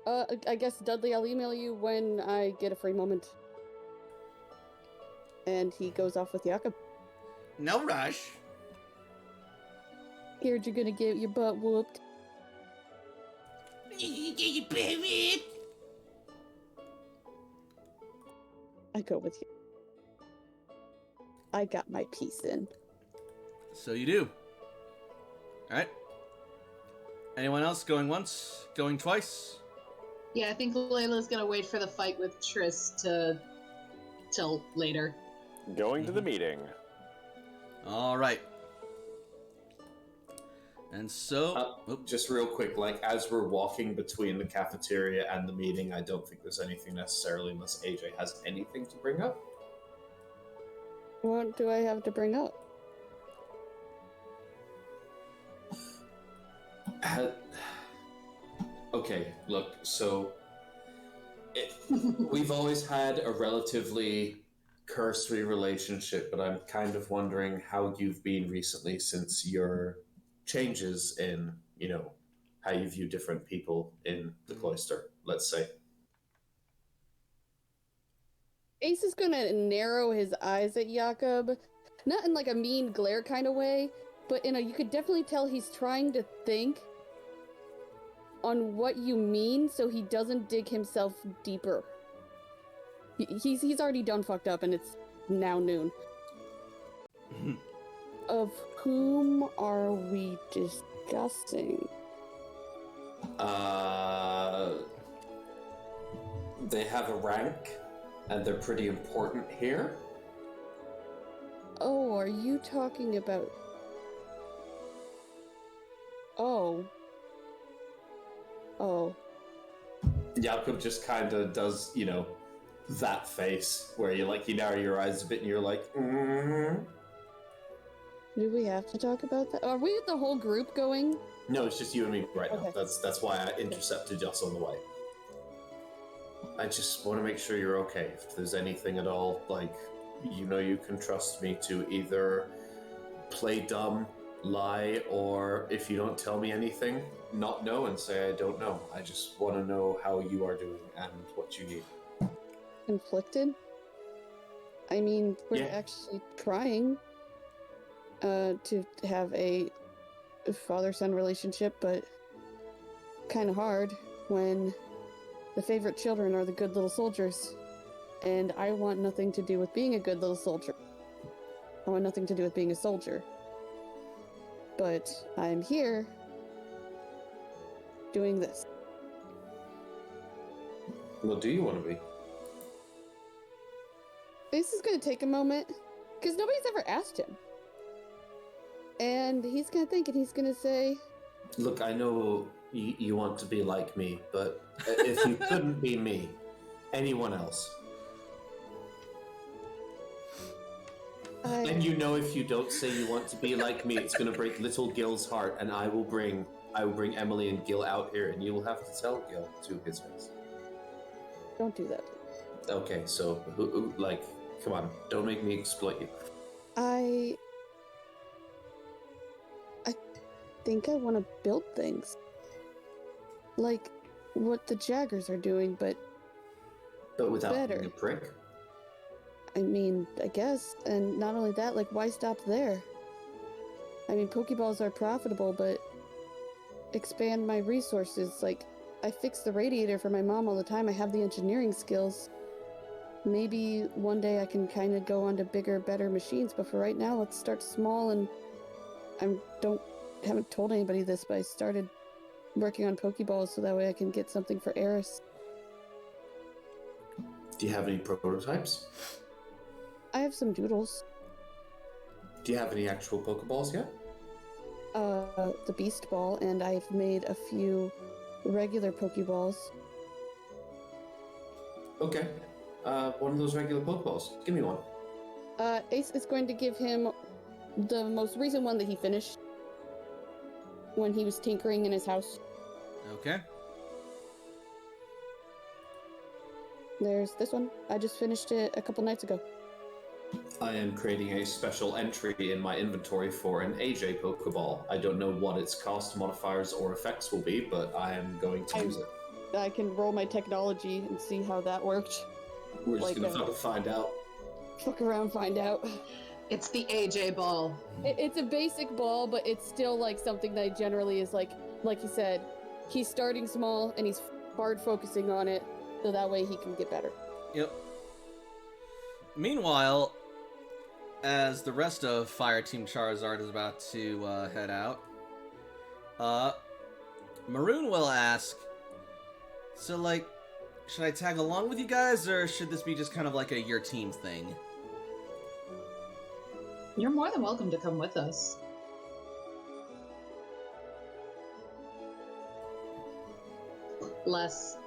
Speaker 2: I guess, Dudley, I'll email you when I get a free moment. And he goes off with Jakob.
Speaker 1: No rush.
Speaker 2: Scared you're gonna get your butt whooped. I go with you. I got my piece in.
Speaker 1: So you do. Alright. Anyone else going once? Going twice?
Speaker 3: Yeah, I think Layla's gonna wait for the fight with Triss till later.
Speaker 4: Going to the meeting.
Speaker 1: Alright. And so...
Speaker 5: Just real quick, as we're walking between the cafeteria and the meeting, I don't think there's anything necessarily, unless AJ has anything to bring up.
Speaker 2: What do I have to bring up?
Speaker 5: Okay, look, so we've always had a relatively cursory relationship, but I'm kind of wondering how you've been recently since your changes in, how you view different people in the cloister, let's say.
Speaker 2: Ace is gonna narrow his eyes at Jakob, not in a mean glare kind of way, but you could definitely tell he's trying to think on what you mean so he doesn't dig himself deeper. He's already done fucked up and it's now noon. Of whom are we discussing?
Speaker 5: They have a rank, and they're pretty important here.
Speaker 2: Oh, are you talking about... Oh.
Speaker 5: Jakob just kind of does, that face where you narrow your eyes a bit and you're like,
Speaker 2: Do we have to talk about that? Are we with the whole group going?
Speaker 5: No, it's just you and me right now.
Speaker 2: Okay.
Speaker 5: That's why I intercepted us on the way. I just want to make sure you're okay. If there's anything at all, you can trust me to either play dumb lie, or if you don't tell me anything, not know and say I don't know. I just want to know how you are doing and what you need.
Speaker 2: Conflicted? I mean, we're
Speaker 5: Yeah.
Speaker 2: actually trying to have a father-son relationship, but kind of hard when the favorite children are the good little soldiers, and I want nothing to do with being a good little soldier. I want nothing to do with being a soldier. But I'm here doing this.
Speaker 5: What do you want to be?
Speaker 2: This is going to take a moment, because nobody's ever asked him. And he's going to think, and he's going to say...
Speaker 5: Look, I know you want to be like me, but if you couldn't be me, anyone else. And you know, if you don't say you want to be like me, it's going to break little Gil's heart, and I will bring Emily and Gil out here, and you will have to tell Gil to his face.
Speaker 2: Don't do that.
Speaker 5: Okay, so, come on, don't make me exploit you.
Speaker 2: I think I want to build things. Like what the Jaggers are doing, but
Speaker 5: without
Speaker 2: better.
Speaker 5: being a prick.
Speaker 2: I mean, I guess. And not only that, like, why stop there? I mean, Pokeballs are profitable, but expand my resources. Like, I fix the radiator for my mom all the time. I have the engineering skills. Maybe one day I can kind of go on to bigger, better machines, but for right now, let's start small. And haven't told anybody this, but I started working on Pokeballs so that way I can get something for Eris.
Speaker 5: Do you have any prototypes?
Speaker 2: I have some doodles.
Speaker 5: Do you have any actual Pokeballs yet?
Speaker 2: The Beast Ball, and I've made a few regular Pokeballs.
Speaker 5: Okay. One of those regular Pokeballs. Give me one.
Speaker 2: Ace is going to give him the most recent one that he finished when he was tinkering in his house.
Speaker 1: Okay.
Speaker 2: There's this one. I just finished it a couple nights ago.
Speaker 5: I am creating a special entry in my inventory for an AJ Pokeball. I don't know what its cost modifiers or effects will be, but I am going to use it.
Speaker 2: I can roll my technology and see how that worked.
Speaker 5: We're just gonna fucking find out.
Speaker 2: Fuck around, find out.
Speaker 3: It's the AJ ball.
Speaker 2: It's a basic ball, but it's still like something that generally is like you said, he's starting small and he's hard focusing on it, so that way he can get better.
Speaker 1: Yep. Meanwhile, as the rest of Fireteam Charizard is about to head out, Maroon will ask, so, like, should I tag along with you guys, or should this be just kind of like a your team thing?
Speaker 3: You're more than welcome to come with us. Less.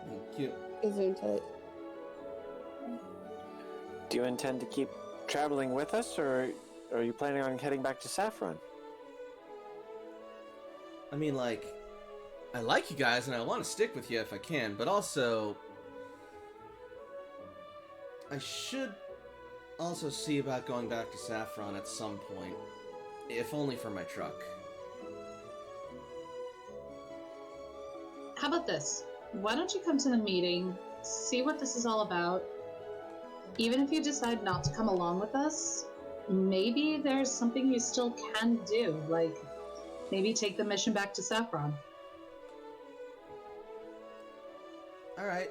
Speaker 1: Thank you.
Speaker 2: Gesundheit.
Speaker 4: Do you intend to keep traveling with us, or are you planning on heading back to Saffron?
Speaker 1: I mean, like, I like you guys and I want to stick with you if I can, but also, I should also see about going back to Saffron at some point, if only for my truck.
Speaker 3: How about this? Why don't you come to the meeting, see what this is all about? Even if you decide not to come along with us, maybe there's something you still can do, like maybe take the mission back to Saffron.
Speaker 1: Alright.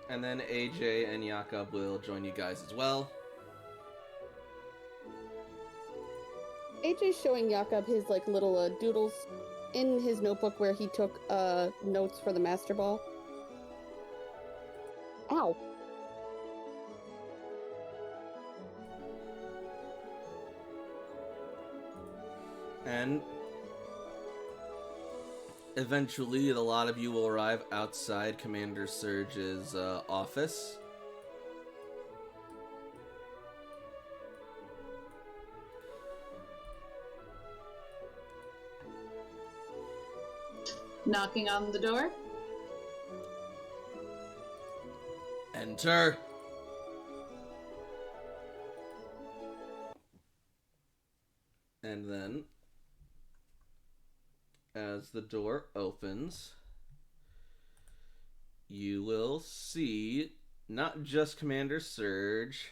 Speaker 1: And then AJ and Jakob will join you guys as well.
Speaker 2: AJ's showing Jakob his like little doodles in his notebook where he took notes for the Master Ball. Ow.
Speaker 1: And eventually, a lot of you will arrive outside Commander Surge's office.
Speaker 3: Knocking on the door?
Speaker 1: Enter. then, as the door opens, you will see not just Commander Surge,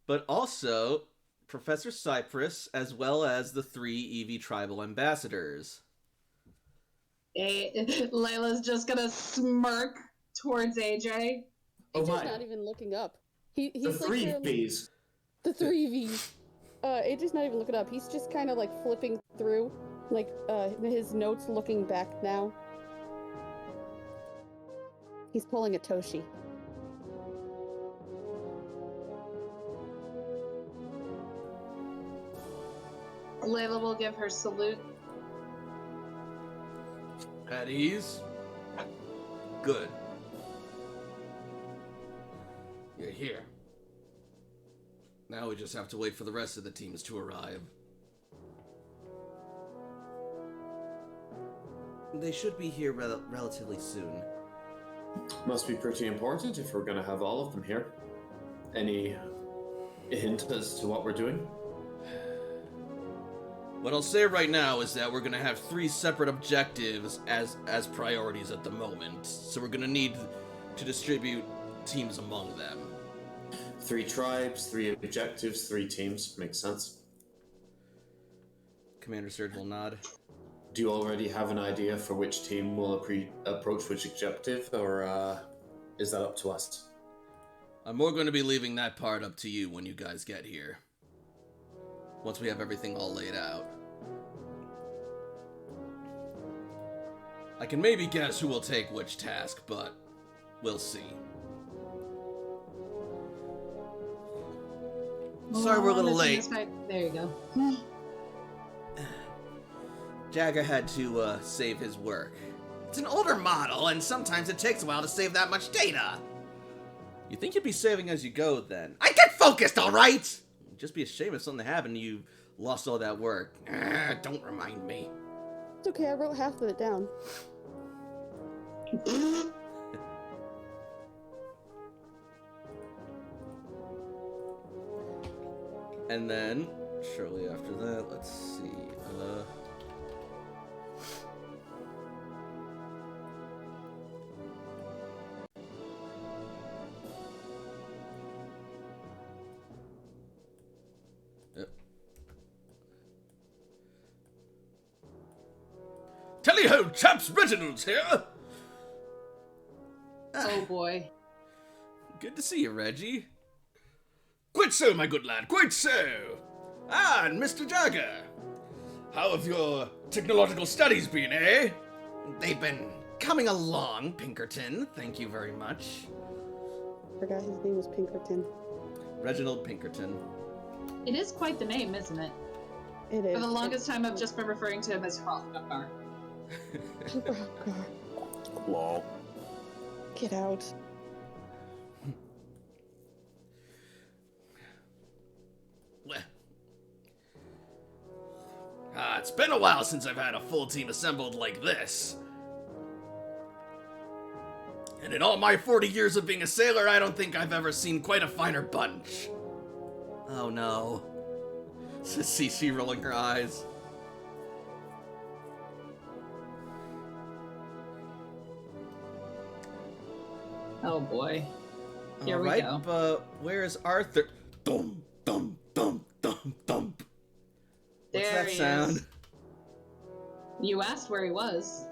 Speaker 1: but also Professor Cypress, as well as the 3 EV tribal ambassadors.
Speaker 3: Layla's just gonna smirk towards AJ.
Speaker 2: He's
Speaker 5: Oh
Speaker 2: just
Speaker 5: my.
Speaker 2: not even looking up. He's
Speaker 5: The
Speaker 2: like
Speaker 5: 3 Vs.
Speaker 2: The 3Vs. AJ's not even looking up. He's just kind of like flipping through, like his notes, looking back now. He's pulling a Toshi.
Speaker 3: Layla will give her salute.
Speaker 1: At ease? Good. You're here. Now we just have to wait for the rest of the teams to arrive. They should be here relatively soon.
Speaker 5: Must be pretty important if we're gonna have all of them here. Any hint as to what we're doing?
Speaker 1: What I'll say right now is that we're gonna have 3 separate objectives as priorities at the moment. So we're gonna need to distribute teams among them.
Speaker 5: 3 tribes, 3 objectives, 3 teams. Makes sense.
Speaker 1: Commander Surge will nod.
Speaker 5: Do you already have an idea for which team will approach which objective, or is that up to us?
Speaker 1: I'm more going to be leaving that part up to you when you guys get here. Once we have everything all laid out. I can maybe guess who will take which task, but we'll see. Sorry we're a little late.
Speaker 3: There you go.
Speaker 1: Jagger had to save his work. It's an older model, and sometimes it takes a while to save that much data. You think you'd be saving as you go, then? I get focused, all right? It'd just be a shame if something happened and you lost all that work. Don't remind me.
Speaker 2: It's okay, I wrote half of it down.
Speaker 1: And then, shortly after that, let's see. Tally-ho, chaps, Reginald's here!
Speaker 3: Oh boy.
Speaker 1: Good to see you, Reggie. Quite so, my good lad, quite so. Ah, and Mr. Jagger. How have your technological studies been, eh? They've been coming along, Pinkerton. Thank you very much.
Speaker 2: Forgot his name was Pinkerton.
Speaker 1: Reginald Pinkerton.
Speaker 3: It is quite the name, isn't it?
Speaker 2: It is.
Speaker 3: For the longest time, I've just been referring to him as Hrothgar.
Speaker 4: Lol.
Speaker 2: Get out.
Speaker 1: It's been a while since I've had a full team assembled like this. And in all my 40 years of being a sailor, I don't think I've ever seen quite a finer bunch. Oh no. Says Cece rolling her eyes.
Speaker 3: Oh boy. Here we
Speaker 1: Alright,
Speaker 3: go.
Speaker 1: but where's Arthur? Dum, dum, dum, dum, dum. What's
Speaker 3: There
Speaker 1: that
Speaker 3: he
Speaker 1: sound?
Speaker 3: is. You asked where he was.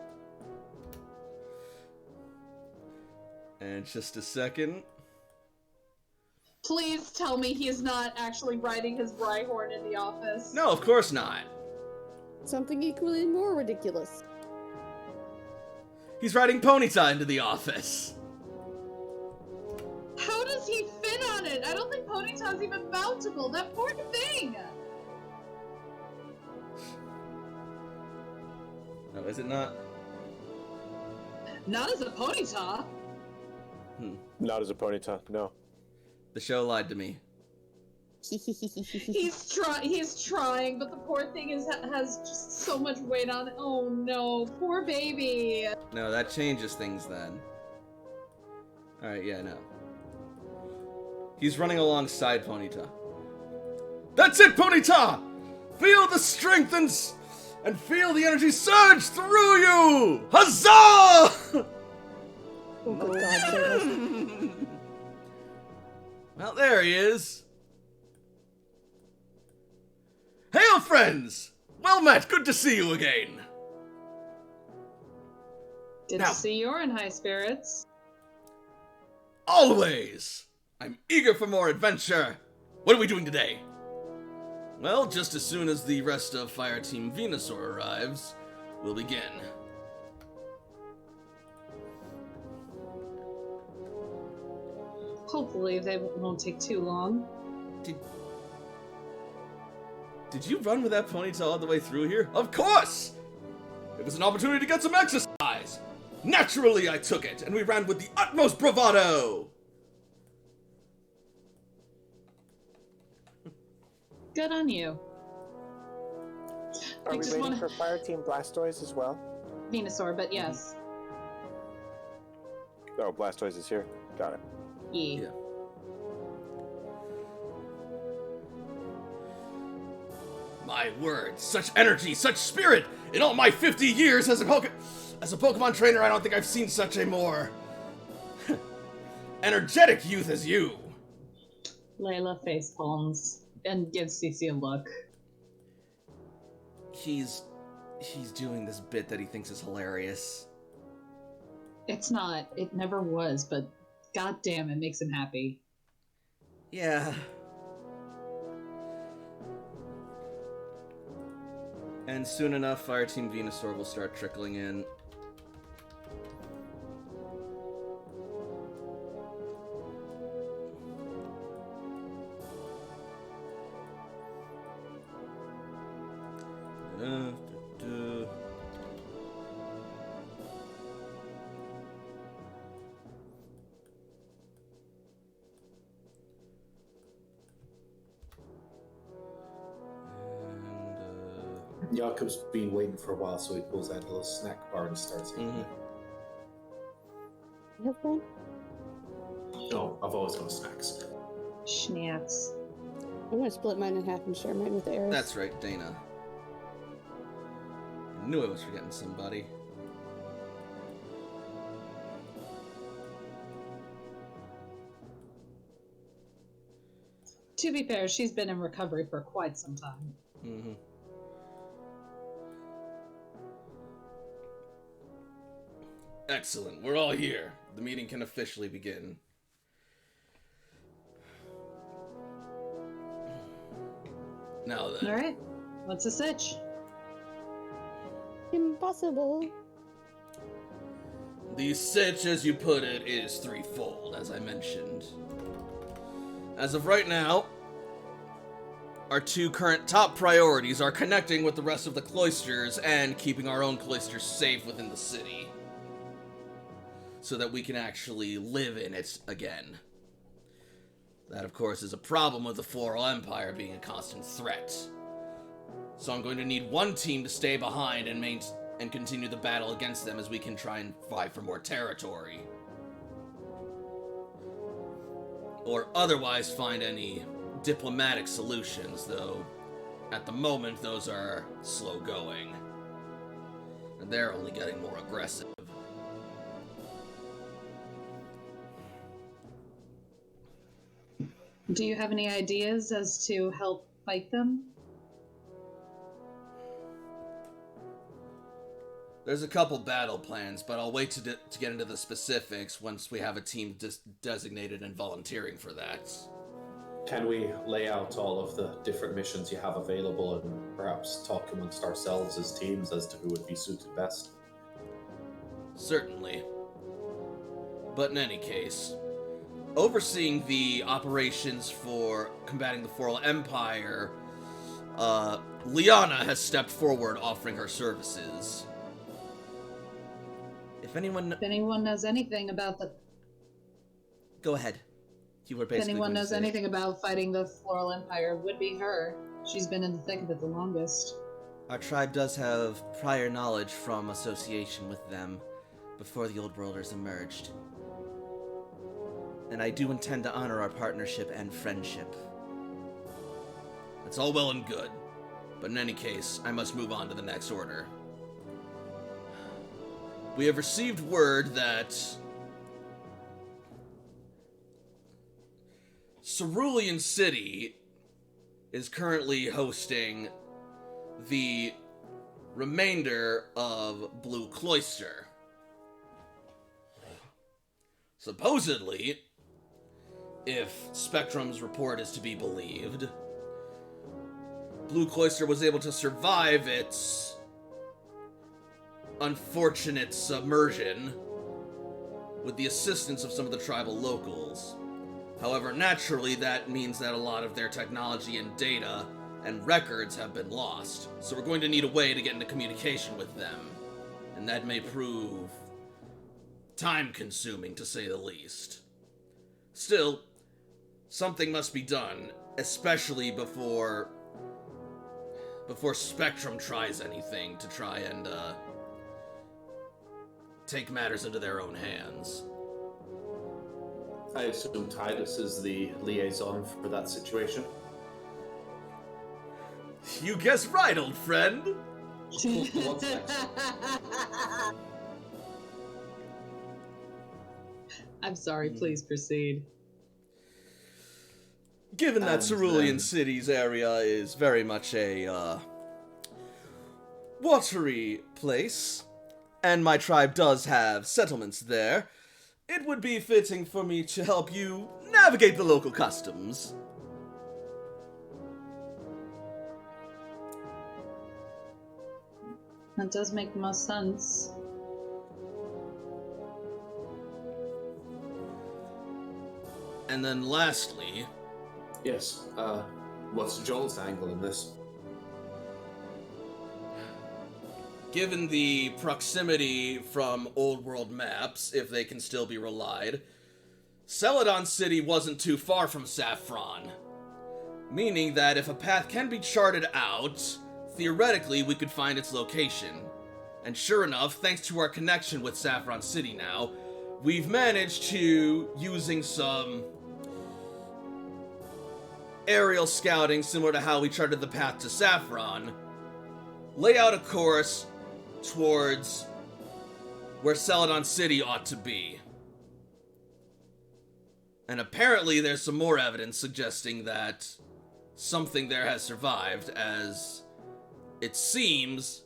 Speaker 1: And just a second.
Speaker 3: Please tell me he's not actually riding his Rhyhorn in the office.
Speaker 1: No, of course not.
Speaker 2: Something equally more ridiculous.
Speaker 1: He's riding Ponyta into the office.
Speaker 3: How does he fit on it? I don't think Ponyta's even mountable. That poor thing.
Speaker 1: No, is it not?
Speaker 3: Not as a Ponyta.
Speaker 4: Not as a Ponyta, no.
Speaker 1: The show lied to me.
Speaker 3: He's trying, but the poor thing has just so much weight on it. Oh no, poor baby.
Speaker 1: No, that changes things then. Alright, yeah, no. He's running alongside Ponyta. That's it, Ponyta! Feel the strength and feel the energy surge through you! Huzzah!
Speaker 2: Oh, good God, Sarah.
Speaker 1: Well, there he is. Hail, friends! Well met, good to see you again.
Speaker 3: Good
Speaker 1: Now-
Speaker 3: to see you're in high spirits.
Speaker 1: Always! I'm eager for more adventure. What are we doing today? Well, just as soon as the rest of Fireteam Venusaur arrives, we'll begin.
Speaker 3: Hopefully they won't take too long.
Speaker 1: Did you run with that ponytail all the way through here? Of course! It was an opportunity to get some exercise. Naturally, I took it, and we ran with the utmost bravado.
Speaker 3: Good on you.
Speaker 4: Are we
Speaker 3: just
Speaker 4: waiting
Speaker 3: wanna-
Speaker 4: for Fireteam Blastoise as well?
Speaker 3: Venusaur, but yes.
Speaker 4: Oh, Blastoise is here. Got it.
Speaker 3: Yeah.
Speaker 1: Yeah. My word, such energy, such spirit! In all my 50 years as a Pokemon trainer, I don't think I've seen such a more energetic youth as you.
Speaker 3: Layla face palms and gives Cece a look.
Speaker 1: He's doing this bit that he thinks is hilarious.
Speaker 3: It's not. It never was, but goddamn, it makes him happy.
Speaker 1: Yeah. And soon enough, Fireteam Venusaur will start trickling in. Du-du.
Speaker 5: Jakob's been waiting for a while, so he pulls out a little snack bar and starts eating
Speaker 1: Mhm.
Speaker 5: it.
Speaker 2: You have one?
Speaker 5: No, I've always got snacks.
Speaker 3: Schnapps.
Speaker 2: I'm gonna split mine in half and share mine with Eris.
Speaker 1: That's right, Dana. I knew I was forgetting somebody.
Speaker 3: To be fair, she's been in recovery for quite some time.
Speaker 1: Mm-hmm. Excellent. We're all here. The meeting can officially begin. Now then.
Speaker 3: Alright, what's the sitch?
Speaker 2: Impossible.
Speaker 1: The sitch, as you put it, is threefold, as I mentioned. As of right now, our two current top priorities are connecting with the rest of the cloisters and keeping our own cloisters safe within the city. So that we can actually live in it again. That, of course, is a problem with the Floral Empire being a constant threat. So I'm going to need one team to stay behind and continue the battle against them as we can try and fight for more territory. Or otherwise find any diplomatic solutions, though at the moment those are slow going. And they're only getting more aggressive.
Speaker 3: Do you have any ideas as to help fight them?
Speaker 1: There's a couple battle plans, but I'll wait to get into the specifics once we have a team designated and volunteering for that.
Speaker 5: Can we lay out all of the different missions you have available and perhaps talk amongst ourselves as teams as to who would be suited best?
Speaker 1: Certainly. But in any case, overseeing the operations for combating the Floral Empire, Liana has stepped forward offering her services. If anyone
Speaker 3: knows anything about the
Speaker 1: Go ahead. You were
Speaker 3: if
Speaker 1: basically
Speaker 3: anyone
Speaker 1: going to
Speaker 3: knows
Speaker 1: say-
Speaker 3: anything about fighting the Floral Empire, it would be her. She's been in the thick of it the longest.
Speaker 1: Our tribe does have prior knowledge from association with them before the Old Worlders emerged. And I do intend to honor our partnership and friendship. That's all well and good. But in any case, I must move on to the next order. We have received word that Cerulean City is currently hosting the remainder of Blue Cloister. Supposedly, if Spectrum's report is to be believed, Blue Cloister was able to survive its unfortunate submersion with the assistance of some of the tribal locals. However, naturally, that means that a lot of their technology and data and records have been lost. So we're going to need a way to get into communication with them. And that may prove time-consuming, to say the least. Still, something must be done, especially before Spectrum tries anything to try and, take matters into their own hands.
Speaker 5: I assume Titus is the liaison for that situation.
Speaker 1: You guessed right, old friend!
Speaker 5: What's next?
Speaker 3: I'm sorry, please proceed.
Speaker 1: Given that
Speaker 5: And
Speaker 1: Cerulean
Speaker 5: then-
Speaker 1: City's area is very much a, watery place, and my tribe does have settlements there, it would be fitting for me to help you navigate the local customs.
Speaker 3: That does make most sense.
Speaker 1: And then lastly,
Speaker 5: Yes, what's Joel's angle in this?
Speaker 1: given the proximity from old world maps, if they can still be relied, Celadon City wasn't too far from Saffron. Meaning that if a path can be charted out, theoretically we could find its location. And sure enough, thanks to our connection with Saffron City now, we've managed to, using some aerial scouting similar to how we charted the path to Saffron, lay out a course towards where Celadon City ought to be. And apparently there's some more evidence suggesting that something there has survived, as it seems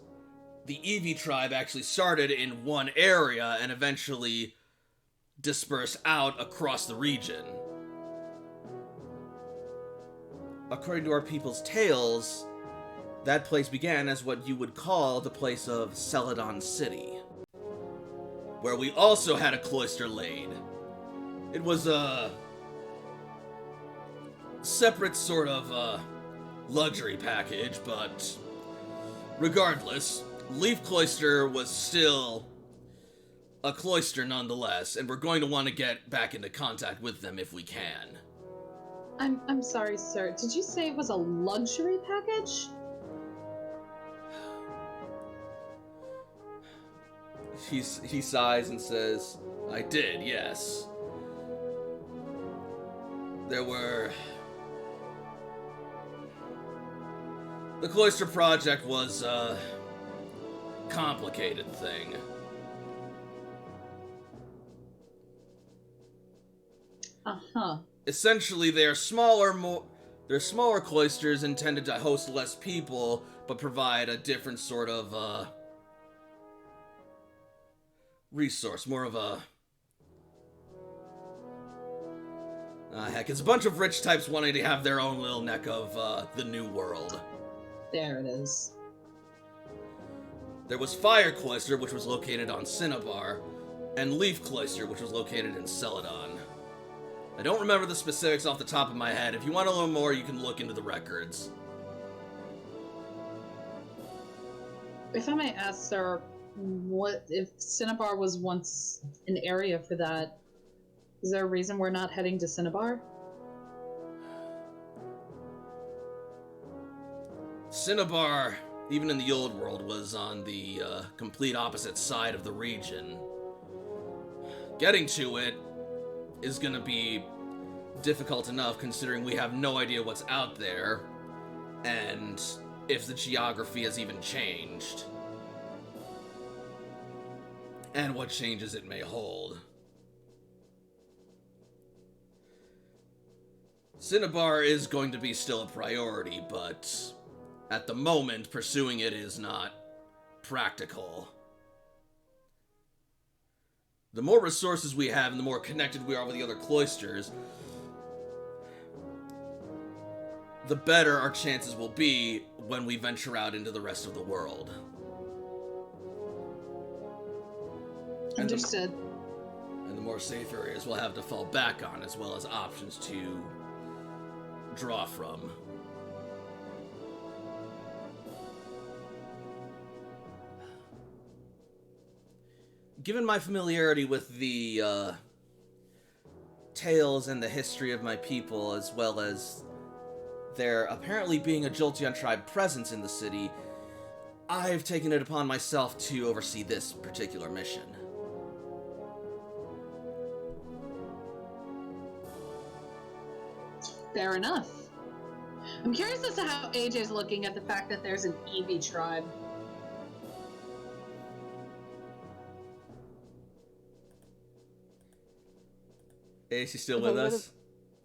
Speaker 1: the Eevee tribe actually started in one area and eventually dispersed out across the region. According to our people's tales, that place began as what you would call the place of Celadon City, where we also had a cloister laid. It was a separate sort of luxury package, but regardless, Leaf Cloister was still a cloister nonetheless, and we're going to want to get back into contact with them if we can.
Speaker 3: I'm sorry, sir. Did you say it was a luxury package?
Speaker 1: He sighs and says, I did, yes. There were... The Cloister Project was a complicated thing.
Speaker 3: Uh-huh.
Speaker 1: Essentially, they're smaller cloisters intended to host less people, but provide a different sort of, resource. More of a... heck, it's a bunch of rich types wanting to have their own little neck of, the new world.
Speaker 3: There it is.
Speaker 1: There was Fire Cloister, which was located on Cinnabar, and Leaf Cloister, which was located in Celadon. I don't remember the specifics off the top of my head. If you want to learn more, you can look into the records.
Speaker 3: If I may ask, sir, what if Cinnabar was once an area for that? Is there a reason we're not heading to Cinnabar?
Speaker 1: Cinnabar, even in the old world, was on the complete opposite side of the region. Getting to it is gonna be difficult enough considering we have no idea what's out there, and if the geography has even changed, and what changes it may hold. Cinnabar is going to be still a priority, but at the moment, pursuing it is not practical. The more resources we have and the more connected we are with the other cloisters, the better our chances will be when we venture out into the rest of the world.
Speaker 3: Understood.
Speaker 1: And the more safe areas we'll have to fall back on, as well as options to draw from. Given my familiarity with the tales and the history of my people, as well as there apparently being a Jolteon tribe presence in the city, I've taken it upon myself to oversee this particular mission.
Speaker 3: Fair enough. I'm curious as to how AJ's looking at the fact that there's an Eevee tribe.
Speaker 1: Ace, you still with us?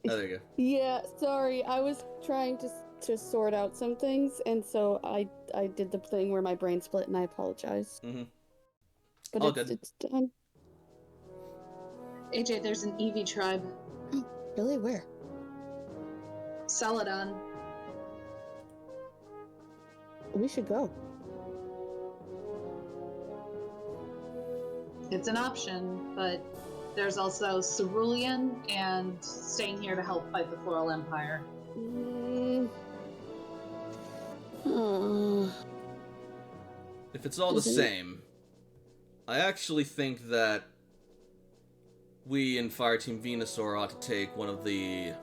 Speaker 1: Oh, there you go.
Speaker 2: Yeah, sorry. I was trying to sort out some things, and so I did the thing where my brain split, and I apologize.
Speaker 1: Mm-hmm.
Speaker 2: But
Speaker 1: All
Speaker 2: it's,
Speaker 1: good.
Speaker 2: it's done.
Speaker 3: AJ, there's an Eevee tribe.
Speaker 2: Really? Where?
Speaker 3: Celadon.
Speaker 2: We should go.
Speaker 3: It's an option, but there's also Cerulean and staying here to help fight the Floral Empire.
Speaker 1: If it's all the same, I actually think that we in Fireteam Venusaur ought to take one of the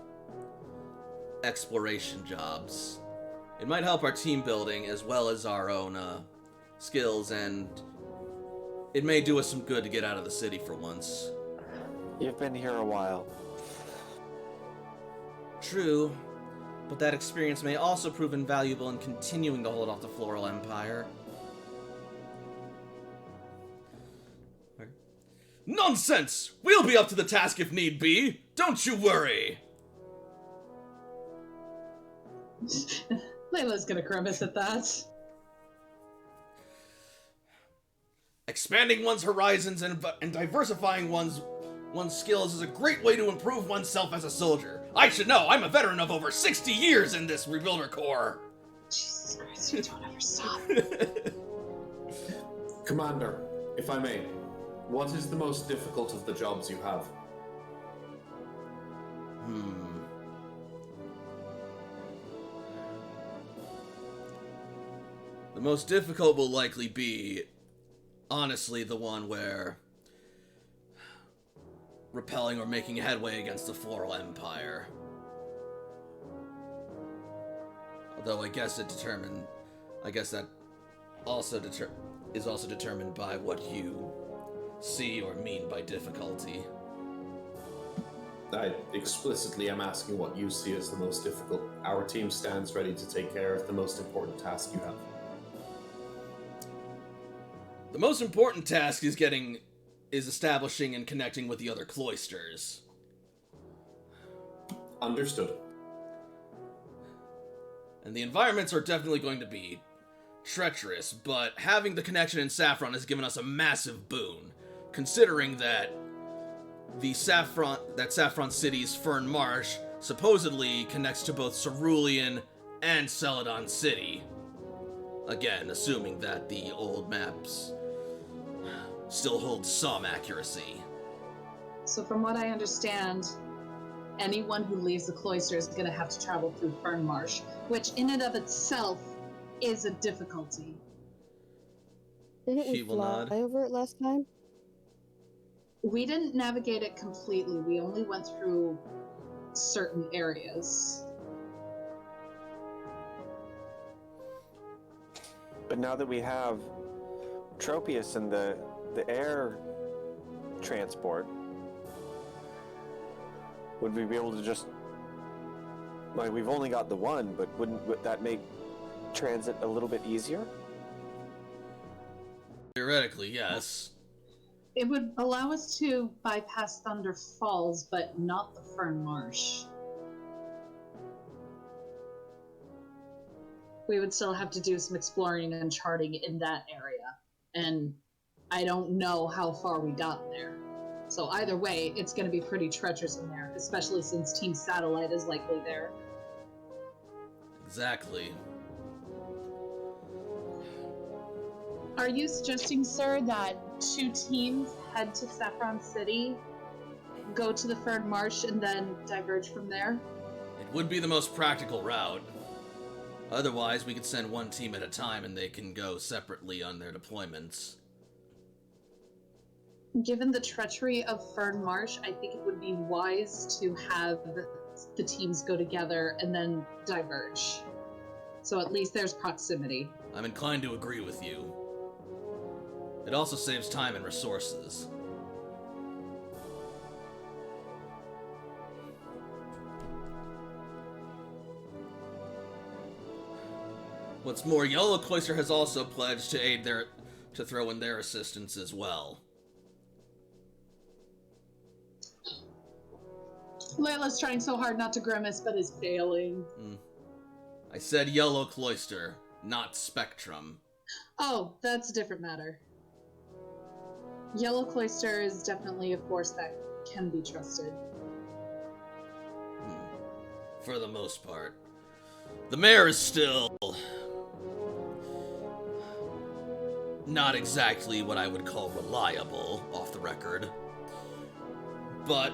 Speaker 1: exploration jobs. It might help our team building as well as our own skills, and it may do us some good to get out of the city for once.
Speaker 4: You've been here a while.
Speaker 1: True, but that experience may also prove invaluable in continuing to hold off the Floral Empire. Nonsense! We'll be up to the task if need be! Don't you worry!
Speaker 3: Layla's gonna grimace at that.
Speaker 1: Expanding one's horizons and diversifying one's skills is a great way to improve oneself as a soldier. I should know, I'm a veteran of over 60 years in this Rebuilder Corps.
Speaker 3: Jesus Christ, you don't ever stop.
Speaker 5: Commander, if I may, what is the most difficult of the jobs you have?
Speaker 1: The most difficult will likely be, honestly, the one where repelling or making headway against the Floral Empire. Although I guess that also is also determined by what you see or mean by difficulty.
Speaker 5: I explicitly am asking what you see as the most difficult. Our team stands ready to take care of the most important task you have.
Speaker 1: The most important task is establishing and connecting with the other cloisters.
Speaker 5: Understood.
Speaker 1: And the environments are definitely going to be treacherous, but having the connection in Saffron has given us a massive boon, considering that Saffron City's Fern Marsh supposedly connects to both Cerulean and Celadon City. Again, assuming that the old maps still hold some accuracy.
Speaker 3: So from what I understand, anyone who leaves the cloister is going to have to travel through Fern Marsh, which in and of itself is a difficulty.
Speaker 2: Didn't we
Speaker 1: She will
Speaker 2: fly
Speaker 1: nod.
Speaker 2: over it last time?
Speaker 3: We didn't navigate it completely. We only went through certain areas.
Speaker 4: But now that we have Tropius and the air transport, would we be able to just... Like, we've only got the one, but would that make transit a little bit easier?
Speaker 1: Theoretically, yes.
Speaker 3: It would allow us to bypass Thunder Falls, but not the Fern Marsh. We would still have to do some exploring and charting in that area. And I don't know how far we got there. So either way, it's going to be pretty treacherous in there, especially since Team Satellite is likely there.
Speaker 1: Exactly.
Speaker 3: Are you suggesting, sir, that 2 teams head to Saffron City, go to the Fern Marsh, and then diverge from there?
Speaker 1: It would be the most practical route. Otherwise, we could send one team at a time and they can go separately on their deployments.
Speaker 3: Given the treachery of Fern Marsh, I think it would be wise to have the teams go together and then diverge. So at least there's proximity.
Speaker 1: I'm inclined to agree with you. It also saves time and resources. What's more, Yellow Cloister has also pledged to throw in their assistance as well.
Speaker 3: Layla's trying so hard not to grimace, but is failing.
Speaker 1: I said Yellow Cloister, not Spectrum.
Speaker 3: Oh, that's a different matter. Yellow Cloister is definitely a force that can be trusted.
Speaker 1: For the most part. The mayor is still not exactly what I would call reliable, off the record. But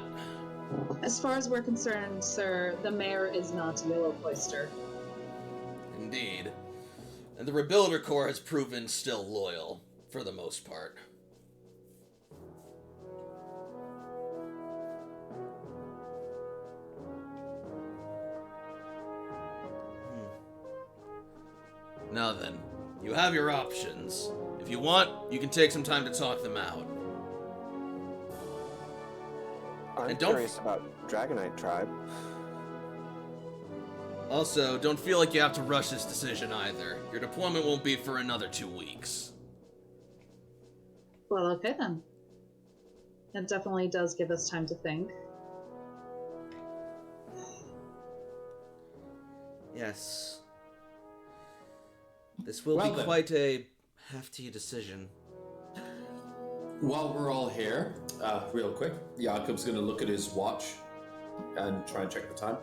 Speaker 3: As far as we're concerned, sir, the mayor is not Yellow Cloister.
Speaker 1: indeed. And the Rebuilder Corps has proven still loyal, for the most part. Now then, you have your options. If you want, you can take some time to talk them out.
Speaker 4: I'm
Speaker 1: And don't-
Speaker 4: curious about Dragonite Tribe.
Speaker 1: Also, don't feel like you have to rush this decision either. Your deployment won't be for another 2 weeks.
Speaker 3: Well, okay then. It definitely does give us time to think.
Speaker 1: Yes. This will
Speaker 5: Well
Speaker 1: be
Speaker 5: then.
Speaker 1: quite a hefty decision.
Speaker 5: While we're all here, real quick, Jakob's gonna look at his watch and try and check the time.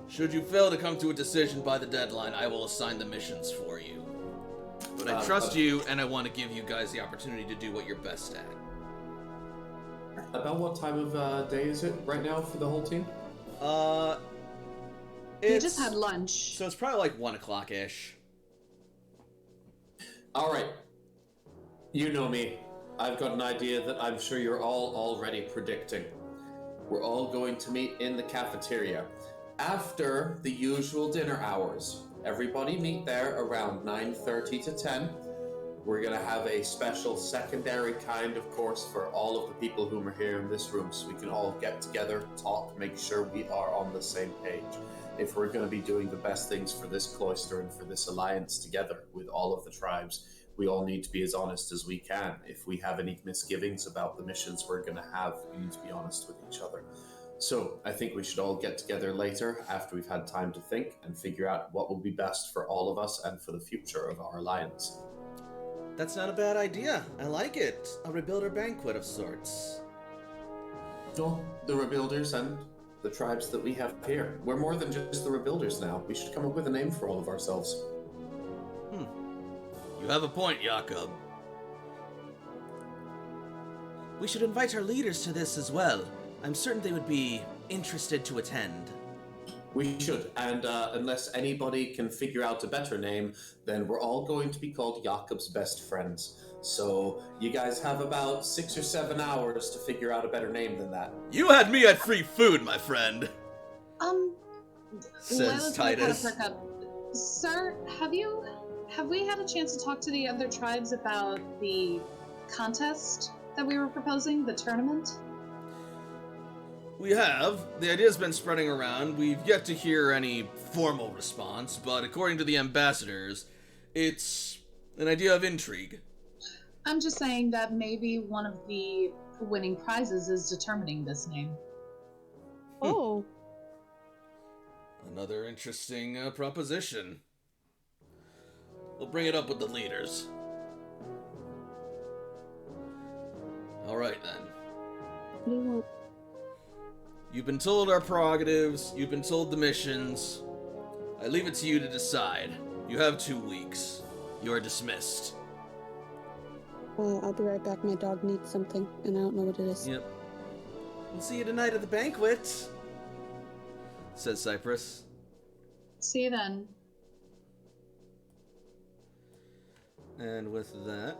Speaker 1: Should you fail to come to a decision by the deadline, I will assign the missions for you. But I trust you, and I want to give you guys the opportunity to do what you're best at.
Speaker 5: About what time of day is it right now for the whole team?
Speaker 3: We just had lunch.
Speaker 1: So it's probably like 1 o'clock-ish.
Speaker 5: All right. You know me. I've got an idea that I'm sure you're all already predicting. We're all going to meet in the cafeteria after the usual dinner hours. Everybody meet there around 9:30 to 10. We're going to have a special secondary kind of course for all of the people who are here in this room, so we can all get together, talk, make sure we are on the same page. If we're going to be doing the best things for this cloister and for this alliance together with all of the tribes, we all need to be as honest as we can. If we have any misgivings about the missions we're going to have, we need to be honest with each other. So I think we should all get together later after we've had time to think and figure out what will be best for all of us and for the future of our alliance.
Speaker 1: That's not a bad idea. I like it. A rebuilder banquet of sorts.
Speaker 5: Well, the Rebuilders and the tribes that we have here. We're more than just the Rebuilders now. We should come up with a name for all of ourselves.
Speaker 1: You have a point, Jakob. We should invite our leaders to this as well. I'm certain they would be interested to attend.
Speaker 5: We should, and unless anybody can figure out a better name, then we're all going to be called Jakob's best friends. So you guys have about 6 or 7 hours to figure out a better name than that.
Speaker 1: You had me at free food, my friend, says
Speaker 3: Layla's gonna
Speaker 1: Titus.
Speaker 3: kinda perk up. Sir, have we had a chance to talk to the other tribes about the contest that we were proposing, the tournament?
Speaker 1: We have. The idea's been spreading around. We've yet to hear any formal response, but according to the ambassadors, it's an idea of intrigue.
Speaker 3: I'm just saying that maybe one of the winning prizes is determining this name.
Speaker 2: Oh.
Speaker 1: Another interesting proposition. We'll bring it up with the leaders. Alright then.
Speaker 2: What do you want?
Speaker 1: You've been told our prerogatives, you've been told the missions. I leave it to you to decide. You have 2 weeks. You are dismissed.
Speaker 2: I'll be right back. My dog needs something, and I don't know what it is.
Speaker 1: Yep. We'll see you tonight at the banquet, says Cypress.
Speaker 3: See you then.
Speaker 1: And with that,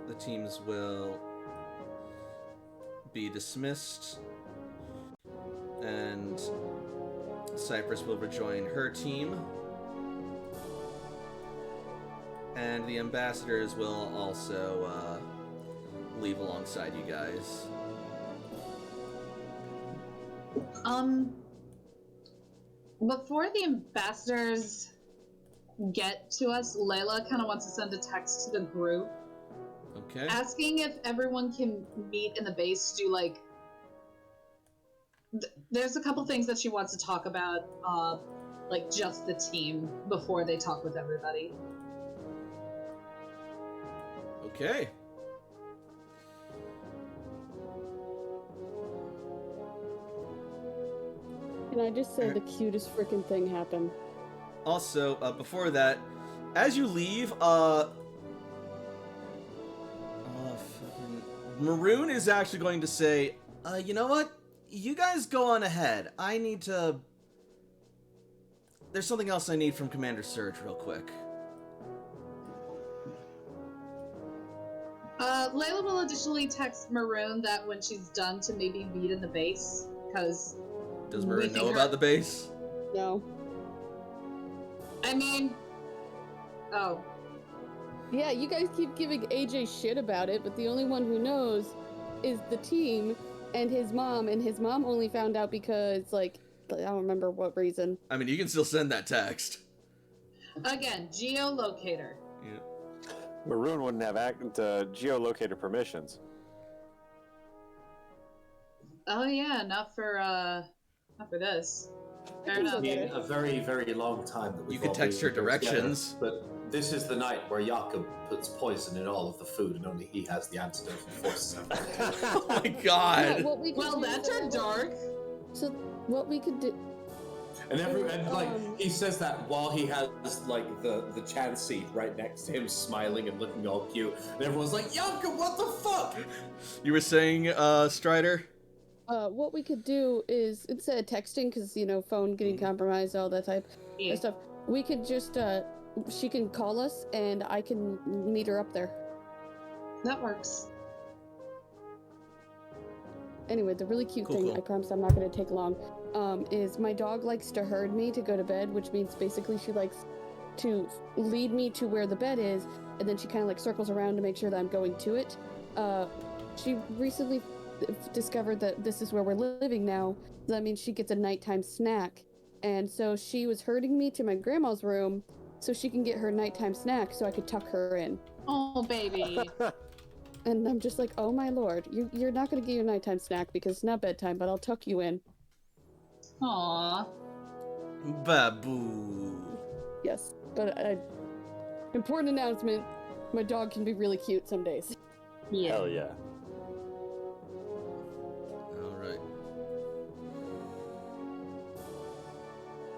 Speaker 1: the teams will be dismissed, and Cypress will rejoin her team, and the ambassadors will also leave alongside you guys.
Speaker 3: Before the ambassadors get to us, Layla kind of wants to send a text to the group
Speaker 1: Okay.
Speaker 3: asking if everyone can meet in the base to do like there's a couple things that she wants to talk about like just the team before they talk with everybody.
Speaker 1: Okay.
Speaker 2: Can I just say the cutest freaking thing happened?
Speaker 1: Also, before that, as you leave, fucking Maroon is actually going to say, you know what? You guys go on ahead. I need to... There's something else I need from Commander Surge real quick.
Speaker 3: Layla will additionally text Maroon that when she's done to maybe meet in the base, because...
Speaker 1: Does Maroon know about the base?
Speaker 2: No.
Speaker 3: I mean... Oh.
Speaker 2: Yeah, you guys keep giving AJ shit about it, but the only one who knows is the team and his mom only found out because, like, I don't remember what reason.
Speaker 1: I mean, you can still send that text.
Speaker 3: Again, geolocator.
Speaker 1: Yeah.
Speaker 4: Maroon wouldn't have geolocator permissions.
Speaker 3: Oh yeah, not for this. Fair
Speaker 2: It's
Speaker 3: enough.
Speaker 2: okay.
Speaker 5: Been a very, very long time that we've
Speaker 1: You can
Speaker 5: all
Speaker 1: text
Speaker 5: been
Speaker 1: her
Speaker 5: together,
Speaker 1: directions.
Speaker 5: but this is the night where Jakob puts poison in all of the food, and only he has the antidote and forces everyone.
Speaker 1: Oh my
Speaker 2: Yeah,
Speaker 1: god!
Speaker 2: what we could
Speaker 3: Well,
Speaker 2: do,
Speaker 3: that turned dark.
Speaker 2: So, what we could do...
Speaker 5: And like he says that while he has like the chance seat right next to him, smiling and looking all cute, and everyone's like, "Jakob, what the fuck?"
Speaker 1: You were saying, Strider?
Speaker 2: what we could do is, instead of texting, because, you know, phone getting compromised, all that type
Speaker 3: Yeah.
Speaker 2: of stuff, we could just, she can call us, and I can meet her up there.
Speaker 3: That works.
Speaker 2: Anyway, the really cute
Speaker 1: Cool,
Speaker 2: thing,
Speaker 1: cool.
Speaker 2: I promise I'm not going to take long, is my dog likes to herd me to go to bed, which means basically she likes to lead me to where the bed is, and then she kind of like circles around to make sure that I'm going to it. She recently discovered that this is where we're living now. That means she gets a nighttime snack. And so she was herding me to my grandma's room so she can get her nighttime snack so I could tuck her in.
Speaker 3: Oh, baby.
Speaker 2: And I'm just like, oh my lord, you're not going to get your nighttime snack because it's not bedtime, but I'll tuck you in.
Speaker 3: Aww.
Speaker 1: Babu.
Speaker 2: Yes, but important announcement, my dog can be really cute some days.
Speaker 3: Yeah.
Speaker 4: Hell yeah.
Speaker 1: Alright.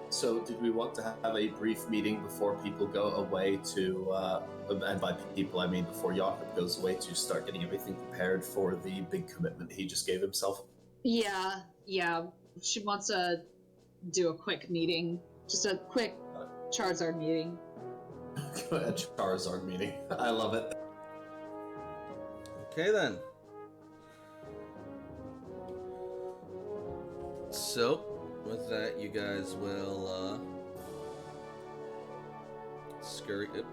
Speaker 5: So, did we want to have a brief meeting before people go away to, and by people I mean before Jakob goes away to start getting everything prepared for the big commitment he just gave himself?
Speaker 3: Yeah. She wants to do a quick meeting. Just a quick Charizard meeting.
Speaker 5: A Charizard meeting. I love it.
Speaker 1: Okay then. So, with that, you guys will, scurry. Oop,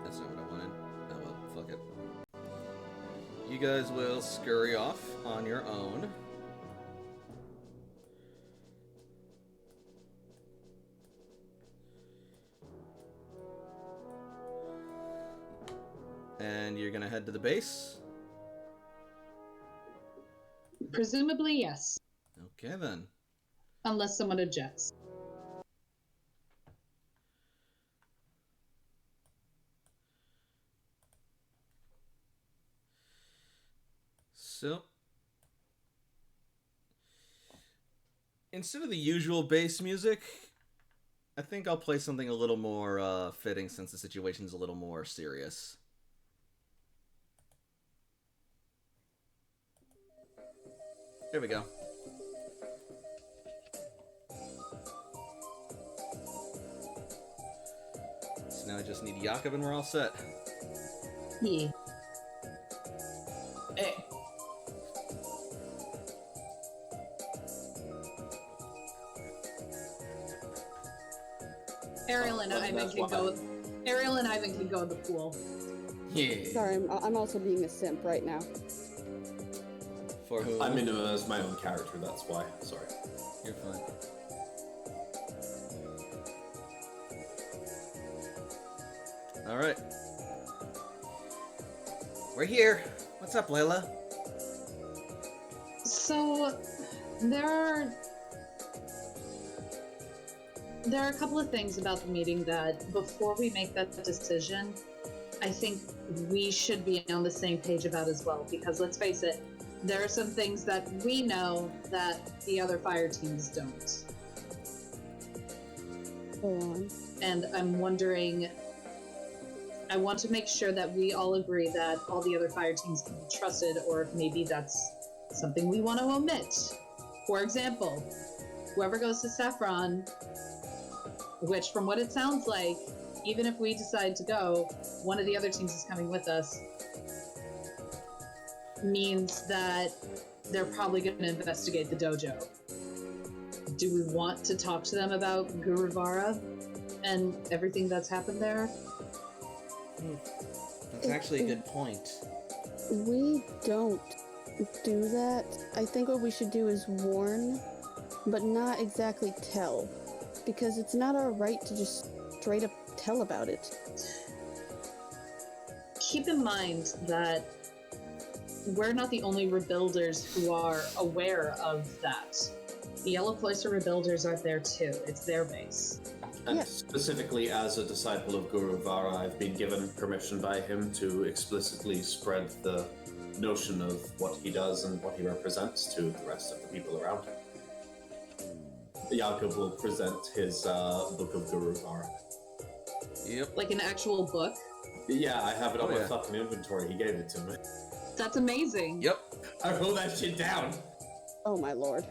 Speaker 1: that's not what I wanted. Oh well, fuck it. you guys will scurry off on your own. And you're gonna head to the base?
Speaker 3: Presumably, yes.
Speaker 1: Okay, then.
Speaker 3: Unless someone objects.
Speaker 1: So, instead of the usual bass music, I think I'll play something a little more fitting since the situation's a little more serious. There we go. So now I just need Jakob and we're all set.
Speaker 3: Yeah.
Speaker 5: Hey.
Speaker 3: Ariel and Ivan can go. Ariel and Ivan can go in the pool.
Speaker 1: Yeah.
Speaker 2: Sorry, I'm also being a simp right now.
Speaker 1: For who?
Speaker 5: I'm in as my own character, that's why. Sorry.
Speaker 1: You're fine. Alright. We're here. What's up, Layla?
Speaker 3: So, there are a couple of things about the meeting that, before we make that decision, I think we should be on the same page about as well. Because let's face it, there are some things that we know that the other fire teams don't.
Speaker 2: Go on.
Speaker 3: And I'm wondering, I want to make sure that we all agree that all the other fire teams can be trusted, or if maybe that's something we want to omit. For example, whoever goes to Saffron, which from what it sounds like, even if we decide to go, one of the other teams is coming with us, means that they're probably going to investigate the dojo. Do we want to talk to them about Guruvara and everything that's happened there?
Speaker 1: That's actually a good point.
Speaker 2: We don't do that. I think what we should do is warn, but not exactly tell. Because it's not our right to just straight up tell about it.
Speaker 3: Keep in mind that we're not the only rebuilders who are aware of that. The Yellow Cloister rebuilders are there too. It's their base.
Speaker 5: And
Speaker 2: Yeah.
Speaker 5: specifically as a disciple of Guru Vara, I've been given permission by him to explicitly spread the notion of what he does and what he represents to the rest of the people around him. Jakob will present his book of Guru Vara.
Speaker 1: Yep.
Speaker 3: Like an actual book.
Speaker 5: Yeah, I have it on
Speaker 1: Oh,
Speaker 5: my
Speaker 1: yeah.
Speaker 5: fucking inventory. He gave it to me.
Speaker 3: That's amazing.
Speaker 1: Yep.
Speaker 5: I wrote that shit down.
Speaker 2: Oh my lord.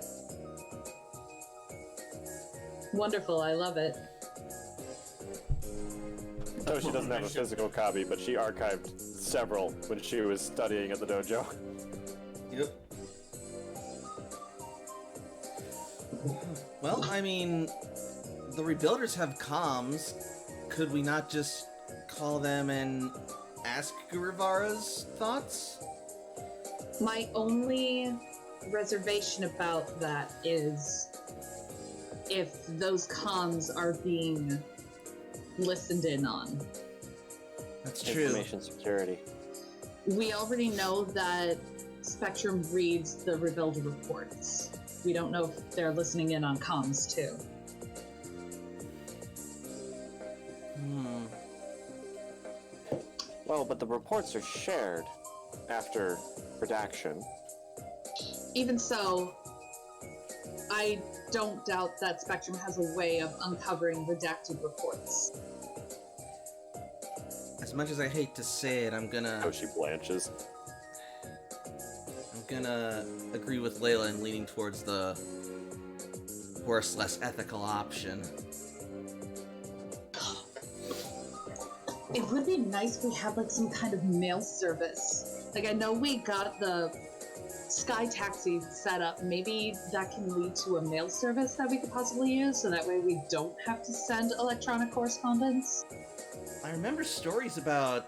Speaker 3: Wonderful. I love it.
Speaker 4: No, she doesn't have a physical copy, but she archived several when she was studying at the dojo.
Speaker 1: Yep. Well, I mean, the rebuilders have comms. Could we not just call them and ask Guruvara's thoughts?
Speaker 3: My only reservation about that is if those comms are being listened in on.
Speaker 1: That's true.
Speaker 4: Information security.
Speaker 3: We already know that Spectrum reads the rebuilder reports. We don't know if they're listening in on comms too.
Speaker 4: Well, but the reports are shared after redaction.
Speaker 3: Even so, I don't doubt that Spectrum has a way of uncovering redacted reports.
Speaker 1: As much as I hate to say it, I'm gonna
Speaker 4: She blanches.
Speaker 1: agree with Layla and leaning towards the worse, less ethical option.
Speaker 3: It would be nice if we had like some kind of mail service. Like I know we got the Sky Taxi set up. Maybe that can lead to a mail service that we could possibly use, so that way we don't have to send electronic correspondence.
Speaker 1: I remember stories about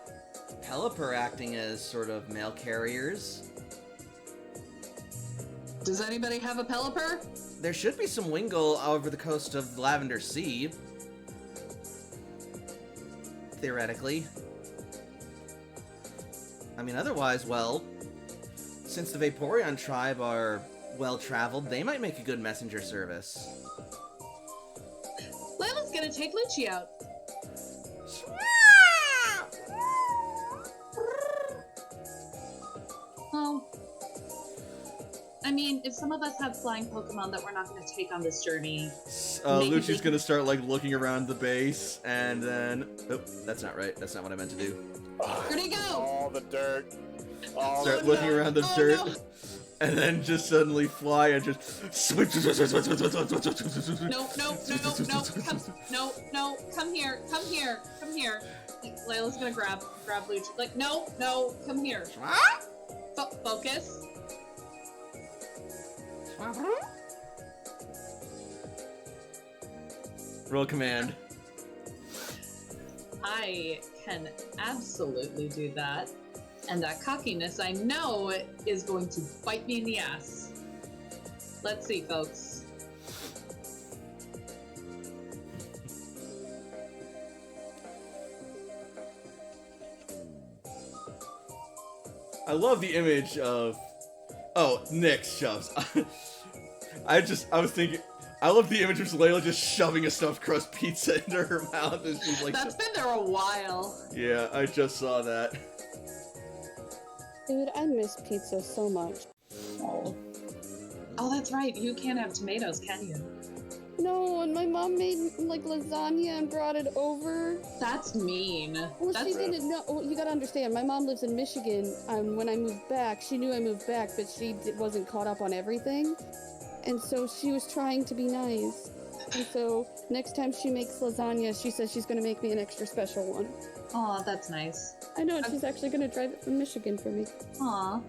Speaker 1: Pelipper acting as sort of mail carriers.
Speaker 3: Does anybody have a Pelipper?
Speaker 1: There should be some Wingull over the coast of Lavender Sea. Theoretically. I mean, otherwise, well, since the Vaporeon tribe are well-traveled, they might make a good messenger service.
Speaker 3: Layla's gonna take Lucci out. Well, I mean, if some of us have flying Pokemon that we're not going to take on this journey... maybe
Speaker 1: Luci's gonna start, like, looking around the base, and then... Oh, that's not right. That's not what I meant to do.
Speaker 3: Where'd he go?
Speaker 4: All the dirt.
Speaker 1: Start looking around the dirt, and then just suddenly fly and just...
Speaker 3: No, come here. Layla's gonna grab Lucci. Like, no, come here. Focus.
Speaker 1: Roll command.
Speaker 3: I can absolutely do that. And that cockiness, I know, is going to bite me in the ass. Let's see, folks.
Speaker 1: I love the image of... Oh, Nick shoves. I was thinking... I love the image of Layla just shoving a stuffed crust pizza into her mouth. And she's like,
Speaker 3: that's been there a while.
Speaker 1: Yeah, I just saw that.
Speaker 2: Dude, I miss pizza so much.
Speaker 3: Oh, that's right. You can't have tomatoes, can you?
Speaker 2: No, and my mom made like lasagna and brought it over.
Speaker 3: That's mean.
Speaker 2: Well,
Speaker 3: That's
Speaker 2: she didn't know. Well, you gotta understand, my mom lives in Michigan. When I moved back, she knew I moved back, but she wasn't caught up on everything. And so she was trying to be nice. And so next time she makes lasagna, she says she's gonna make me an extra special one.
Speaker 3: Aw, that's nice.
Speaker 2: I know, she's actually gonna drive it from Michigan for me.
Speaker 3: Aw.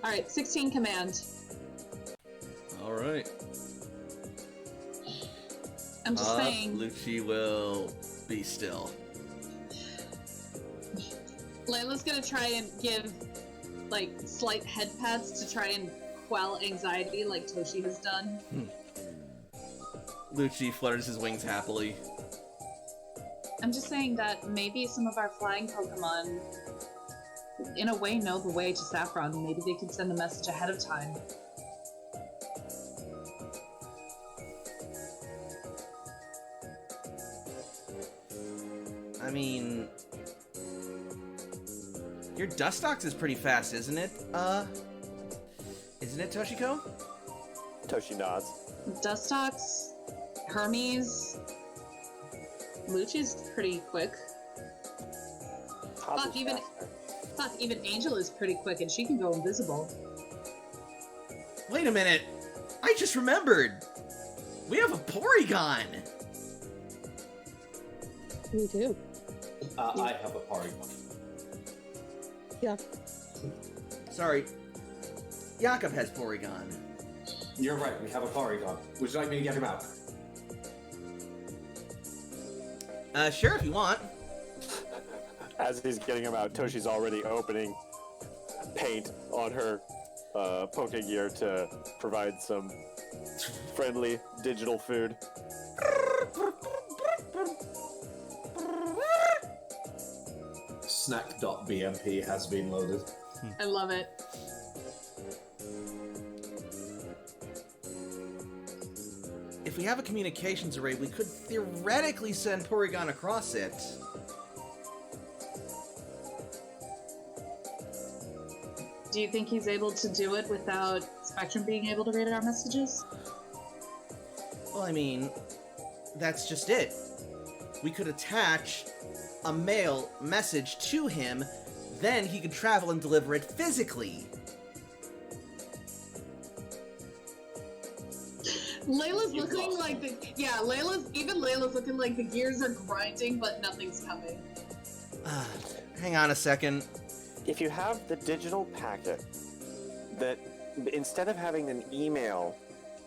Speaker 3: Alright, 16 command.
Speaker 1: Alright.
Speaker 3: I'm just saying.
Speaker 1: Lucci will be still.
Speaker 3: Layla's gonna try and give, like, slight head pats to try and quell anxiety like Toshi has done.
Speaker 1: Lucci flutters his wings happily.
Speaker 3: I'm just saying that maybe some of our flying Pokemon, in a way, know the way to Saffron. Maybe they could send a message ahead of time.
Speaker 1: I mean... Your Dustox is pretty fast, isn't it? Isn't it, Toshiko?
Speaker 4: Toshi nods.
Speaker 3: Dustox, Hermes, Lucci's pretty quick.
Speaker 4: Hobbs is faster.
Speaker 3: Even Angel is pretty quick and she can go invisible.
Speaker 1: Wait a minute! I just remembered! We have a Porygon!
Speaker 2: Me too.
Speaker 5: I have a Porygon.
Speaker 2: Yeah.
Speaker 1: Sorry. Jakob has Porygon.
Speaker 5: You're right, we have a Porygon. Would you like me to get him out?
Speaker 1: Sure, if you want.
Speaker 4: As he's getting him out, Toshi's already opening paint on her Pokegear to provide some friendly digital food.
Speaker 5: Snack.bmp has been loaded.
Speaker 3: I love it.
Speaker 1: If we have a communications array, we could theoretically send Porygon across it.
Speaker 3: Do you think he's able to do it without Spectrum being able to read our messages?
Speaker 1: Well, I mean, that's just it. We could attach a mail message to him, then he could travel and deliver it physically.
Speaker 3: Layla's looking like the... Yeah, Layla's looking like the gears are grinding, but nothing's coming.
Speaker 1: Hang on a second.
Speaker 4: If you have the digital packet, that instead of having an email,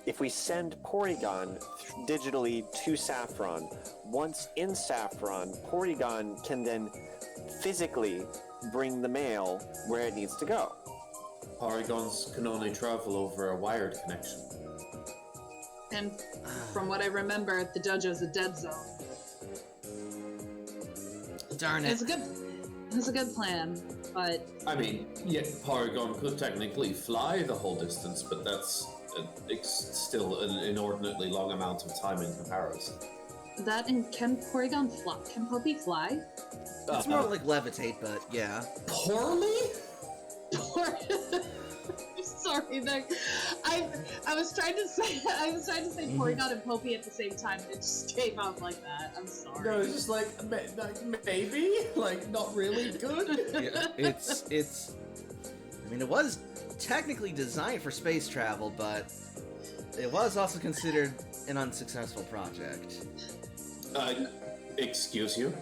Speaker 4: if we send Porygon digitally to Saffron, once in Saffron, Porygon can then physically bring the mail where it needs to go.
Speaker 5: Paragons can only travel over a wired connection.
Speaker 3: And from what I remember, the dojo's a dead zone.
Speaker 1: Darn it.
Speaker 3: It's a good plan, but
Speaker 5: I mean, yeah, Paragon could technically fly the whole distance, but that's still an inordinately long amount of time in comparison.
Speaker 3: that and can Porygon fly? Can Poppy fly?
Speaker 1: It's more like levitate, but yeah.
Speaker 5: Poorly?
Speaker 3: Sorry, I was trying to say Porygon and Poppy at the same time, and it just came out like that. I'm sorry.
Speaker 5: No, it's just like maybe, like not really good.
Speaker 1: Yeah, it's. I mean, it was technically designed for space travel, but it was also considered an unsuccessful project.
Speaker 5: Excuse you?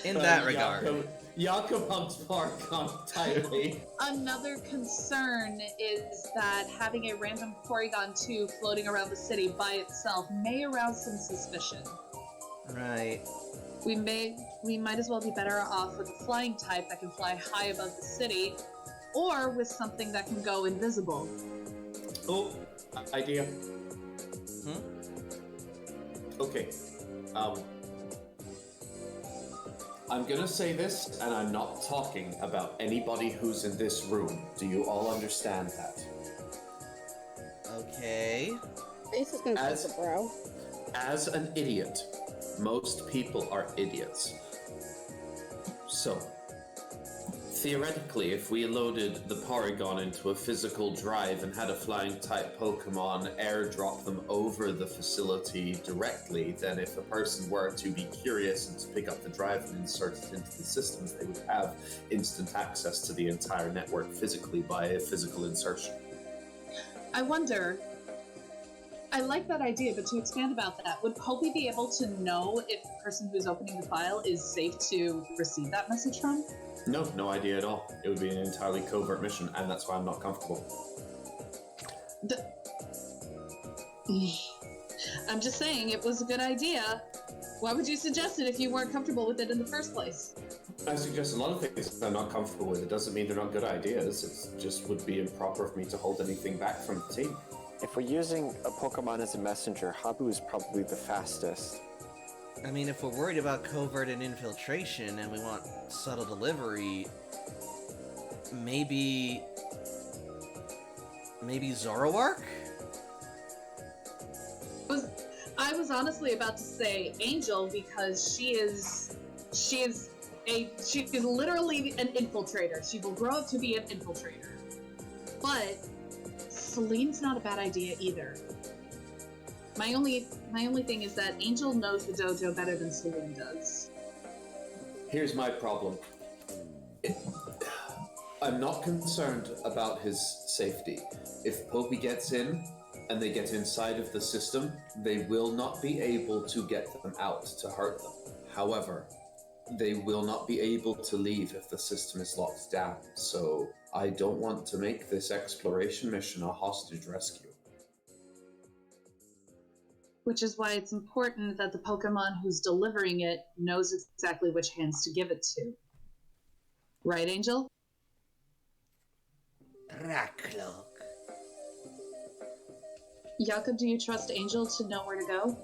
Speaker 1: In that regard.
Speaker 5: Jakob hugs Paragon tightly.
Speaker 3: Another concern is that having a random Porygon 2 floating around the city by itself may arouse some suspicion.
Speaker 1: Right.
Speaker 3: We might as well be better off with a flying type that can fly high above the city, or with something that can go invisible.
Speaker 5: Oh, idea.
Speaker 1: Hmm?
Speaker 5: Okay. I'm gonna say this, and I'm not talking about anybody who's in this room. Do you all understand that?
Speaker 1: Okay.
Speaker 2: Face is gonna touch the brow.
Speaker 5: As an idiot, most people are idiots. So, theoretically, if we loaded the Porygon into a physical drive and had a flying type Pokemon airdrop them over the facility directly, then if a person were to be curious and to pick up the drive and insert it into the systems, they would have instant access to the entire network physically by a physical insertion.
Speaker 3: I wonder. I like that idea, but to expand about that, would Poppy be able to know if the person who's opening the file is safe to receive that message from?
Speaker 5: No idea at all. It would be an entirely covert mission, and that's why I'm not comfortable.
Speaker 3: I'm just saying, it was a good idea. Why would you suggest it if you weren't comfortable with it in the first place?
Speaker 5: I suggest a lot of things I'm not comfortable with. It doesn't mean they're not good ideas. It just would be improper for me to hold anything back from the team.
Speaker 4: If we're using a Pokemon as a messenger, Habu is probably the fastest.
Speaker 1: I mean, if we're worried about covert and infiltration and we want subtle delivery, maybe Zoroark?
Speaker 3: I was honestly about to say Angel because she is literally an infiltrator. She will grow up to be an infiltrator. But Celine's not a bad idea either. My only thing is that Angel knows the dojo better than Celine does.
Speaker 5: Here's my problem. I'm not concerned about his safety. If Poppy gets in and they get inside of the system, they will not be able to get them out to hurt them. However, they will not be able to leave if the system is locked down. So I don't want to make this exploration mission a hostage rescue.
Speaker 3: Which is why it's important that the Pokemon who's delivering it knows exactly which hands to give it to. Right, Angel?
Speaker 1: Raklok.
Speaker 3: Jakob, do you trust Angel to know where to go?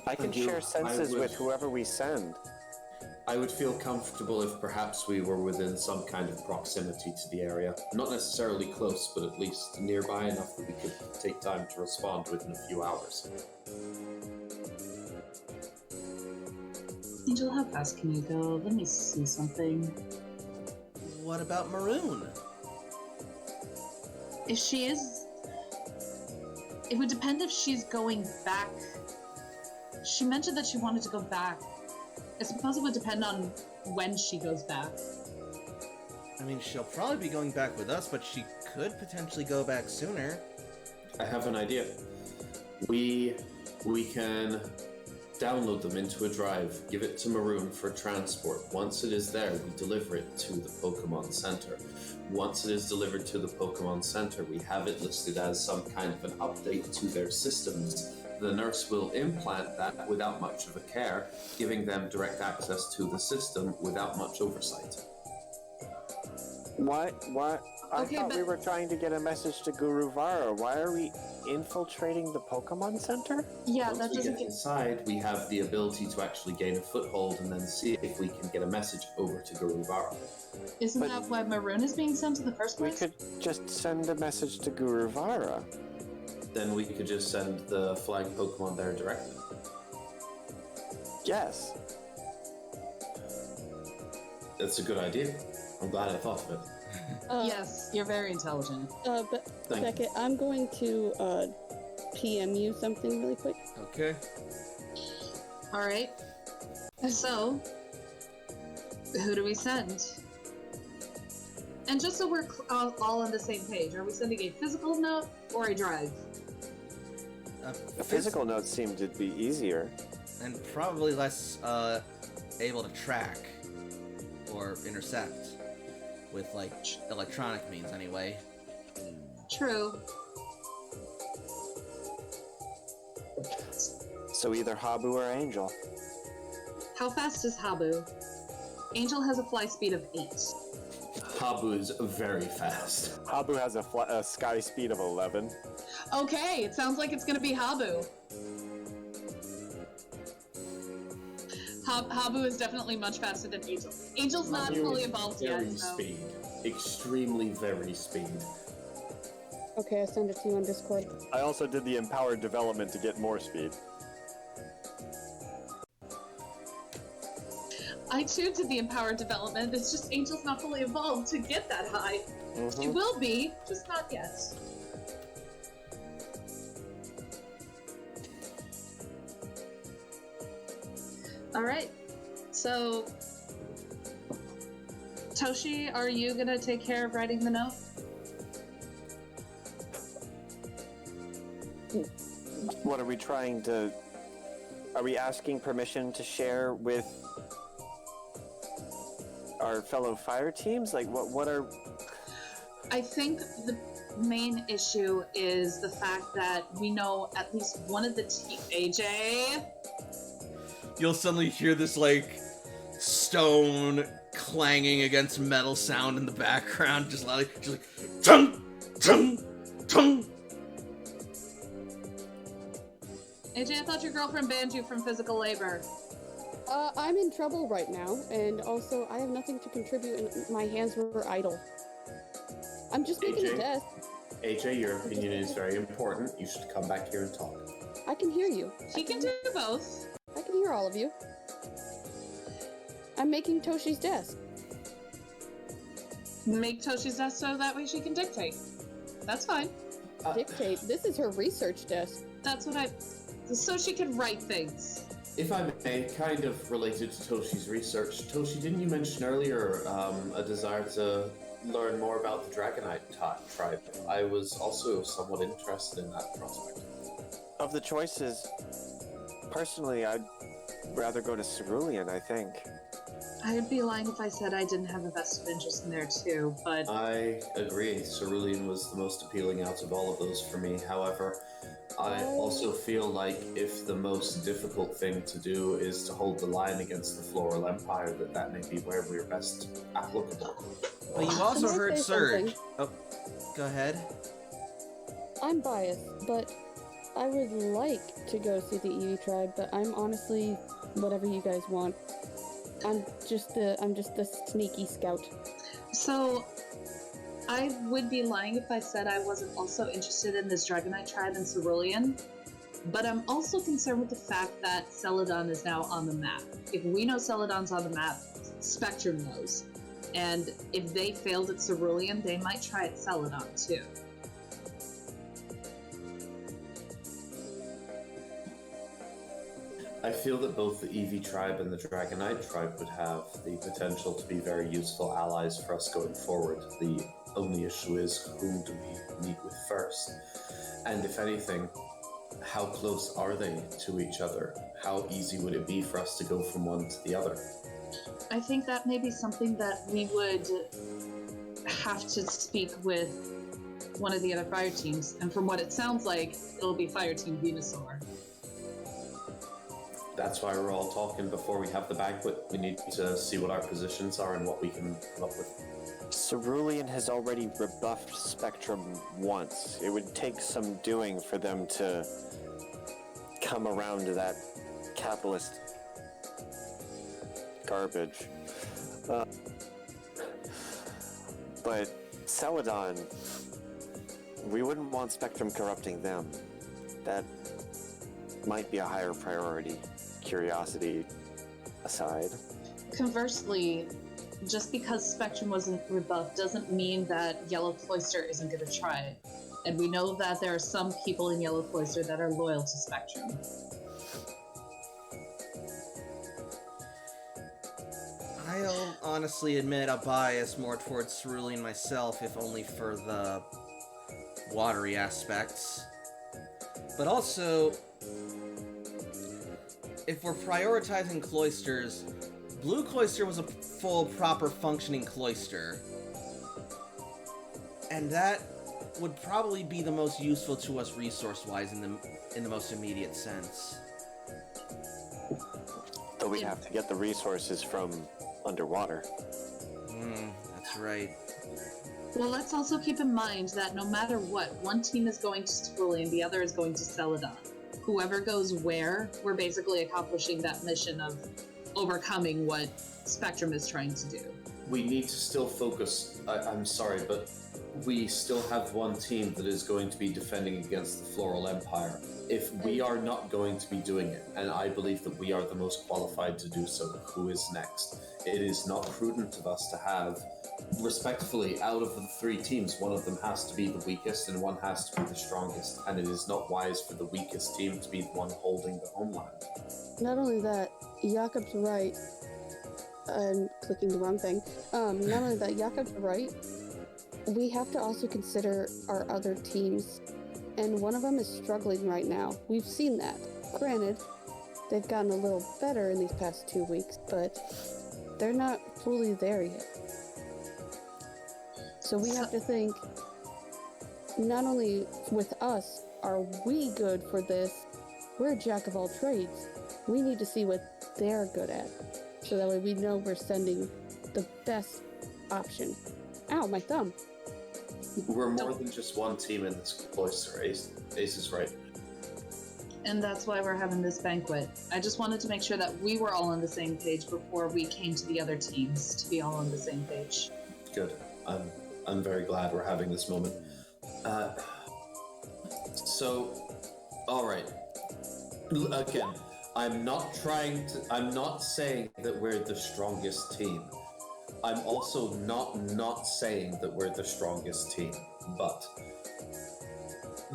Speaker 4: I can share senses with whoever we send.
Speaker 5: I would feel comfortable if perhaps we were within some kind of proximity to the area. Not necessarily close, but at least nearby enough that we could take time to respond within a few hours.
Speaker 3: Angel, how fast can you go? Let me see something.
Speaker 1: What about Maroon?
Speaker 3: If she is... It would depend if she's going back. She mentioned that she wanted to go back. I suppose it would depend on when she goes back.
Speaker 1: I mean, she'll probably be going back with us, but she could potentially go back sooner.
Speaker 5: I have an idea. We can download them into a drive, give it to Maroon for transport. Once it is there, we deliver it to the Pokemon Center. Once it is delivered to the Pokemon Center, we have it listed as some kind of an update to their systems. the nurse will implant that without much of a care, giving them direct access to the system without much oversight.
Speaker 4: What? I
Speaker 3: Okay,
Speaker 4: thought
Speaker 3: but-
Speaker 4: we were trying to get a message to Guru Vara. Why are we infiltrating the Pokemon Center?
Speaker 3: Yeah,
Speaker 5: Once
Speaker 3: that
Speaker 5: we
Speaker 3: doesn't
Speaker 5: get
Speaker 3: get.
Speaker 5: inside, we have the ability to actually gain a foothold and then see if we can get a message over to Guru Vara.
Speaker 3: Isn't
Speaker 4: But-
Speaker 3: that why Maroon is being sent to the first
Speaker 4: We
Speaker 3: place?
Speaker 4: could just send a message to Guru Vara.
Speaker 5: Then we could just send the flying Pokemon there directly.
Speaker 4: Yes.
Speaker 5: That's a good idea. I'm glad I thought of it.
Speaker 3: Yes, you're very intelligent.
Speaker 2: But
Speaker 5: Thank you.
Speaker 2: Beckett, I'm going to PM you something really quick.
Speaker 1: Okay.
Speaker 3: All right. So, who do we send? And just so we're all on the same page, are we sending a physical note or a drive?
Speaker 4: The physical notes seem to be easier.
Speaker 1: And probably less able to track or intercept with, like, electronic means anyway.
Speaker 3: True.
Speaker 4: So either Habu or Angel.
Speaker 3: How fast is Habu? Angel has a fly speed of 8.
Speaker 5: Habu is very fast.
Speaker 4: Habu has a sky speed of 11.
Speaker 3: Okay, it sounds like it's gonna be Habu. Habu is definitely much faster than Angel. Angel's not
Speaker 5: Habu
Speaker 3: fully
Speaker 5: is
Speaker 3: evolved yet,
Speaker 5: very
Speaker 3: so...
Speaker 5: speed. Extremely very speed.
Speaker 2: Okay, I send it to you on Discord.
Speaker 4: I also did the empowered development to get more speed.
Speaker 3: I too did the empowered development, it's just Angel's not fully evolved to get that high. She will be, just not yet. Alright, so... Toshi, are you gonna take care of writing the note?
Speaker 4: What are we trying to... Are we asking permission to share with our fellow fire teams? Like, what are...
Speaker 3: I think the main issue is the fact that we know at least one of the AJ...
Speaker 1: You'll suddenly hear this, like, stone clanging against metal sound in the background, just loudly, just like, tung, tung, tung.
Speaker 3: AJ, I thought your girlfriend banned you from physical labor.
Speaker 2: I'm in trouble right now, and also I have nothing to contribute, and my hands were idle. I'm just making a
Speaker 5: AJ?
Speaker 2: test.
Speaker 5: AJ, your opinion is very important. You should come back here and talk.
Speaker 2: I can hear you.
Speaker 3: She can do both.
Speaker 2: I can hear all of you. I'm making Toshi's desk.
Speaker 3: Make Toshi's desk so that way she can dictate. That's fine.
Speaker 2: Dictate. This is her research desk.
Speaker 3: That's what I... So she can write things.
Speaker 5: If I may, kind of related to Toshi's research, Toshi, didn't you mention earlier a desire to learn more about the Dragonite tribe? I was also somewhat interested in that prospect.
Speaker 4: Of the choices, personally, I'd rather go to Cerulean, I think.
Speaker 3: I'd be lying if I said I didn't have a vested interest in there too, but...
Speaker 5: I agree. Cerulean was the most appealing out of all of those for me. However, I also feel like if the most difficult thing to do is to hold the line against the Floral Empire, that may be where we're best applicable.
Speaker 1: But you also
Speaker 2: Can I
Speaker 1: heard
Speaker 2: say
Speaker 1: Surge.
Speaker 2: something?
Speaker 1: Oh, go ahead.
Speaker 2: I'm biased, but I would like to go see the Eevee tribe, but I'm honestly whatever you guys want. I'm just the sneaky scout.
Speaker 3: So, I would be lying if I said I wasn't also interested in this Dragonite tribe in Cerulean, but I'm also concerned with the fact that Celadon is now on the map. If we know Celadon's on the map, Spectrum knows. And if they failed at Cerulean, they might try at Celadon too.
Speaker 5: I feel that both the Eevee tribe and the Dragonite tribe would have the potential to be very useful allies for us going forward. The only issue is, whom do we meet with first? And if anything, how close are they to each other? How easy would it be for us to go from one to the other?
Speaker 3: I think that may be something that we would have to speak with one of the other fire teams, and from what it sounds like, it'll be Fireteam Venusaur.
Speaker 5: That's why we're all talking before we have the banquet. We need to see what our positions are and what we can come up with.
Speaker 4: Cerulean has already rebuffed Spectrum once. It would take some doing for them to come around to that capitalist garbage. But Celadon, we wouldn't want Spectrum corrupting them. That might be a higher priority, curiosity aside.
Speaker 3: Conversely, just because Spectrum wasn't rebuffed doesn't mean that Yellow Cloister isn't going to try it. And we know that there are some people in Yellow Cloister that are loyal to Spectrum.
Speaker 1: I'll honestly admit a bias more towards Cerulean myself, if only for the watery aspects. But also, if we're prioritizing cloisters, Blue Cloister was a full, proper, functioning cloister. And that would probably be the most useful to us resource-wise in the most immediate sense.
Speaker 4: Though we'd have to get the resources from underwater.
Speaker 1: That's right.
Speaker 3: Well, let's also keep in mind that no matter what, one team is going to Cerulean, the other is going to Celadon. Whoever goes where, we're basically accomplishing that mission of overcoming what Spectrum is trying to do.
Speaker 5: We need to still focus. I'm sorry, but we still have one team that is going to be defending against the Floral Empire. If we are not going to be doing it, and I believe that we are the most qualified to do so, who is next? It is not prudent of us to have, respectfully, out of the three teams, one of them has to be the weakest and one has to be the strongest, and it is not wise for the weakest team to be the one holding the homeland.
Speaker 2: Not only that, Jakob's right. I'm clicking the wrong thing. Not only that, Jakob's right. We have to also consider our other teams, and one of them is struggling right now. We've seen that. Granted, they've gotten a little better in these past 2 weeks, but they're not fully there yet. So we have to think, not only with us, are we good for this? We're a jack of all trades. We need to see what they're good at, so that way we know we're sending the best option. Ow, my thumb.
Speaker 5: We're more than just one team in this cloister. Ace is right.
Speaker 3: And that's why we're having this banquet. I just wanted to make sure that we were all on the same page before we came to the other teams to be all on the same page.
Speaker 5: Good. I'm very glad we're having this moment. All right. Again, I'm not saying that we're the strongest team. I'm also not saying that we're the strongest team, but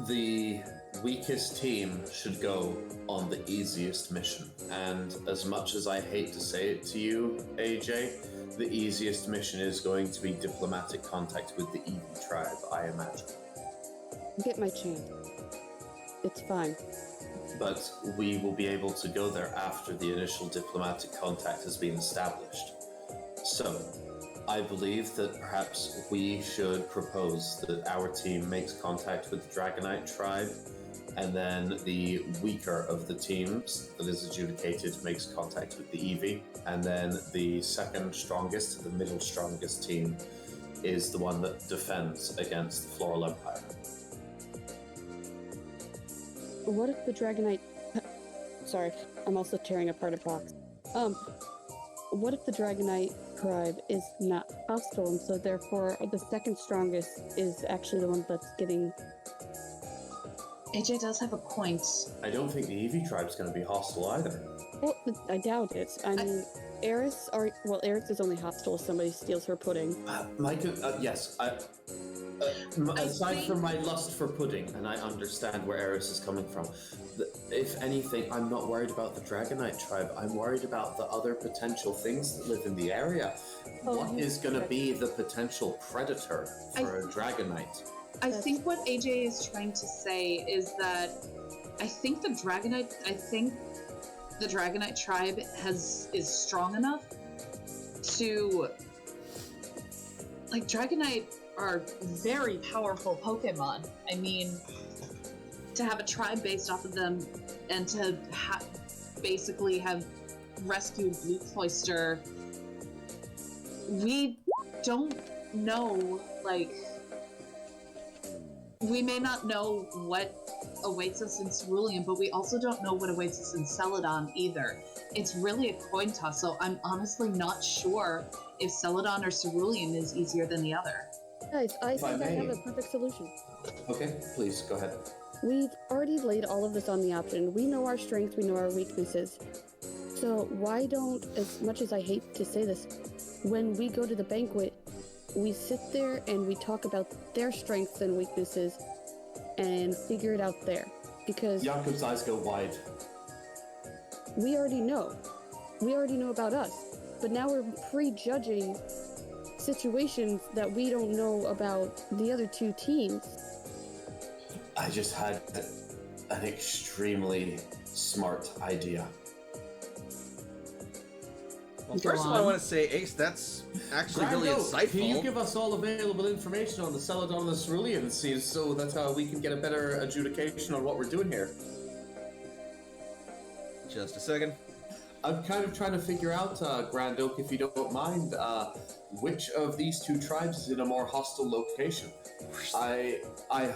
Speaker 5: the weakest team should go on the easiest mission. And as much as I hate to say it to you, AJ, the easiest mission is going to be diplomatic contact with the Eevee tribe, I imagine.
Speaker 2: Get my champ. It's fine.
Speaker 5: But we will be able to go there after the initial diplomatic contact has been established. So, I believe that perhaps we should propose that our team makes contact with the Dragonite tribe, and then the weaker of the teams that is adjudicated makes contact with the Eevee, and then the second strongest, the middle strongest team is the one that defends against the Floral Empire.
Speaker 2: What if the Dragonite... Sorry, I'm also tearing apart a box. What if the Dragonite tribe is not hostile, and so therefore the second strongest is actually the one that's getting...
Speaker 3: AJ does have a point.
Speaker 5: I don't think the Eevee tribe's going to be hostile either.
Speaker 2: Well, I doubt it. I mean, Eris is only hostile if somebody steals her pudding.
Speaker 5: Yes. Aside from my lust for pudding, and I understand where Eris is coming from, if anything, I'm not worried about the Dragonite tribe. I'm worried about the other potential things that live in the area. What is going to be the potential predator for a Dragonite?
Speaker 3: I think what AJ is trying to say is that I think the Dragonite tribe is strong enough to, like, Dragonite are very powerful Pokemon. I mean, to have a tribe based off of them and to basically have rescued Blue Cloister, we don't know, like, we may not know what awaits us in Cerulean, but we also don't know what awaits us in Celadon either. It's really a coin toss, so I'm honestly not sure if Celadon or Cerulean is easier than the other.
Speaker 2: Guys, I
Speaker 5: If I
Speaker 2: think I have
Speaker 5: may.
Speaker 2: a perfect solution.
Speaker 5: Okay, please go ahead.
Speaker 2: We've already laid all of this on the option. We know our strengths, we know our weaknesses. So why don't, as much as I hate to say this, when we go to the banquet, we sit there and we talk about their strengths and weaknesses and figure it out there. Because
Speaker 5: Jakob's eyes go wide.
Speaker 2: we already know. We already know about us. But now we're prejudging situations that we don't know about the other two teams.
Speaker 5: I just had an extremely smart idea.
Speaker 1: Well,
Speaker 3: Go
Speaker 1: first of all, I
Speaker 3: on.
Speaker 1: want to say, Ace, that's actually really
Speaker 6: Grando,
Speaker 1: insightful.
Speaker 6: can you give us all available information on the Celadon and the Cerulean Seas so that we can get a better adjudication on what we're doing here?
Speaker 1: Just a second.
Speaker 5: I'm kind of trying to figure out, Grand Oak, if you don't mind, which of these two tribes is in a more hostile location. I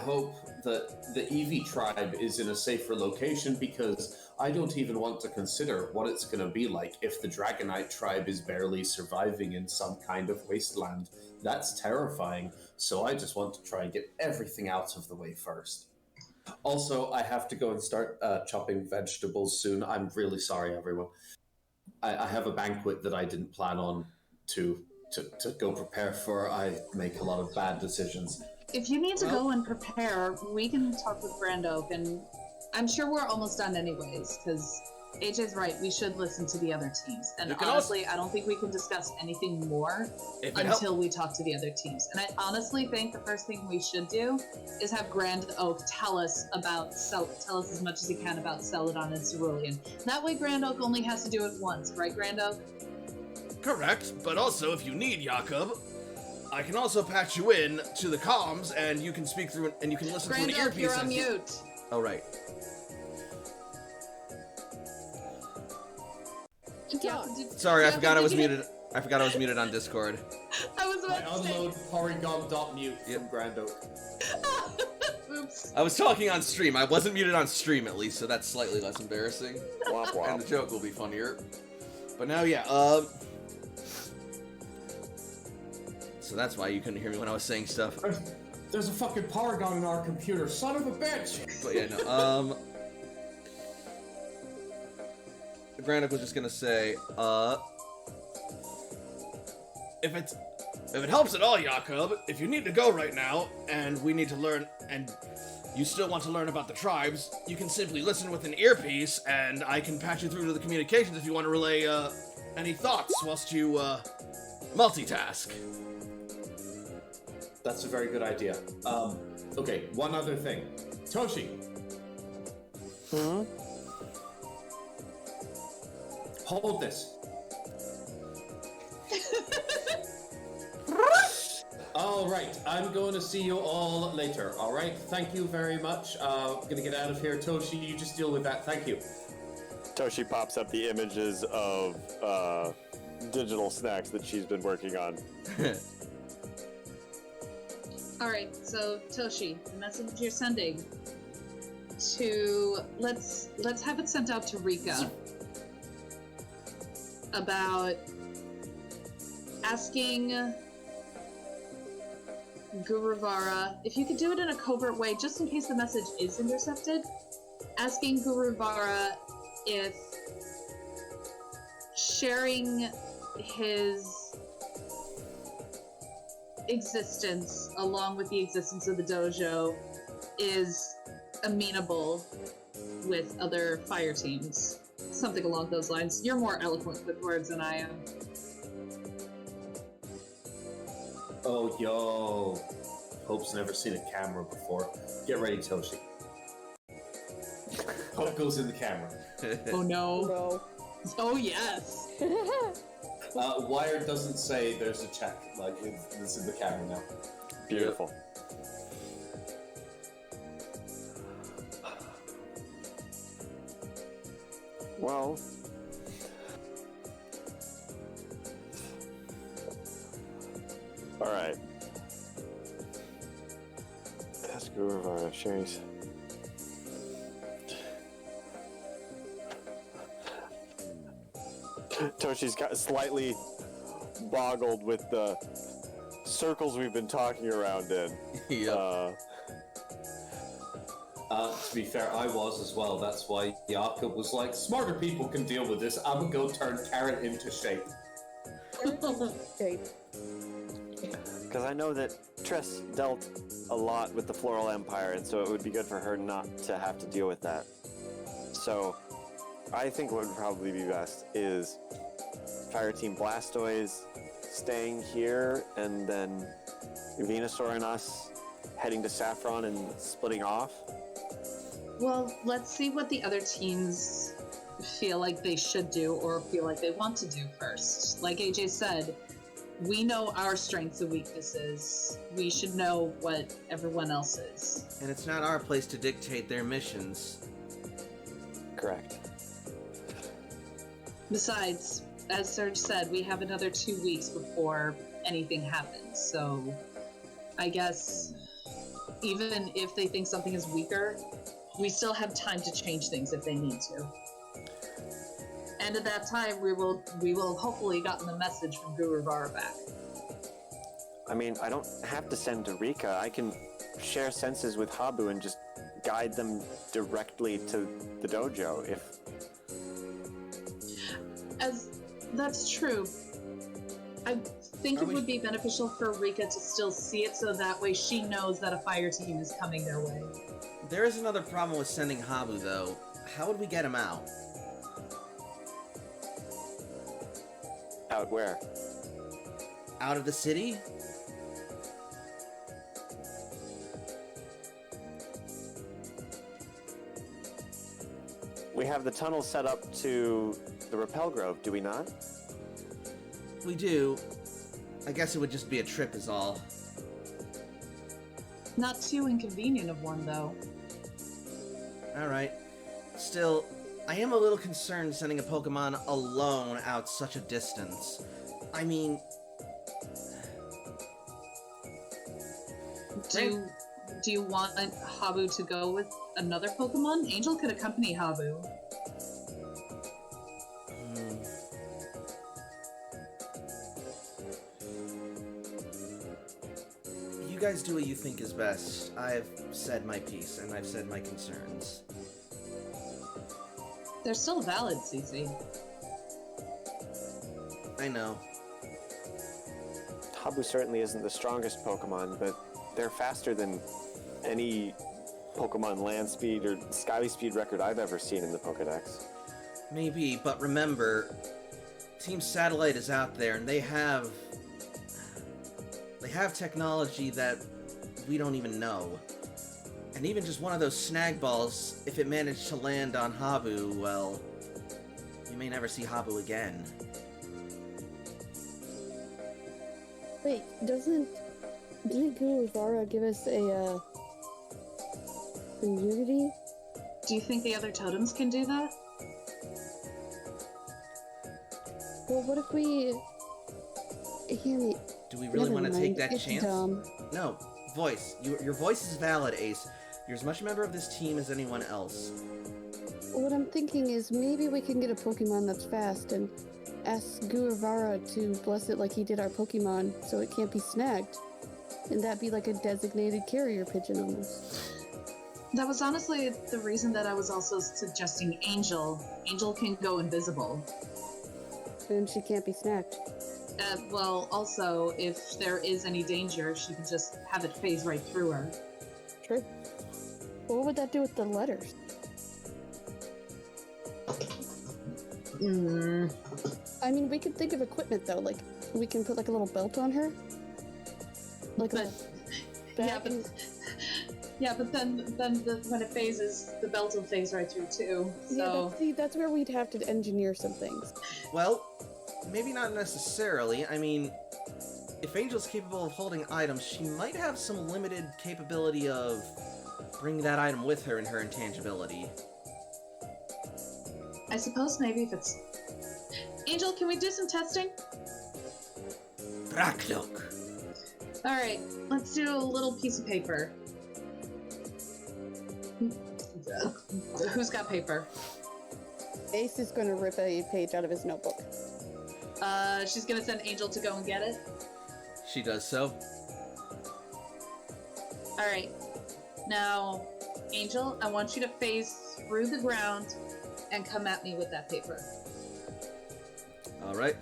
Speaker 5: hope that the Eevee tribe is in a safer location because I don't even want to consider what it's going to be like if the Dragonite tribe is barely surviving in some kind of wasteland. That's terrifying, so I just want to try and get everything out of the way first. Also, I have to go and start chopping vegetables soon. I'm really sorry, everyone. I have a banquet that I didn't plan on to go prepare for. I make a lot of bad decisions.
Speaker 3: If you need to go and prepare, we can talk with Grand Oak, and I'm sure we're almost done anyways, because AJ's right, we should listen to the other teams. And
Speaker 1: You can
Speaker 3: honestly, I don't think we can discuss anything more
Speaker 1: If it
Speaker 3: until we talk to the other teams. And I honestly think the first thing we should do is have Grand Oak tell us as much as he can about Celadon and Cerulean. That way Grand Oak only has to do it once, right, Grand Oak?
Speaker 1: Correct, but also if you need Jakob, I can also patch you in to the comms, and you can speak through and you can listen
Speaker 3: Grand
Speaker 1: through an
Speaker 3: Oak,
Speaker 1: earpiece.
Speaker 3: you're on
Speaker 1: and-
Speaker 3: mute.
Speaker 1: Oh right.
Speaker 3: Yeah,
Speaker 1: Sorry, I forgot I was
Speaker 3: did you-
Speaker 1: muted. I forgot I was muted on Discord.
Speaker 3: I was
Speaker 6: I
Speaker 3: about to say.
Speaker 6: unload Porygon.mute from Grand Oak.
Speaker 3: Oops.
Speaker 1: I was talking on stream. I wasn't muted on stream at least, so that's slightly less embarrassing.
Speaker 4: Womp
Speaker 1: And
Speaker 4: womp.
Speaker 1: the joke will be funnier. But now, yeah, so that's why you couldn't hear me when I was saying stuff.
Speaker 6: There's a fucking Porygon in our computer, son of a bitch!
Speaker 1: But yeah, no, Granick was just gonna say, if it helps at all, Jakob, if you need to go right now, and we need to learn, and you still want to learn about the tribes, you can simply listen with an earpiece, and I can patch you through to the communications if you want to relay, any thoughts whilst you, multitask.
Speaker 5: That's a very good idea. Okay, one other thing. Toshi.
Speaker 2: Huh?
Speaker 5: Hold this. All right, I'm going to see you all later. All right, thank you very much. Gonna get out of here. Toshi, you just deal with that. Thank you.
Speaker 4: Toshi pops up the images of digital snacks that she's been working on.
Speaker 3: Alright, so Toshi, the message you're sending to let's have it sent out to Rika about asking Guruvara if you could do it in a covert way, just in case the message is intercepted, asking Guruvara if sharing his existence along with the existence of the dojo is amenable with other fire teams. Something along those lines. You're more eloquent with words than I am.
Speaker 5: Oh, yo. Hope's never seen a camera before. Get ready, Toshi. Hope goes in the camera.
Speaker 3: Oh no.
Speaker 2: No.
Speaker 3: Oh yes.
Speaker 5: Wired doesn't say there's a check. Like, this is the camera now.
Speaker 4: Beautiful. Well... Alright. Ask Guruvara, Sherry's... Toshi's got slightly boggled with the circles we've been talking around in.
Speaker 1: Yep.
Speaker 5: To be fair, I was as well. That's why Jakob was like, smarter people can deal with this. I'm gonna go turn Carrot into shape.
Speaker 2: Shape.
Speaker 4: Because I know that Triss dealt a lot with the Floral Empire, and so it would be good for her not to have to deal with that. So, I think what would probably be best is Fireteam Blastoise staying here, and then Venusaur and us heading to Saffron and splitting off.
Speaker 3: Well, let's see what the other teams feel like they should do or feel like they want to do first. Like AJ said, we know our strengths and weaknesses. We should know what everyone else is.
Speaker 1: And it's not our place to dictate their missions.
Speaker 4: Correct.
Speaker 3: Besides, as Serge said, we have another 2 weeks before anything happens. So I guess even if they think something is weaker, we still have time to change things if they need to. And at that time, we will have hopefully gotten the message from Guruvara back.
Speaker 4: I mean, I don't have to send to Rika. I can share senses with Habu and just guide them directly to the dojo if...
Speaker 3: As that's true, I think it would be beneficial for Rika to still see it so that way she knows that a fire team is coming their way.
Speaker 1: There is another problem with sending Habu, though. How would we get him out?
Speaker 4: Out where?
Speaker 1: Out of the city?
Speaker 4: We have the tunnel set up to the Rappel Grove, do we not?
Speaker 1: We do. I guess it would just be a trip is all.
Speaker 3: Not too inconvenient of one, though.
Speaker 1: Alright. Still, I am a little concerned sending a Pokemon alone out such a distance. I mean...
Speaker 3: Do you want Habu to go with another Pokemon? Angel could accompany Habu.
Speaker 1: You guys do what you think is best. I've said my piece, and I've said my concerns.
Speaker 3: They're still valid, Cece.
Speaker 1: I know.
Speaker 4: Habu certainly isn't the strongest Pokemon, but they're faster than any Pokemon land speed or sky speed record I've ever seen in the Pokedex.
Speaker 1: Maybe, but remember, Team Satellite is out there, and they have technology that we don't even know. And even just one of those snag balls, if it managed to land on Habu, well, you may never see Habu again.
Speaker 2: Wait, didn't Guruvara give us a immunity?
Speaker 3: Do you think the other totems can do that?
Speaker 2: Well, what if we... Hear me.
Speaker 1: Do we really
Speaker 2: Never
Speaker 1: want to
Speaker 2: mind,
Speaker 1: take that
Speaker 2: it's
Speaker 1: chance?
Speaker 2: dumb.
Speaker 1: No. Voice. Your voice is valid, Ace. You're as much a member of this team as anyone else.
Speaker 2: What I'm thinking is maybe we can get a Pokemon that's fast and ask Guruvara to bless it like he did our Pokemon so it can't be snagged. And that'd be like a designated carrier pigeon almost.
Speaker 3: That was honestly the reason that I was also suggesting Angel. Angel can go invisible.
Speaker 2: And she can't be snagged.
Speaker 3: Well, also, if there is any danger, she can just have it phase right through her.
Speaker 2: True. What would that do with the letters? I mean, we could think of equipment though. Like, we can put like a little belt on her. Like
Speaker 3: But
Speaker 2: a
Speaker 3: yeah, but then when it phases, the belt will phase right through too. So
Speaker 2: that's where we'd have to engineer some things.
Speaker 1: Well, maybe not necessarily. I mean, if Angel's capable of holding items, she might have some limited capability of bringing that item with her in her intangibility.
Speaker 3: I suppose maybe if it's... Angel, can we do some testing?
Speaker 1: Brakdok.
Speaker 3: Alright, let's do a little piece of paper. Who's got paper?
Speaker 2: Ace is going to rip a page out of his notebook.
Speaker 3: She's gonna send Angel to go and get it.
Speaker 1: She does so.
Speaker 3: Alright. Now, Angel, I want you to phase through the ground and come at me with that paper.
Speaker 1: Alright.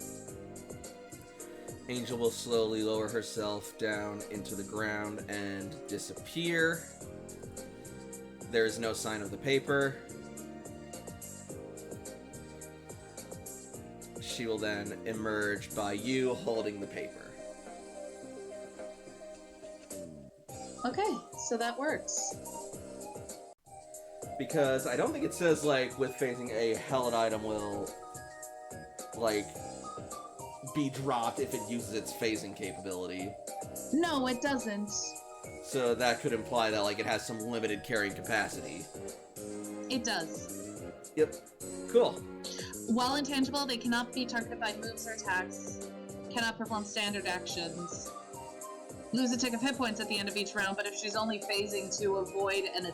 Speaker 1: Angel will slowly lower herself down into the ground and disappear. There is no sign of the paper. She will then emerge by you holding the paper.
Speaker 3: Okay, so that works.
Speaker 1: Because I don't think it says, like, with phasing a held item will, like, be dropped if it uses its phasing capability.
Speaker 3: No, it doesn't.
Speaker 1: So that could imply that, like, it has some limited carrying capacity.
Speaker 3: It does.
Speaker 1: Yep. Cool.
Speaker 3: While intangible, they cannot be targeted by moves or attacks, cannot perform standard actions, lose a tick of hit points at the end of each round, but if she's only phasing to avoid an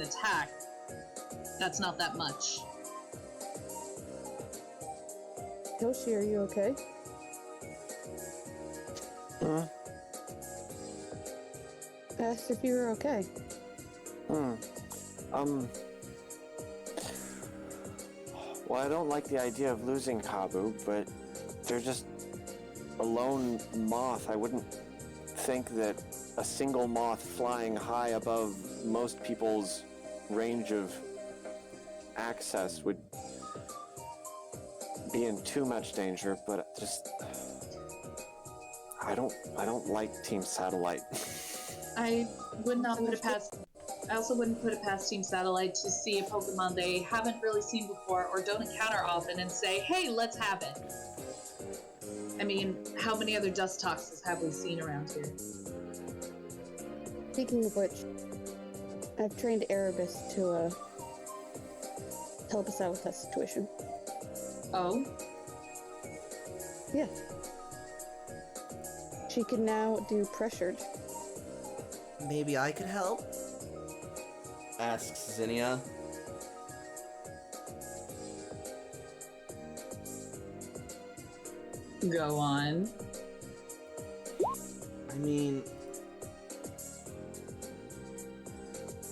Speaker 3: attack, that's not that much.
Speaker 2: Yoshi, are you okay? Asked if you were okay.
Speaker 4: Well, I don't like the idea of losing Habu, but they're just a lone moth. I wouldn't think that a single moth flying high above most people's range of access would be in too much danger, but just I don't like Team Satellite.
Speaker 3: I would not put it past. I also wouldn't put it past Team Satellite to see a Pokemon they haven't really seen before or don't encounter often and say, "Hey, let's have it." I mean, how many other dust toxins have we seen around here?
Speaker 2: Speaking of which, I've trained Erebus to help us out with that situation.
Speaker 3: Oh?
Speaker 2: Yeah. She can now do pressured.
Speaker 1: Maybe I could help? Asks Zinnia.
Speaker 3: Go on.
Speaker 1: I mean,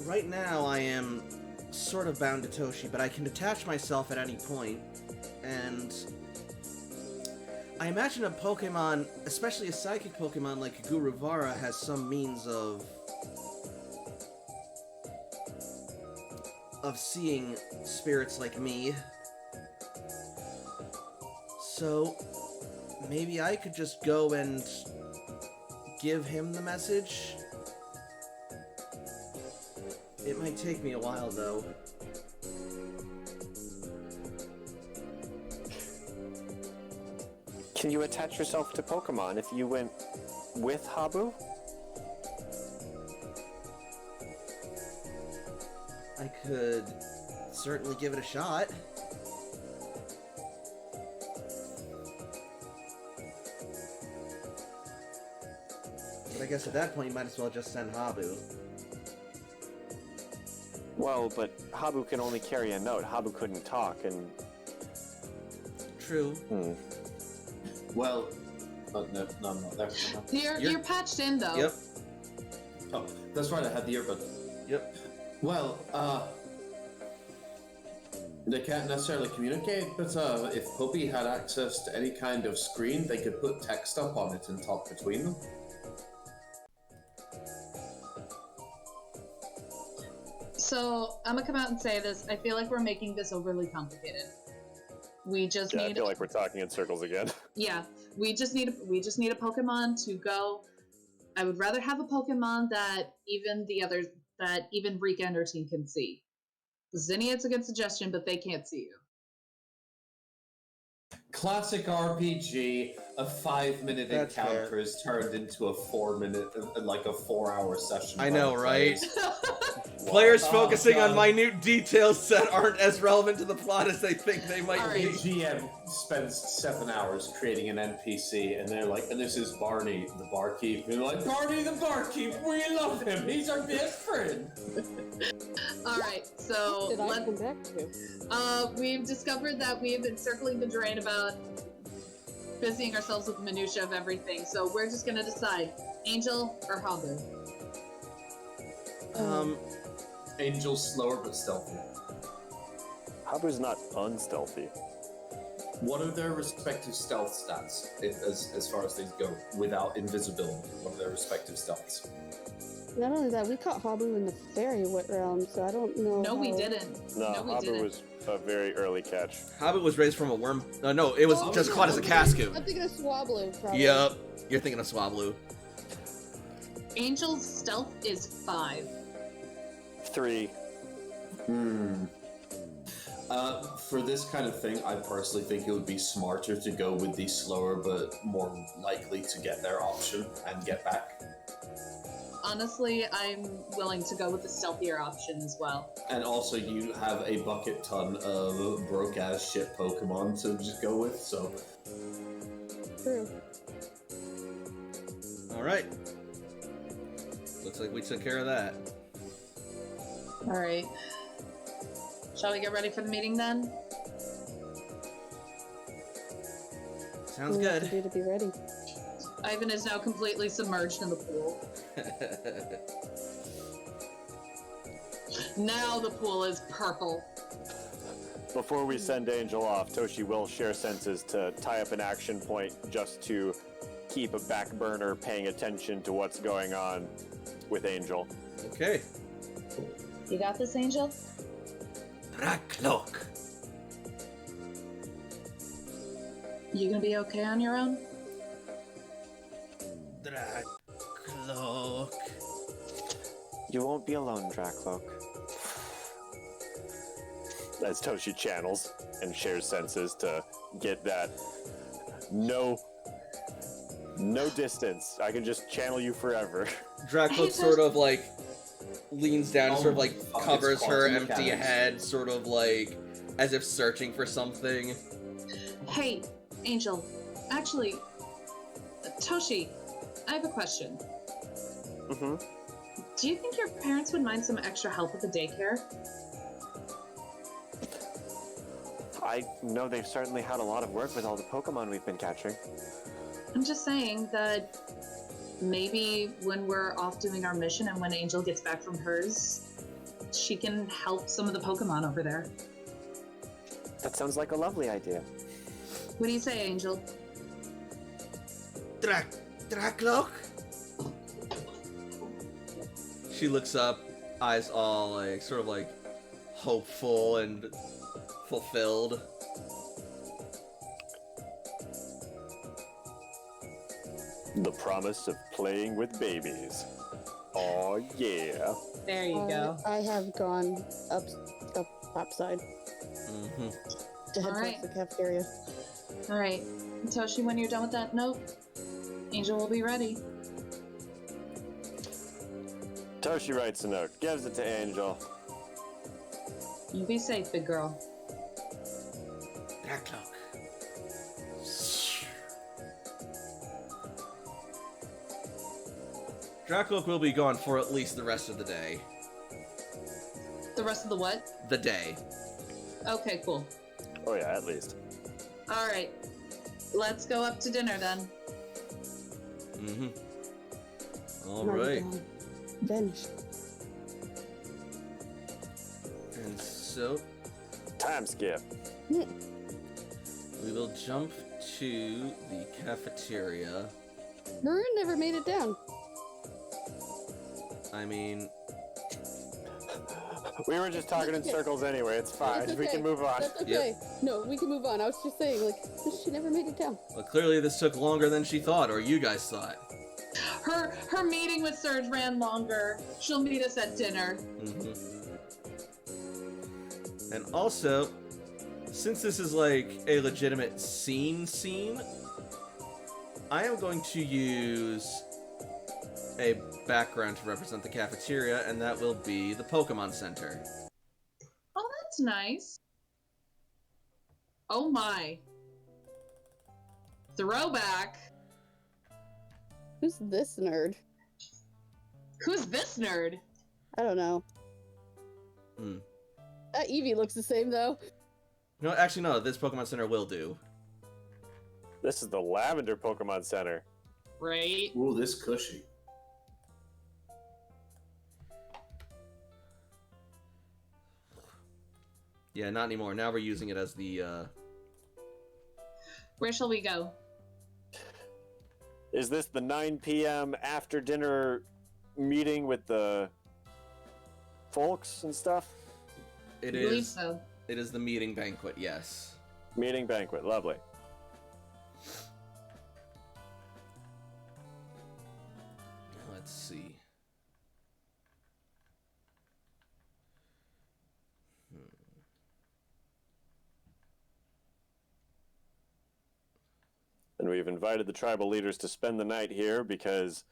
Speaker 1: right now I am sort of bound to Toshi, but I can detach myself at any point, and I imagine a Pokemon, especially a psychic Pokemon like Guruvara, has some means of seeing spirits like me. So maybe I could just go and give him the message. It might take me a while, though.
Speaker 4: Can you attach yourself to Pokemon if you went with Habu?
Speaker 1: I could certainly give it a shot. But I guess at that point you might as well just send Habu.
Speaker 4: Well, but Habu can only carry a note. Habu couldn't talk, and...
Speaker 1: True.
Speaker 5: Well, no, I'm not there.
Speaker 3: You're patched in, though.
Speaker 1: Yep.
Speaker 5: Oh, that's right, I had the earbud.
Speaker 1: Yep.
Speaker 5: Well, they can't necessarily communicate, but if Poppy had access to any kind of screen, they could put text up on it and talk between them.
Speaker 3: So, I'm gonna come out and say this. I feel like we're making this overly complicated. We just
Speaker 4: Yeah, I
Speaker 3: need...
Speaker 4: feel like we're talking in circles again.
Speaker 3: Yeah, we just need a Pokemon to go. I would rather have a Pokemon that even Rika and her team can see. Zinnia, it's a good suggestion, but they can't see you.
Speaker 5: Classic RPG.
Speaker 6: a 5-minute
Speaker 1: That's
Speaker 6: encounter
Speaker 1: fair.
Speaker 6: is turned into a 4-minute, like a 4-hour session.
Speaker 1: I
Speaker 6: by
Speaker 1: know,
Speaker 6: the
Speaker 1: right?
Speaker 6: players.
Speaker 1: Players
Speaker 6: Oh,
Speaker 1: focusing on
Speaker 6: God.
Speaker 1: minute details that aren't as relevant to the plot as they think they might
Speaker 3: All
Speaker 6: The
Speaker 3: right.
Speaker 1: be.
Speaker 6: GM spends 7 hours creating an NPC, and they're like, and this is Barney, the barkeep. And they're like, Barney the barkeep, we love him. He's our best friend.
Speaker 3: All right, so
Speaker 2: Did I come back to?
Speaker 3: we've discovered that we have been circling the drain about busying ourselves with the minutia of everything. So we're just gonna decide, Angel or Habu.
Speaker 6: Angel's slower but stealthy.
Speaker 4: Habu's not unstealthy.
Speaker 6: What are their respective stealth stats, as far as things go, without invisibility? What are their respective stealths?
Speaker 2: Not only that, we caught Habu in the fairy realm, so I don't know.
Speaker 3: No, we
Speaker 2: how-
Speaker 3: didn't.
Speaker 4: No,
Speaker 3: No, we
Speaker 4: Habu
Speaker 3: didn't.
Speaker 4: was a very early catch.
Speaker 1: Hobbit was raised from a worm. No, it was
Speaker 2: Oh,
Speaker 1: just
Speaker 2: no.
Speaker 1: caught as a Cascoon.
Speaker 2: I'm thinking of Swablu, probably.
Speaker 1: Yup. You're thinking of Swablu.
Speaker 3: Angel's stealth is 5.
Speaker 4: 3.
Speaker 6: For this kind of thing, I personally think it would be smarter to go with the slower but more likely to get their option and get back.
Speaker 3: Honestly, I'm willing to go with the stealthier option as well.
Speaker 6: And also, you have a bucket ton of broke ass shit Pokemon to just go with, so.
Speaker 2: True.
Speaker 1: Alright. Looks like we took care of that.
Speaker 3: All right. Shall we get ready for the meeting then?
Speaker 1: Sounds
Speaker 2: What do we have
Speaker 1: good.
Speaker 2: to do to be ready?
Speaker 3: Ivan is now completely submerged in the pool. Now the pool is purple.
Speaker 4: Before we send Angel off, Toshi will share senses to tie up an action point just to keep a back burner paying attention to what's going on with Angel.
Speaker 1: Okay.
Speaker 3: You got this, Angel?
Speaker 1: Drakloak.
Speaker 3: You gonna be okay on your own?
Speaker 1: Drakloak.
Speaker 4: You won't be alone, Drakloak. As Toshi channels and shares senses to get that no distance. I can just channel you forever.
Speaker 1: Drakloak sort of like leans down, sort of like
Speaker 6: Oh, fuck,
Speaker 1: covers
Speaker 6: it's
Speaker 1: her
Speaker 6: quantum
Speaker 1: empty
Speaker 6: mechanics.
Speaker 1: head, sort of like as if searching for something.
Speaker 3: Hey, Angel. Actually, Toshi, I have a question.
Speaker 4: Mm-hmm.
Speaker 3: Do you think your parents would mind some extra help at the daycare?
Speaker 4: I know they've certainly had a lot of work with all the Pokemon we've been catching.
Speaker 3: I'm just saying that maybe when we're off doing our mission and when Angel gets back from hers, she can help some of the Pokemon over there.
Speaker 4: That sounds like a lovely idea.
Speaker 3: What do you say, Angel?
Speaker 1: Drakloak? She looks up, eyes all like sort of like hopeful and fulfilled.
Speaker 4: The promise of playing with babies. Oh yeah.
Speaker 3: There you go.
Speaker 2: I have gone up topside
Speaker 1: Mm-hmm.
Speaker 2: to head
Speaker 3: Alright.
Speaker 2: towards the cafeteria.
Speaker 3: All right. Toshi, when you're done with that note, Angel will be ready.
Speaker 4: Toshi writes a note, gives it to Angel.
Speaker 3: You be safe, big girl.
Speaker 1: Drakloak. Drakloak will be gone for at least the rest of the day.
Speaker 3: The rest of the what?
Speaker 1: The day.
Speaker 3: Okay, cool.
Speaker 4: Oh yeah, at least.
Speaker 3: All right. Let's go up to dinner then.
Speaker 1: Mm-hmm. All
Speaker 2: I'm already
Speaker 1: right.
Speaker 2: gone. Vanished.
Speaker 1: And so
Speaker 4: Time skip.
Speaker 1: we will jump to the cafeteria.
Speaker 2: Maroon never made it down.
Speaker 1: I mean,
Speaker 4: We were just talking in circles anyway, it's fine.
Speaker 2: That's
Speaker 4: We
Speaker 2: okay.
Speaker 4: can move on.
Speaker 2: That's okay. No, we can move on. I was just saying, like, she never made it down.
Speaker 1: well, clearly this took longer than she thought, or you guys thought.
Speaker 3: Her meeting with Serge ran longer. She'll meet us at dinner.
Speaker 1: Mm-hmm. And also, since this is like a legitimate scene, I am going to use a background to represent the cafeteria, and that will be the Pokemon Center.
Speaker 3: Oh, that's nice. Oh my. Throwback.
Speaker 2: Who's this nerd?
Speaker 3: Who's this nerd?
Speaker 2: I don't know. That Eevee looks the same, though.
Speaker 1: No, actually, no. This Pokemon Center will do.
Speaker 4: This is the Lavender Pokemon Center.
Speaker 3: Right.
Speaker 6: Ooh, this cushy.
Speaker 1: Yeah, not anymore. Now we're using it as the,
Speaker 3: Where shall we go?
Speaker 4: Is this the 9 p.m. after dinner meeting with the folks and stuff?
Speaker 1: It
Speaker 3: I believe
Speaker 1: is.
Speaker 3: so.
Speaker 1: It is the meeting banquet. Yes.
Speaker 4: Meeting banquet, lovely.
Speaker 1: Let's see.
Speaker 4: And we've invited the tribal leaders to spend the night here because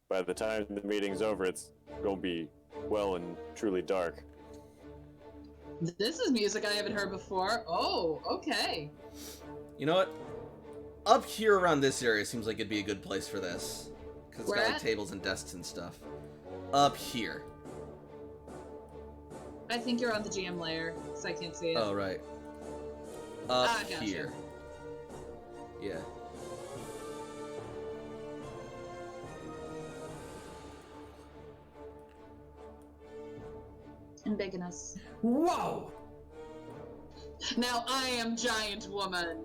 Speaker 4: by the time the meeting's over, it's going to be well and truly dark.
Speaker 3: This is music I haven't heard before. Oh, okay.
Speaker 1: You know what? Up here around this area seems like it'd be a good place for this. Because it's
Speaker 3: Where
Speaker 1: got like
Speaker 3: at?
Speaker 1: tables and desks and stuff. Up here.
Speaker 3: I think you're on the GM layer, so I can't see it.
Speaker 1: Oh, right. Up
Speaker 3: Gotcha.
Speaker 1: here. Yeah.
Speaker 3: Indigenous.
Speaker 6: Whoa!
Speaker 3: Now I am giant woman.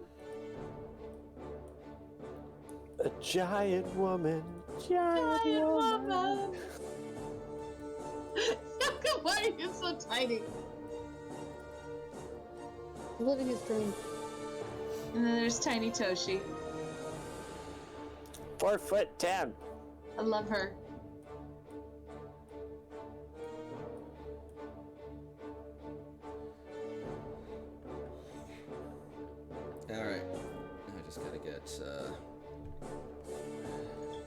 Speaker 4: A giant woman.
Speaker 3: Giant woman. Why are you so tiny?
Speaker 2: Living his dream.
Speaker 3: And then there's tiny Toshi.
Speaker 4: 4'10".
Speaker 3: I love her.
Speaker 1: Alright. I just gotta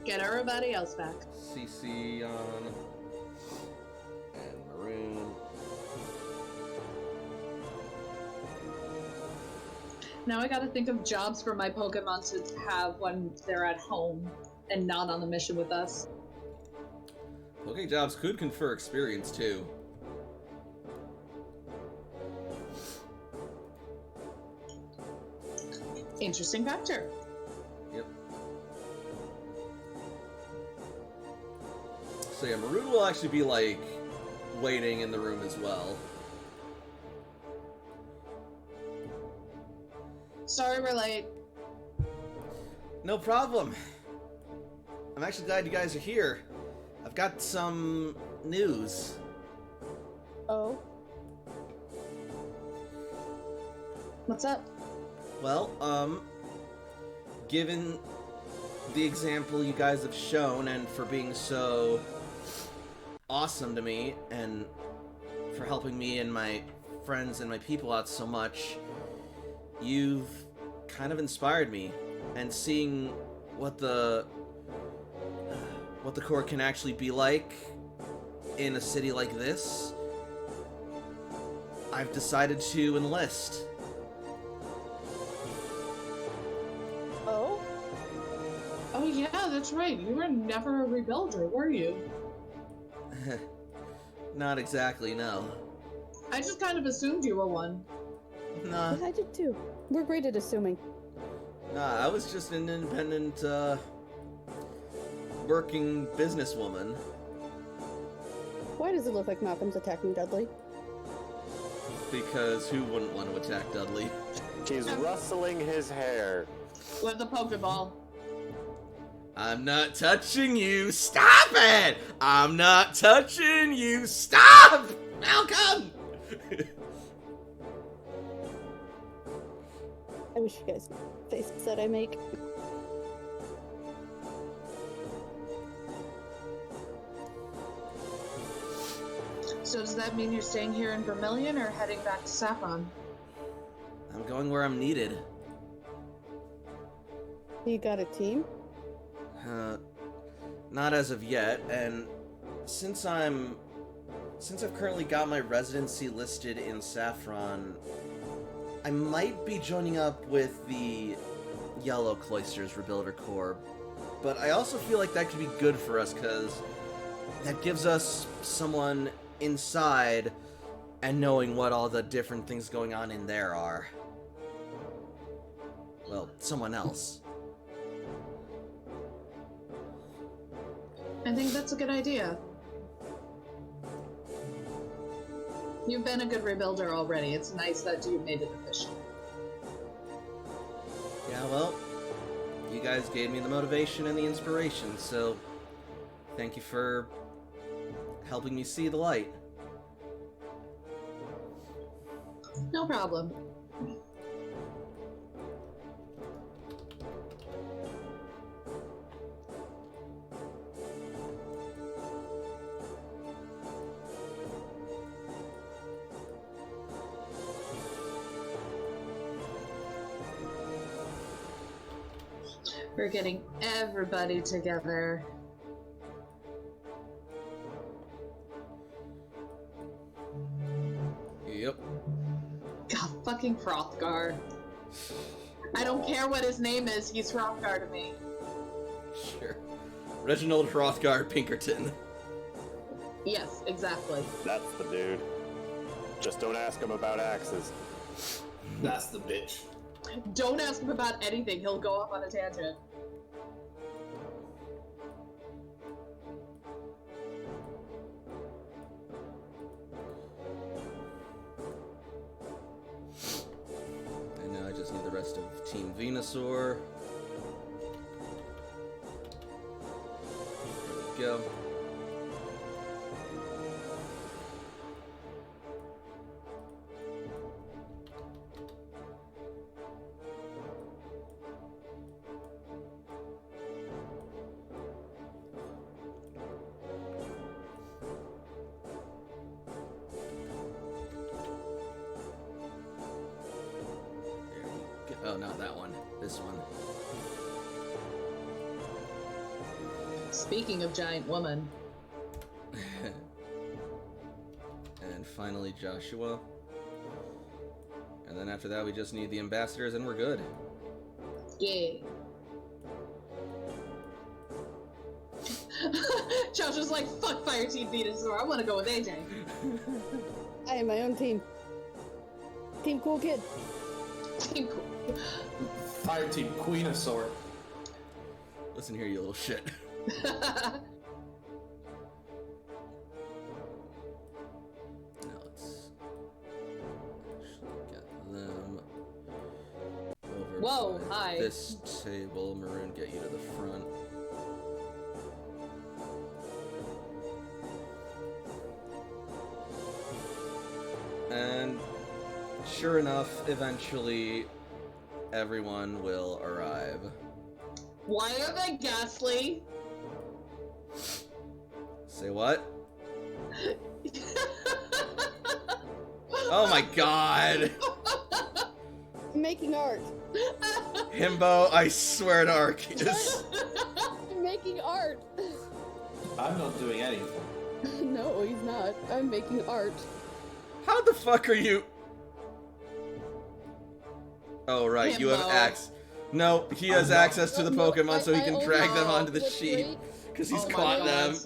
Speaker 3: Get everybody else back.
Speaker 1: CC on. And Maroon.
Speaker 3: Now I gotta think of jobs for my Pokemon to have when they're at home and not on the mission with us.
Speaker 1: Poke jobs could confer experience too.
Speaker 3: Interesting factor.
Speaker 1: Yep. So yeah, Maroon will actually be like waiting in the room as well.
Speaker 3: Sorry we're late.
Speaker 1: No problem. I'm actually glad you guys are here. I've got some news.
Speaker 2: Oh.
Speaker 3: What's up?
Speaker 1: Well, given the example you guys have shown and for being so awesome to me and for helping me and my friends and my people out so much, you've kind of inspired me, and seeing what the Corps can actually be like in a city like this, I've decided to enlist.
Speaker 2: Oh?
Speaker 3: Oh yeah, that's right. You were never a rebuilder, were you?
Speaker 1: Not exactly, no.
Speaker 3: I just kind of assumed you were one.
Speaker 1: Nah,
Speaker 2: Yeah, I did too. We're great at assuming.
Speaker 1: I was just an independent, working businesswoman.
Speaker 2: Why does it look like Malcolm's attacking Dudley?
Speaker 1: Because who wouldn't want to attack Dudley?
Speaker 4: She's rustling his hair.
Speaker 3: With the Pokeball.
Speaker 1: I'm not touching you! Stop it! I'm not touching you! Stop! Malcolm!
Speaker 2: I wish you guys knew the faces that I make.
Speaker 3: So does that mean you're staying here in Vermilion or heading back to Saffron?
Speaker 1: I'm going where I'm needed.
Speaker 2: You got a team?
Speaker 1: Not as of yet, and since I've currently got my residency listed in Saffron, I might be joining up with the Yellow Cloisters Rebuilder Corps, but I also feel like that could be good for us, because that gives us someone inside and knowing what all the different things going on in there are. Well, someone else.
Speaker 3: I think that's a good idea. You've been a good rebuilder already. It's nice that you made it official.
Speaker 1: Yeah, well, you guys gave me the motivation and the inspiration, so thank you for helping me see the light.
Speaker 3: No problem. We're getting everybody together.
Speaker 1: Yep.
Speaker 3: God, fucking Hrothgar. I don't care what his name is, he's Hrothgar to me.
Speaker 1: Sure. Reginald Hrothgar Pinkerton.
Speaker 3: Yes, exactly.
Speaker 4: That's the dude. Just don't ask him about axes.
Speaker 6: That's the bitch.
Speaker 3: Don't ask him about anything, he'll go off on a tangent.
Speaker 1: And now I just need the rest of Team Venusaur. There we go. Oh, not that one. This one.
Speaker 3: Speaking of giant woman.
Speaker 1: And finally Joshua. And then after that we just need the ambassadors and we're good.
Speaker 3: Yeah. Josh was like, fuck Fireteam Venusaur, I wanna go with AJ.
Speaker 2: I am my own team. Team Cool Kid.
Speaker 3: Team cool.
Speaker 6: Fireteam Queenasaur.
Speaker 1: Listen here, you little shit. Now let's actually get them over
Speaker 3: Whoa,
Speaker 1: by
Speaker 3: hi.
Speaker 1: this table. Maroon, get you to the front. And sure enough, eventually everyone will arrive.
Speaker 3: Why are they ghastly?
Speaker 1: Say what? Oh my god!
Speaker 2: Making art.
Speaker 1: Himbo, I swear to Arceus.
Speaker 2: I'm making art.
Speaker 6: I'm not doing anything.
Speaker 2: No, he's not. I'm making art.
Speaker 1: How the fuck are you? Oh right, you have
Speaker 3: Himbo.
Speaker 1: access. No, he has access to the
Speaker 2: No,
Speaker 1: Pokemon, so he
Speaker 2: I
Speaker 1: can
Speaker 2: only-
Speaker 1: drag them onto the
Speaker 2: what's
Speaker 1: sheet
Speaker 2: great-
Speaker 1: because he's
Speaker 3: Oh my
Speaker 1: caught
Speaker 3: God.
Speaker 1: them.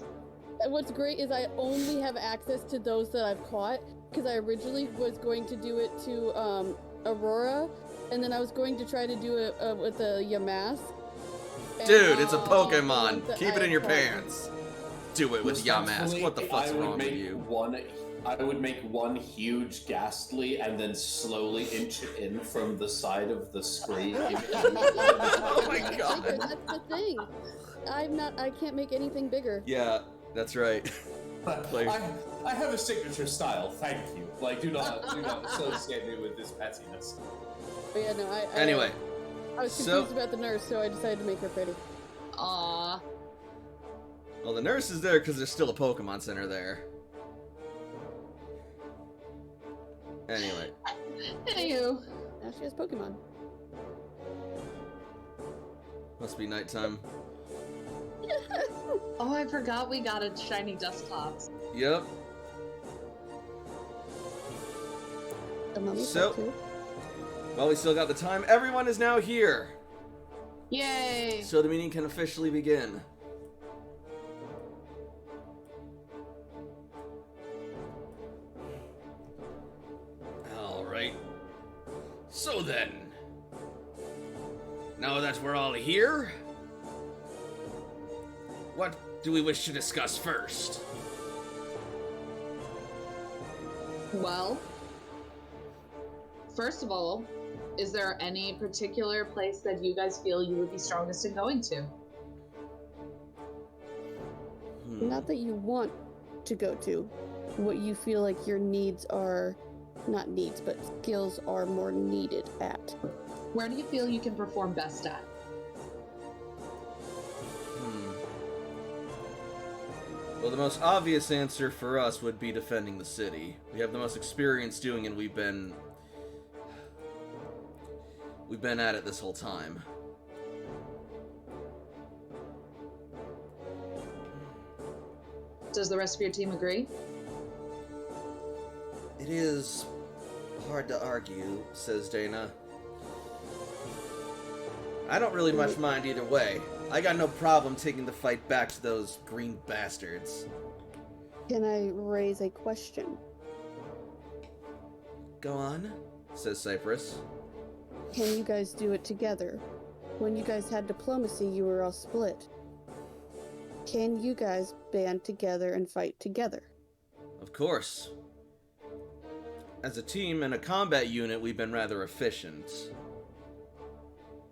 Speaker 2: What's great is I only have access to those that I've caught, because I originally was going to do it to Aurora, and then I was going to try to do it with the Yamask. And
Speaker 1: Dude, it's a
Speaker 2: the
Speaker 1: Pokemon.
Speaker 2: ones that
Speaker 1: Keep it
Speaker 2: I
Speaker 1: in your
Speaker 2: caught.
Speaker 1: pants. Do it with Yamask.
Speaker 6: Respectfully,
Speaker 1: What the fuck's
Speaker 6: I would
Speaker 1: wrong with
Speaker 6: make
Speaker 1: you?
Speaker 6: I would make one huge ghastly and then slowly inch it in from the side of the screen.
Speaker 1: Oh my god.
Speaker 2: That's the thing. I can't make anything bigger.
Speaker 1: Yeah, that's right. Like-
Speaker 6: I have a signature style, thank you. Like, do not associate me with this pettiness.
Speaker 2: But yeah, no,
Speaker 1: Anyway,
Speaker 2: I was
Speaker 1: so-
Speaker 2: confused about the nurse, so I decided to make her pretty.
Speaker 3: Aww.
Speaker 1: well, the nurse is there because there's still a Pokemon Center there. Anyway,
Speaker 3: Anywho.
Speaker 2: Now she has Pokemon.
Speaker 1: must be nighttime.
Speaker 3: Oh, I forgot we got a shiny desktops.
Speaker 1: Yep.
Speaker 2: The mummy
Speaker 1: So-
Speaker 2: too.
Speaker 1: Well, we still got the time. Everyone is now here.
Speaker 3: Yay!
Speaker 1: So the meeting can officially begin. Alright. So then, now that we're all here, what do we wish to discuss first?
Speaker 3: Well, first of all, is there any particular place that you guys feel you would be strongest in going to?
Speaker 2: Not that you want to go to. What you feel like your needs are, not needs, but skills are more needed at.
Speaker 3: Where do you feel you can perform best at?
Speaker 1: Well, the most obvious answer for us would be defending the city. We have the most experience doing it, we've been at it this whole time.
Speaker 3: Does the rest of your team agree?
Speaker 1: It is hard to argue, says Dana. I don't really much mind either way. I got no problem taking the fight back to those green bastards.
Speaker 2: Can I raise a question?
Speaker 1: Go on, says Cypress.
Speaker 2: Can you guys do it together? When you guys had diplomacy, you were all split. Can you guys band together and fight together?
Speaker 1: Of course. As a team and a combat unit, we've been rather efficient.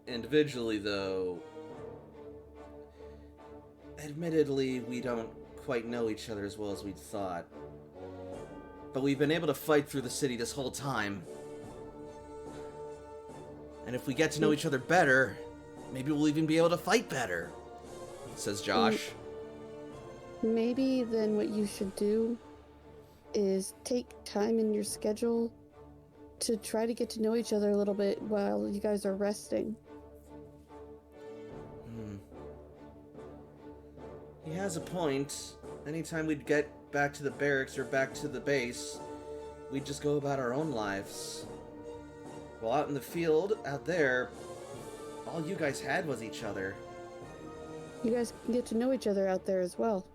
Speaker 1: Individually, though, admittedly, we don't quite know each other as well as we'd thought. But we've been able to fight through the city this whole time. And if we get to know each other better, maybe we'll even be able to fight better, says Josh.
Speaker 2: Maybe then what you should do is take time in your schedule to try to get to know each other a little bit while you guys are resting.
Speaker 1: He has a point. Anytime we'd get back to the barracks or back to the base, we'd just go about our own lives. Well, out in the field, out there, all you guys had was each other.
Speaker 2: You guys can get to know each other out there as well.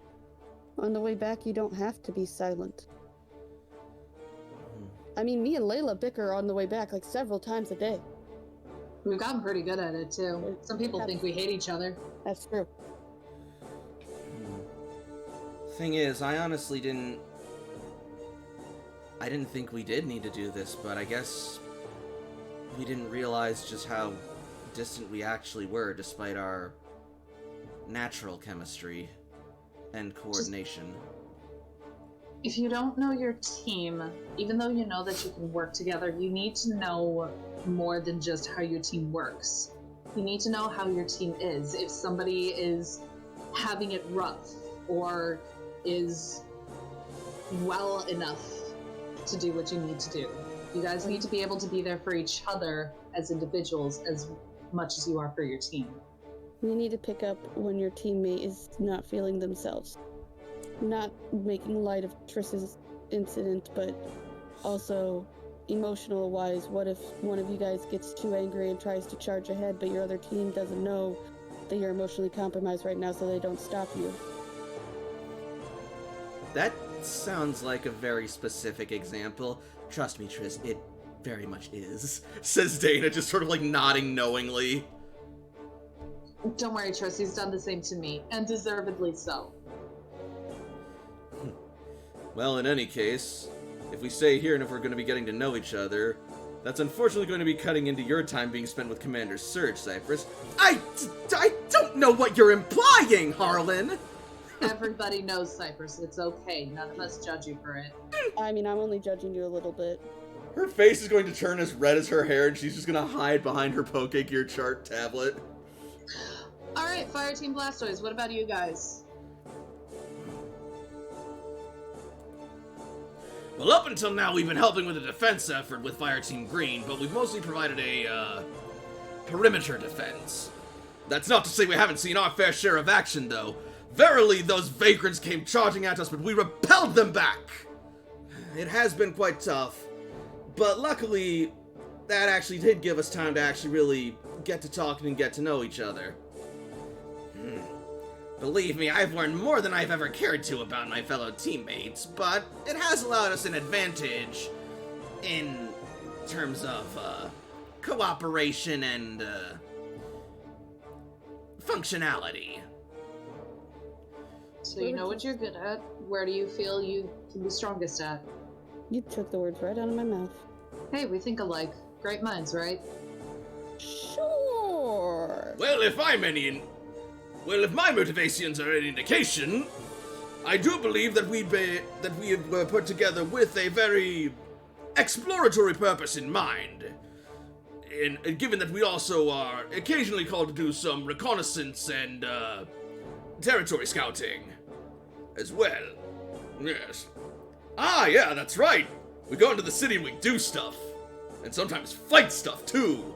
Speaker 2: On the way back, you don't have to be silent. I mean, me and Layla bicker on the way back like several times a day.
Speaker 3: We've gotten pretty good at it, too. Some people think we hate each other.
Speaker 2: That's true.
Speaker 1: Thing is, I honestly didn't think we did need to do this, but I guess we didn't realize just how distant we actually were, despite our natural chemistry and coordination.
Speaker 3: If you don't know your team, even though you know that you can work together, you need to know more than just how your team works. You need to know how your team is. If somebody is having it rough or is well enough to do what you need to do. You guys need to be able to be there for each other as individuals as much as you are for your team.
Speaker 2: You need to pick up when your teammate is not feeling themselves. Not making light of Triss's incident, but also emotional-wise, what if one of you guys gets too angry and tries to charge ahead, but your other team doesn't know that you're emotionally compromised right now, so they don't stop you?
Speaker 1: That sounds like a very specific example. Trust me, Triss, it very much is, says Dana, just sort of like nodding knowingly.
Speaker 3: Don't worry, Triss, he's done the same to me, and deservedly so.
Speaker 1: Well, in any case, if we stay here and if we're going to be getting to know each other, that's unfortunately going to be cutting into your time being spent with Commander Surge, Cypress. I don't know what you're implying, Harlan!
Speaker 3: Everybody knows Cypress. It's okay. None of us judge you for it.
Speaker 2: I mean, I'm only judging you a little bit.
Speaker 1: Her face is going to turn as red as her hair, and she's just going to hide behind her Pokegear chart tablet.
Speaker 3: Alright, Fireteam Blastoise, what about you guys?
Speaker 1: Well, up until now, we've been helping with a defense effort with Fireteam Green, but we've mostly provided a, perimeter defense. That's not to say we haven't seen our fair share of action, though. Verily, those vagrants came charging at us, but we repelled them back! It has been quite tough, but luckily, that actually did give us time to actually really get to talking and get to know each other. Believe me, I've learned more than I've ever cared to about my fellow teammates, but it has allowed us an advantage in terms of, cooperation and, functionality.
Speaker 3: So you know what you're good at. Where do you feel you can be strongest at?
Speaker 2: You took the words right out of my mouth.
Speaker 3: Hey, we think alike. Great minds, right?
Speaker 2: Sure.
Speaker 1: Well, if my motivations are any indication, I do believe that we were put together with a very exploratory purpose in mind. And given that we also are occasionally called to do some reconnaissance and, territory scouting as well. Yes. Ah, yeah, that's right. We go into the city and we do stuff. And sometimes fight stuff, too.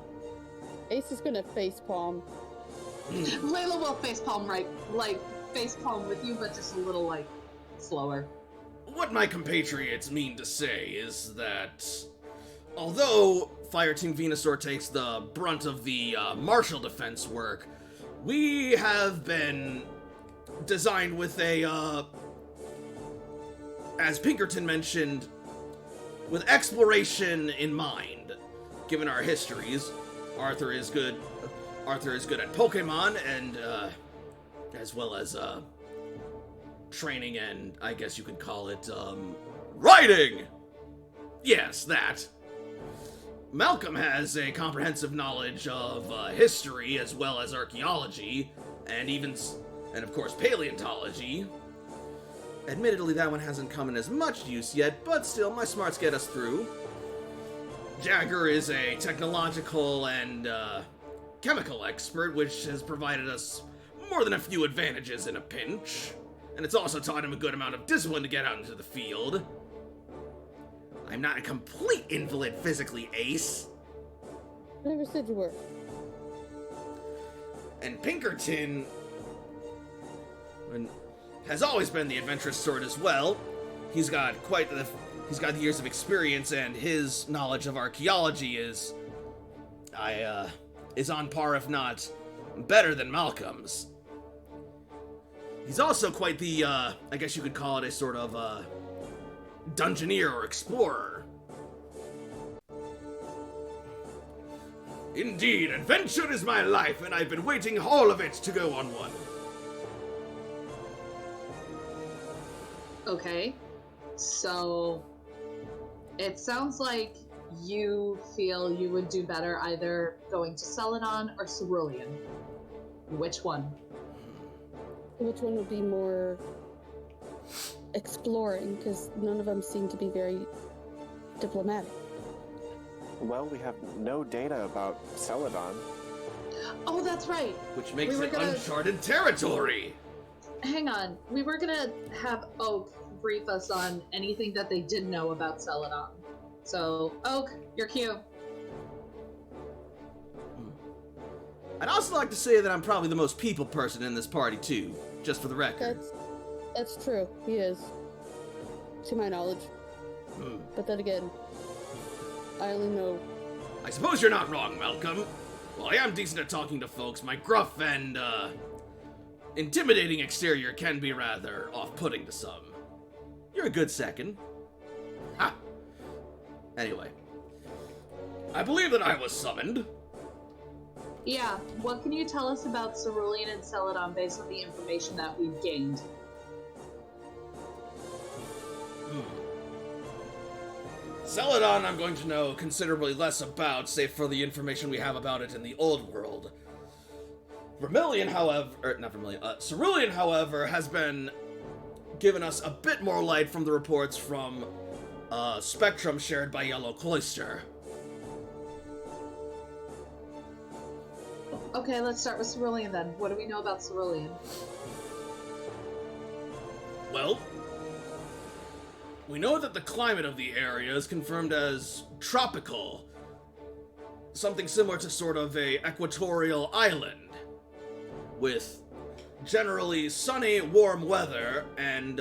Speaker 2: Ace is gonna facepalm.
Speaker 3: Layla will facepalm facepalm with you, but just a little, slower.
Speaker 1: What my compatriots mean to say is that, although Fireteam Venusaur takes the brunt of the martial defense work, we have been designed with a, as Pinkerton mentioned, with exploration in mind. Given our histories, Arthur is good at Pokemon and, as well as, training and, I guess you could call it, writing! Yes, that. Malcolm has a comprehensive knowledge of, history as well as archaeology, and of course paleontology. Admittedly, that one hasn't come in as much use yet, but still, my smarts get us through. Jagger is a technological and, chemical expert, which has provided us more than a few advantages in a pinch. And it's also taught him a good amount of discipline to get out into the field. I'm not a complete invalid physically, Ace.
Speaker 2: I never said you were.
Speaker 1: And Pinkerton has always been the adventurous sort as well. He's got the years of experience, and his knowledge of archaeology is on par, if not better than Malcolm's. He's also quite the, I guess you could call it a sort of, dungeoneer or explorer. Indeed, adventure is my life, and I've been waiting all of it to go on one.
Speaker 3: Okay. So, it sounds like you feel you would do better either going to Celadon or Cerulean. Which one?
Speaker 2: Which one would be more exploring? Because none of them seem to be very diplomatic.
Speaker 4: Well, we have no data about Celadon.
Speaker 3: Oh, that's right.
Speaker 1: Which makes
Speaker 3: We
Speaker 1: it
Speaker 3: were gonna-
Speaker 1: uncharted territory.
Speaker 3: Hang on. We were gonna have Oak brief us on anything that they did know about Celadon. So, Oak, your cue.
Speaker 1: I'd also like to say that I'm probably the most people person in this party, too. Just for the record.
Speaker 2: That's true. He is. To my knowledge. But then again, I only know.
Speaker 1: I suppose you're not wrong, Malcolm. While I am decent at talking to folks, my gruff and, intimidating exterior can be rather off-putting to some. You're a good second. Ha! Anyway. I believe that I was summoned.
Speaker 3: Yeah, what can you tell us about Cerulean and Celadon based on the information that we've gained?
Speaker 1: Celadon I'm going to know considerably less about, save for the information we have about it in the old world. Cerulean, however, has been given us a bit more light from the reports from, Spectrum shared by Yellow Cloister.
Speaker 3: Okay, let's start with Cerulean then. What do we know about Cerulean?
Speaker 1: Well, we know that the climate of the area is confirmed as tropical. Something similar to sort of a equatorial island. with generally sunny, warm weather, and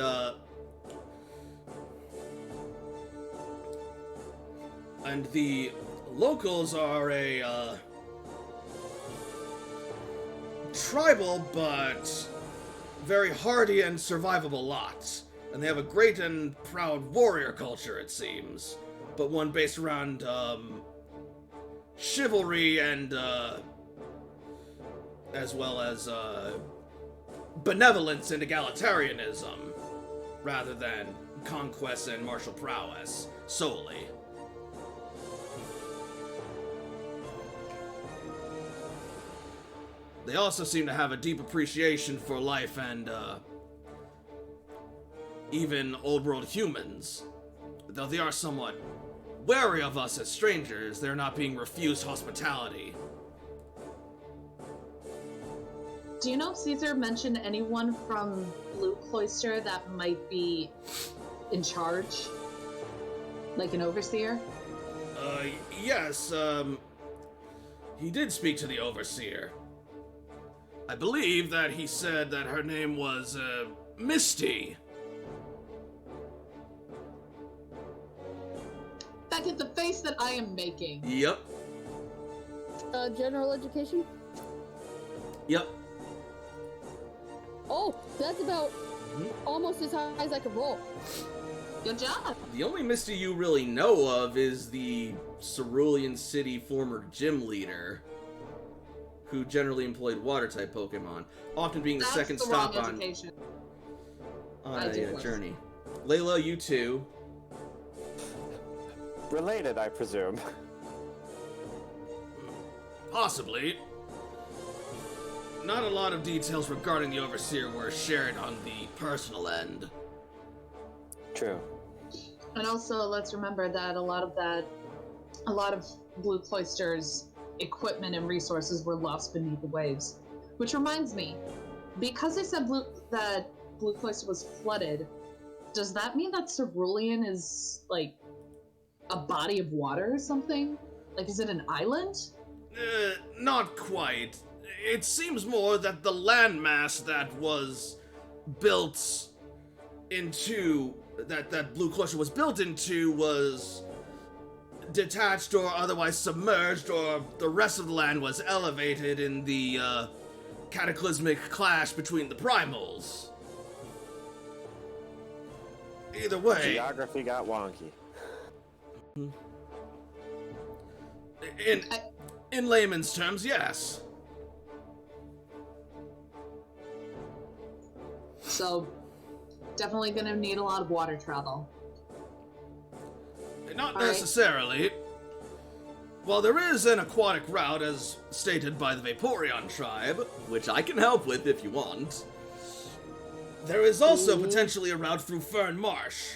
Speaker 1: the locals are a tribal but very hardy and survivable lot. And they have a great and proud warrior culture, it seems, but one based around chivalry and as well as benevolence and egalitarianism, rather than conquest and martial prowess solely. They also seem to have a deep appreciation for life and even old world humans. Though they are somewhat wary of us as strangers, they're not being refused hospitality.
Speaker 3: Do you know if Caesar mentioned anyone from Blue Cloister that might be in charge? Like an overseer?
Speaker 1: Yes, he did speak to the overseer. I believe that he said that her name was, Misty.
Speaker 3: Back at the face that I am making.
Speaker 1: Yep.
Speaker 2: General education?
Speaker 1: Yep.
Speaker 2: Oh, that's about almost as high as I could roll.
Speaker 3: Good job.
Speaker 1: The only Misty you really know of is the Cerulean City former gym leader, who generally employed water-type Pokemon, often being the
Speaker 3: That's
Speaker 1: second
Speaker 3: the
Speaker 1: stop
Speaker 3: wrong
Speaker 1: on
Speaker 3: education.
Speaker 1: a journey. Layla, you too.
Speaker 4: Related, I presume.
Speaker 1: Possibly. Not a lot of details regarding the Overseer were shared on the personal end.
Speaker 4: True.
Speaker 3: And also, let's remember that a lot of Blue Cloister's equipment and resources were lost beneath the waves. Which reminds me, because they said that Blue Cloister was flooded, does that mean that Cerulean is, like, a body of water or something? Like, is it an island?
Speaker 1: Not quite. It seems more that the landmass that was built into, that Blue Cloister was built into, was detached or otherwise submerged, or the rest of the land was elevated in the cataclysmic clash between the primals. Either way,
Speaker 4: Geography got wonky.
Speaker 1: in layman's terms, yes.
Speaker 3: So, definitely gonna need a lot of water travel.
Speaker 1: Not
Speaker 3: All right.
Speaker 1: necessarily. While there is an aquatic route, as stated by the Vaporeon tribe, which I can help with if you want, there is also potentially a route through Fern Marsh.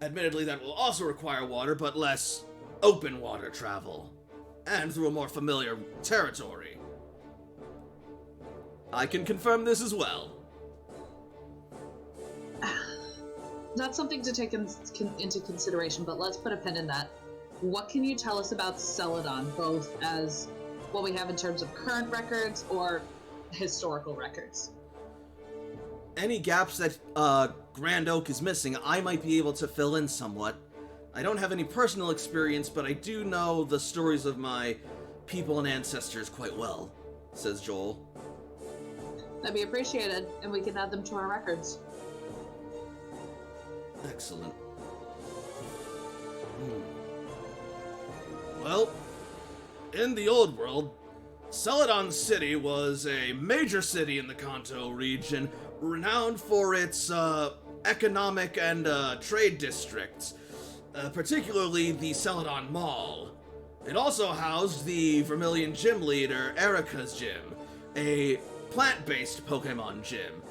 Speaker 1: Admittedly, that will also require water, but less open water travel, and through a more familiar territory. I can confirm this as well.
Speaker 3: That's something to take into consideration, but let's put a pin in that. What can you tell us about Celadon, both as what we have in terms of current records or historical records?
Speaker 1: Any gaps that Grand Oak is missing, I might be able to fill in somewhat. I don't have any personal experience, but I do know the stories of my people and ancestors quite well, says Joel.
Speaker 3: That'd be appreciated, and we can add them to our records.
Speaker 1: Excellent. Well, in the old world, Celadon City was a major city in the Kanto region, renowned for its economic and trade districts, particularly the Celadon Mall. It also housed the Vermilion Gym leader, Erica's Gym, a plant-based Pokemon gym,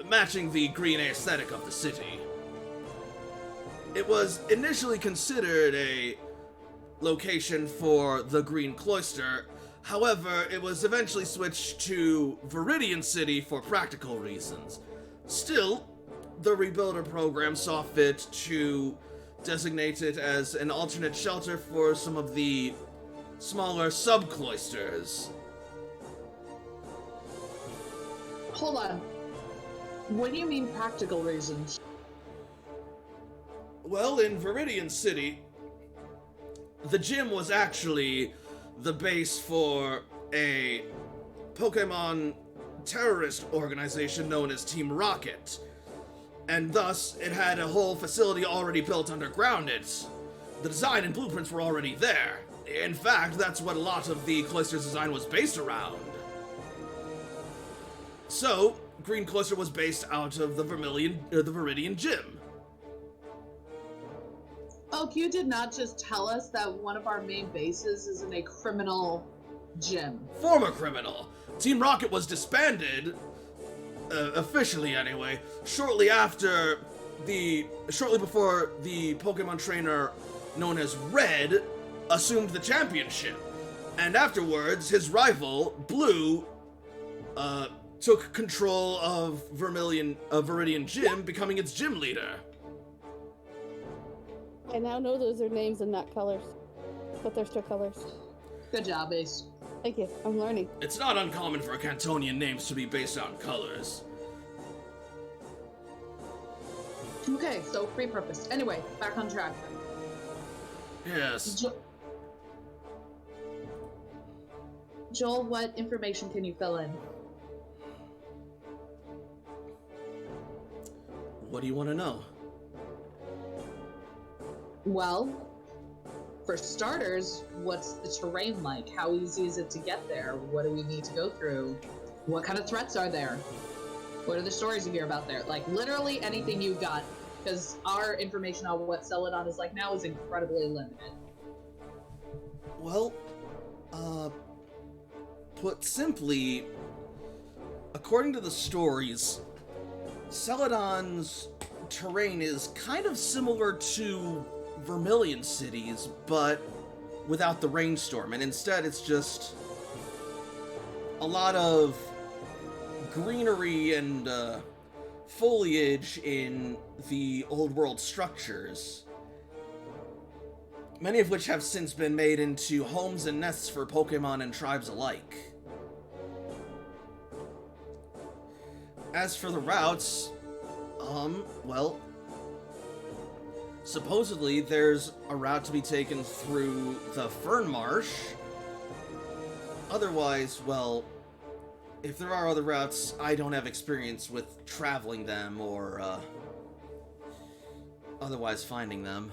Speaker 1: matching the green aesthetic of the city. It was initially considered a location for the Green Cloister. However, it was eventually switched to Viridian City for practical reasons. Still, the Rebuilder program saw fit to designate it as an alternate shelter for some of the smaller sub-cloisters.
Speaker 3: Hold on. What do you mean practical reasons?
Speaker 1: Well, in Viridian City, the gym was actually the base for a Pokemon terrorist organization known as Team Rocket. And thus, it had a whole facility already built underground it. The design and blueprints were already there. In fact, that's what a lot of the Cloister's design was based around. So, Green Cloister was based out of the Viridian Gym.
Speaker 3: Oh, you did not just tell us that one of our main bases is in a criminal gym.
Speaker 1: Former criminal. Team Rocket was disbanded, officially anyway, shortly before the Pokemon trainer known as Red assumed the championship. And afterwards, his rival, Blue, took control of Viridian Gym, becoming its gym leader.
Speaker 2: I now know those are names and not colors. But they're still colors.
Speaker 3: Good job, Ace.
Speaker 2: Thank you. I'm learning.
Speaker 1: It's not uncommon for Cantonian names to be based on colors.
Speaker 3: Okay, so repurposed. Anyway, back on track.
Speaker 1: Yes.
Speaker 3: Joel, what information can you fill in?
Speaker 1: What do you want to know?
Speaker 3: Well, for starters, what's the terrain like? How easy is it to get there? What do we need to go through? What kind of threats are there? What are the stories you hear about there? Like, literally anything you got. Because our information on what Celadon is like now is incredibly limited.
Speaker 1: Well, put simply, according to the stories, Celadon's terrain is kind of similar to Vermilion City's, but without the rainstorm, and instead it's just a lot of greenery and foliage in the old world structures, many of which have since been made into homes and nests for Pokemon and tribes alike. As for the routes, well, supposedly there's a route to be taken through the Fern Marsh. Otherwise, well, if there are other routes, I don't have experience with traveling them or, otherwise finding them.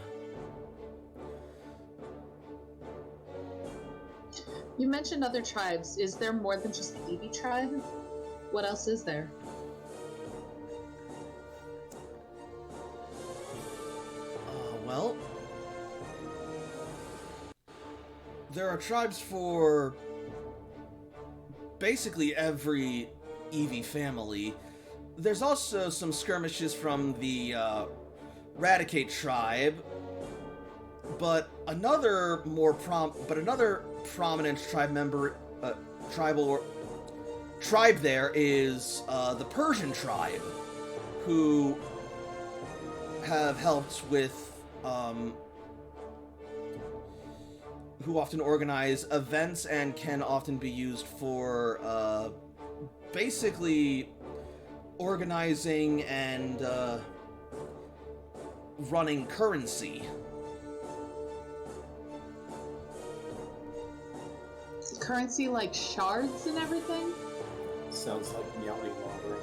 Speaker 3: You mentioned other tribes. Is there more than just the Eevee tribe? What else is there?
Speaker 1: Well, there are tribes for basically every Eevee family. There's also some skirmishes from the Raticate tribe, but another prominent tribe there is the Persian tribe, who have helped with who often organize events and can often be used for basically organizing and running currency.
Speaker 3: Currency like shards and everything?
Speaker 6: Sounds like meowing laundering.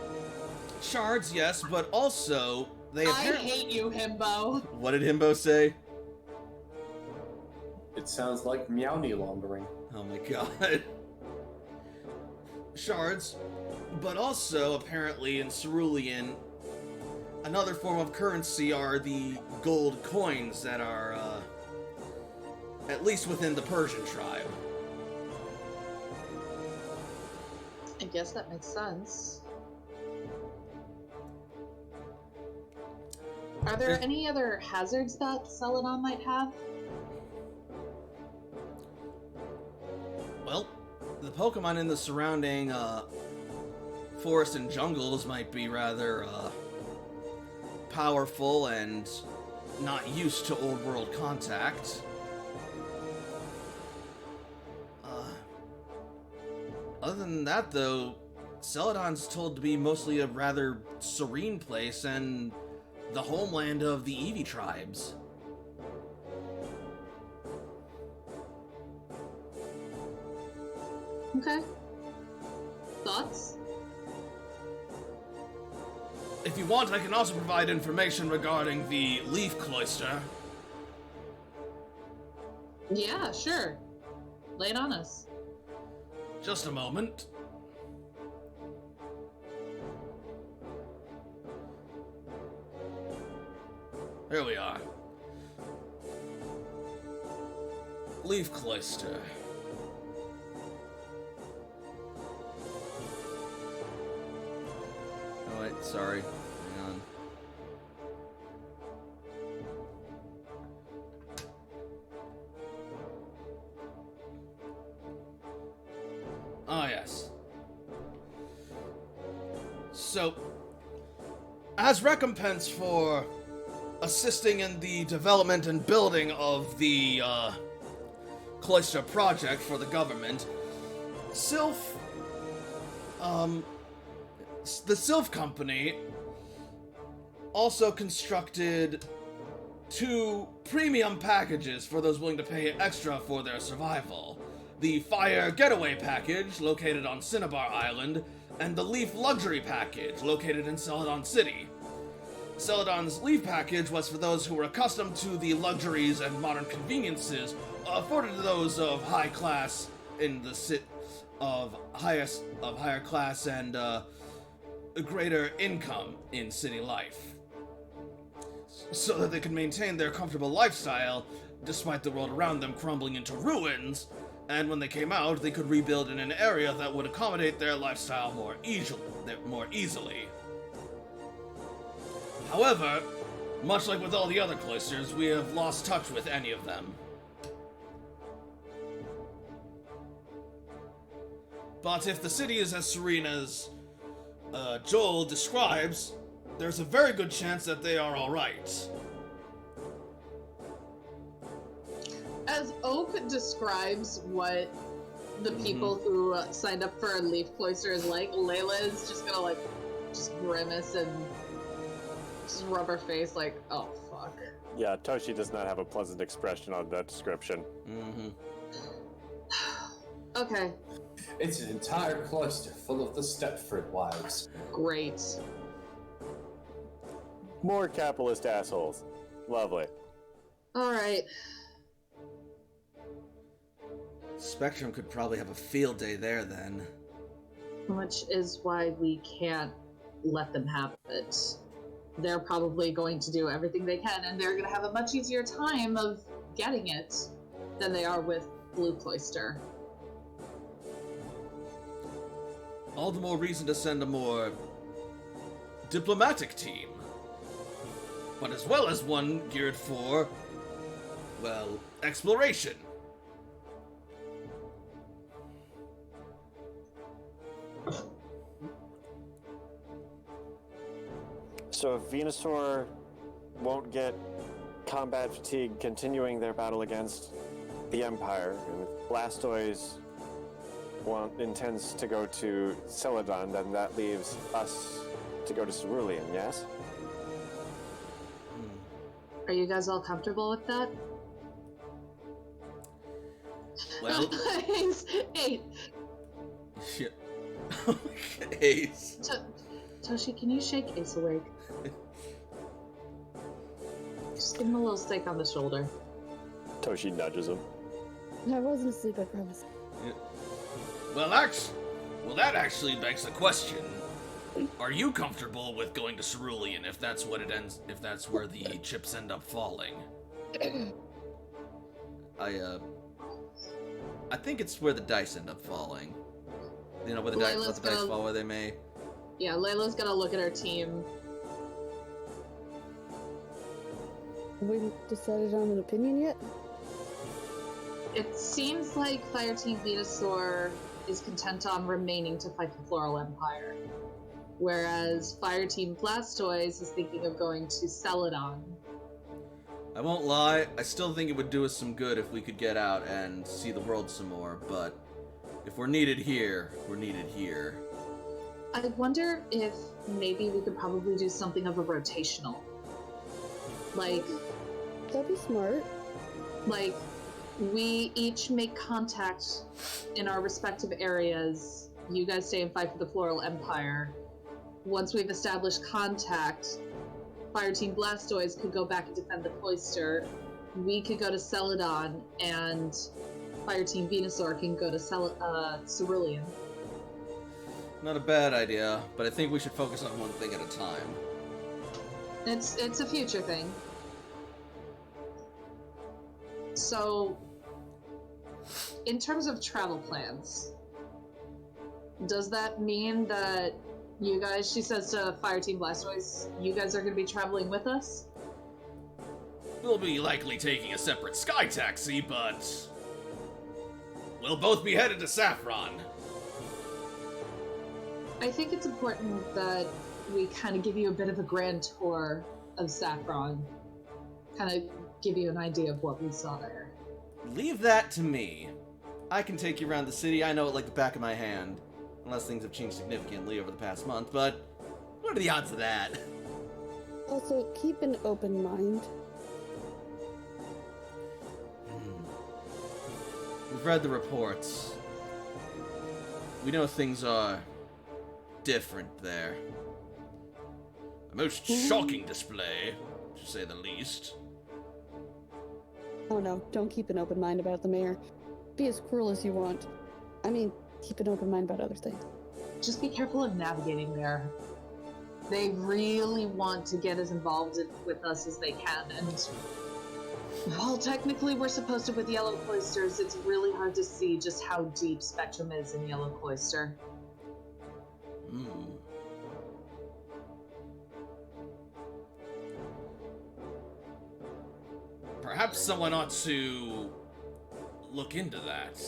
Speaker 1: Shards, yes, but also they
Speaker 3: I hate you, Himbo.
Speaker 1: What did Himbo say?
Speaker 6: It sounds like meowny laundering.
Speaker 1: Oh my god. Shards, but also apparently in Cerulean, another form of currency are the gold coins that are at least within the Persian tribe.
Speaker 3: I guess that makes sense. Are there any other hazards that Celadon might have?
Speaker 1: Well, the Pokemon in the surrounding forest and jungles might be rather powerful and not used to old world contact. Other than that, though, Celadon's told to be mostly a rather serene place and the homeland of the Eevee tribes.
Speaker 3: Okay. Thoughts?
Speaker 1: If you want, I can also provide information regarding the Leaf Cloister.
Speaker 3: Yeah, sure. Lay it on us.
Speaker 1: Just a moment. Here we are. Leaf Cloister. Oh wait, sorry. Hang on. Ah, yes. So, as recompense for assisting in the development and building of the Cloister project for the government, the Sylph Company also constructed 2 premium packages for those willing to pay extra for their survival. The Fire Getaway package, located on Cinnabar Island, and the Leaf Luxury package, located in Celadon City. Celadon's Leaf package was for those who were accustomed to the luxuries and modern conveniences afforded to those of high class in the higher class and a greater income in city life, so that they could maintain their comfortable lifestyle despite the world around them crumbling into ruins. And when they came out, they could rebuild in an area that would accommodate their lifestyle more easily. However, much like with all the other cloisters, we have lost touch with any of them. But if the city is as serene as Joel describes, there's a very good chance that they are alright.
Speaker 3: As Oak describes what the people who signed up for a Leaf Cloister is like, Layla is just gonna just grimace and just rub her face like, oh fuck.
Speaker 4: Yeah, Toshi does not have a pleasant expression on that description.
Speaker 3: Okay,
Speaker 6: It's an entire cloister full of the Stepford wives.
Speaker 3: great.
Speaker 4: More capitalist assholes. Lovely.
Speaker 3: Alright.
Speaker 1: Spectrum could probably have a field day there then.
Speaker 3: Which is why we can't let them have it. They're probably going to do everything they can, and they're going to have a much easier time of getting it than they are with Blue Cloister.
Speaker 1: All the more reason to send a more diplomatic team. But as well as one geared for, well, exploration.
Speaker 4: So if Venusaur won't get combat fatigue continuing their battle against the Empire, and if Blastoise intends to go to Celadon, then that leaves us to go to Cerulean, yes?
Speaker 3: Are you guys all comfortable with that?
Speaker 1: Well,
Speaker 3: Hey,
Speaker 1: shit. Ace.
Speaker 3: Toshi, can you shake Ace awake? Just give him a little stake on the shoulder.
Speaker 4: Toshi nudges him.
Speaker 2: I wasn't asleep, I promise.
Speaker 1: Well, that actually begs the question. Are you comfortable with going to Cerulean if that's what it ends, if that's where the chips end up falling? I think it's where the dice end up falling. You know, where the dice, let the dice fall where they may.
Speaker 3: Yeah, Layla's gonna look at her team.
Speaker 2: We decided on an opinion yet?
Speaker 3: It seems like Fireteam Venusaur is content on remaining to fight the Floral Empire, whereas Fireteam Blastoise is thinking of going to Celadon.
Speaker 1: I won't lie, I still think it would do us some good if we could get out and see the world some more, but if we're needed here, we're needed here.
Speaker 3: I wonder if maybe we could probably do something of a rotational. Like,
Speaker 2: That'd be smart.
Speaker 3: like we each make contact in our respective areas. You guys stay and fight for the Floral Empire. Once we've established contact, Fireteam Blastoise could go back and defend the cloister. We could go to Celadon, and Fireteam Venusaur can go to Cerulean.
Speaker 1: Not a bad idea, but I think we should focus on one thing at a time.
Speaker 3: It's a future thing. So, in terms of travel plans, does that mean that you guys, she says to Fireteam Blastoise, you guys are going to be traveling with us?
Speaker 1: We'll be likely taking a separate sky taxi, but we'll both be headed to Saffron.
Speaker 3: I think it's important that we kind of give you a bit of a grand tour of Saffron. Kind of give you an idea of what we saw there.
Speaker 1: Leave that to me. I can take you around the city. I know it like the back of my hand. Unless things have changed significantly over the past month, but what are the odds of that?
Speaker 2: Also, keep an open mind.
Speaker 1: We've read the reports. We know things are different there. A most shocking display, to say the least.
Speaker 2: Oh no, don't keep an open mind about the mayor. Be as cruel as you want. I mean, keep an open mind about other things.
Speaker 3: Just be careful of navigating there. They really want to get as involved with us as they can, and while technically we're supposed to with Yellow Cloisters, it's really hard to see just how deep Spectrum is in Yellow Cloister.
Speaker 1: Perhaps someone ought to look into that.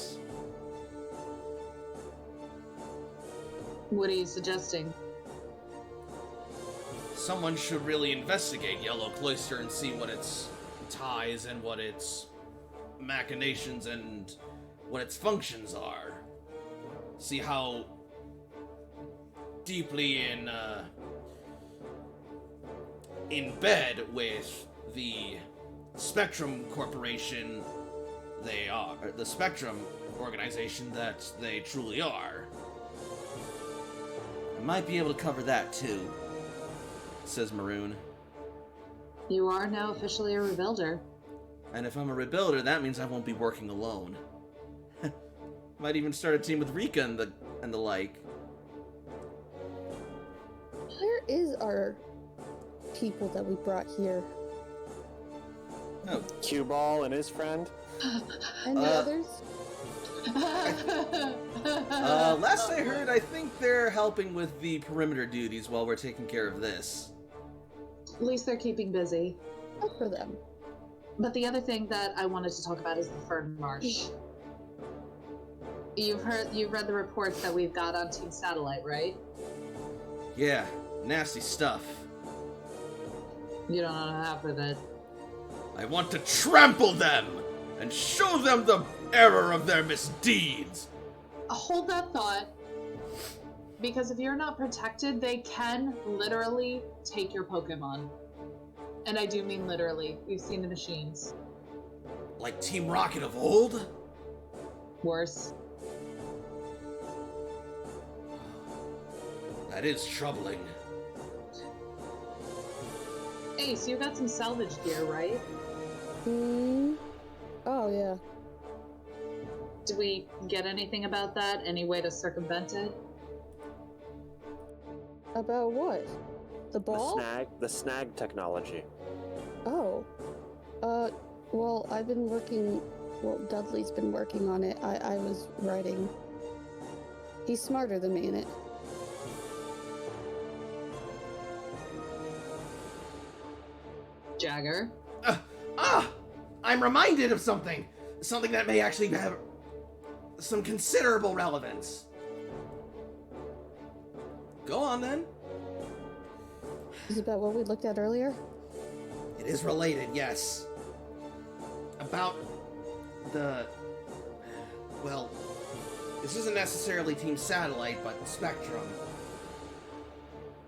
Speaker 3: What are you suggesting?
Speaker 1: Someone should really investigate Yellow Cloister and see what its ties and what its machinations and what its functions are. See how deeply in bed with the Spectrum Corporation they are, or the Spectrum organization that they truly are. I might be able to cover that too, says Maroon.
Speaker 3: You are now officially a rebuilder.
Speaker 1: And if I'm a rebuilder, that means I won't be working alone. Might even start a team with Rika and the like.
Speaker 2: Where is our people that we brought here?
Speaker 1: Oh,
Speaker 4: Cue Ball and his friend.
Speaker 2: And the others?
Speaker 1: last I heard, I think they're helping with the perimeter duties while we're taking care of this.
Speaker 3: At least they're keeping busy.
Speaker 2: Good for them.
Speaker 3: But the other thing that I wanted to talk about is the Fern Marsh. You've read the reports that we've got on Team Satellite, right?
Speaker 1: Yeah, nasty stuff.
Speaker 3: You don't know half of it.
Speaker 1: I want to trample them and show them the error of their misdeeds.
Speaker 3: Hold that thought, because if you're not protected, they can literally take your Pokemon. And I do mean literally. We've seen the machines.
Speaker 1: Like Team Rocket of old?
Speaker 3: Worse.
Speaker 1: That is troubling.
Speaker 3: Ace, you got some salvage gear, right?
Speaker 2: Oh, yeah.
Speaker 3: Did we get anything about that? Any way to circumvent it?
Speaker 2: About what? The ball?
Speaker 4: The snag technology.
Speaker 2: Oh. Well, I've been working... Well, Dudley's been working on it. I was writing. He's smarter than me in it.
Speaker 3: Jagger?
Speaker 1: I'm reminded of something. Something that may actually have some considerable relevance. Go on, then.
Speaker 2: Is it about what we looked at earlier?
Speaker 1: It is related, yes. About the... Well, this isn't necessarily Team Satellite, but Spectrum.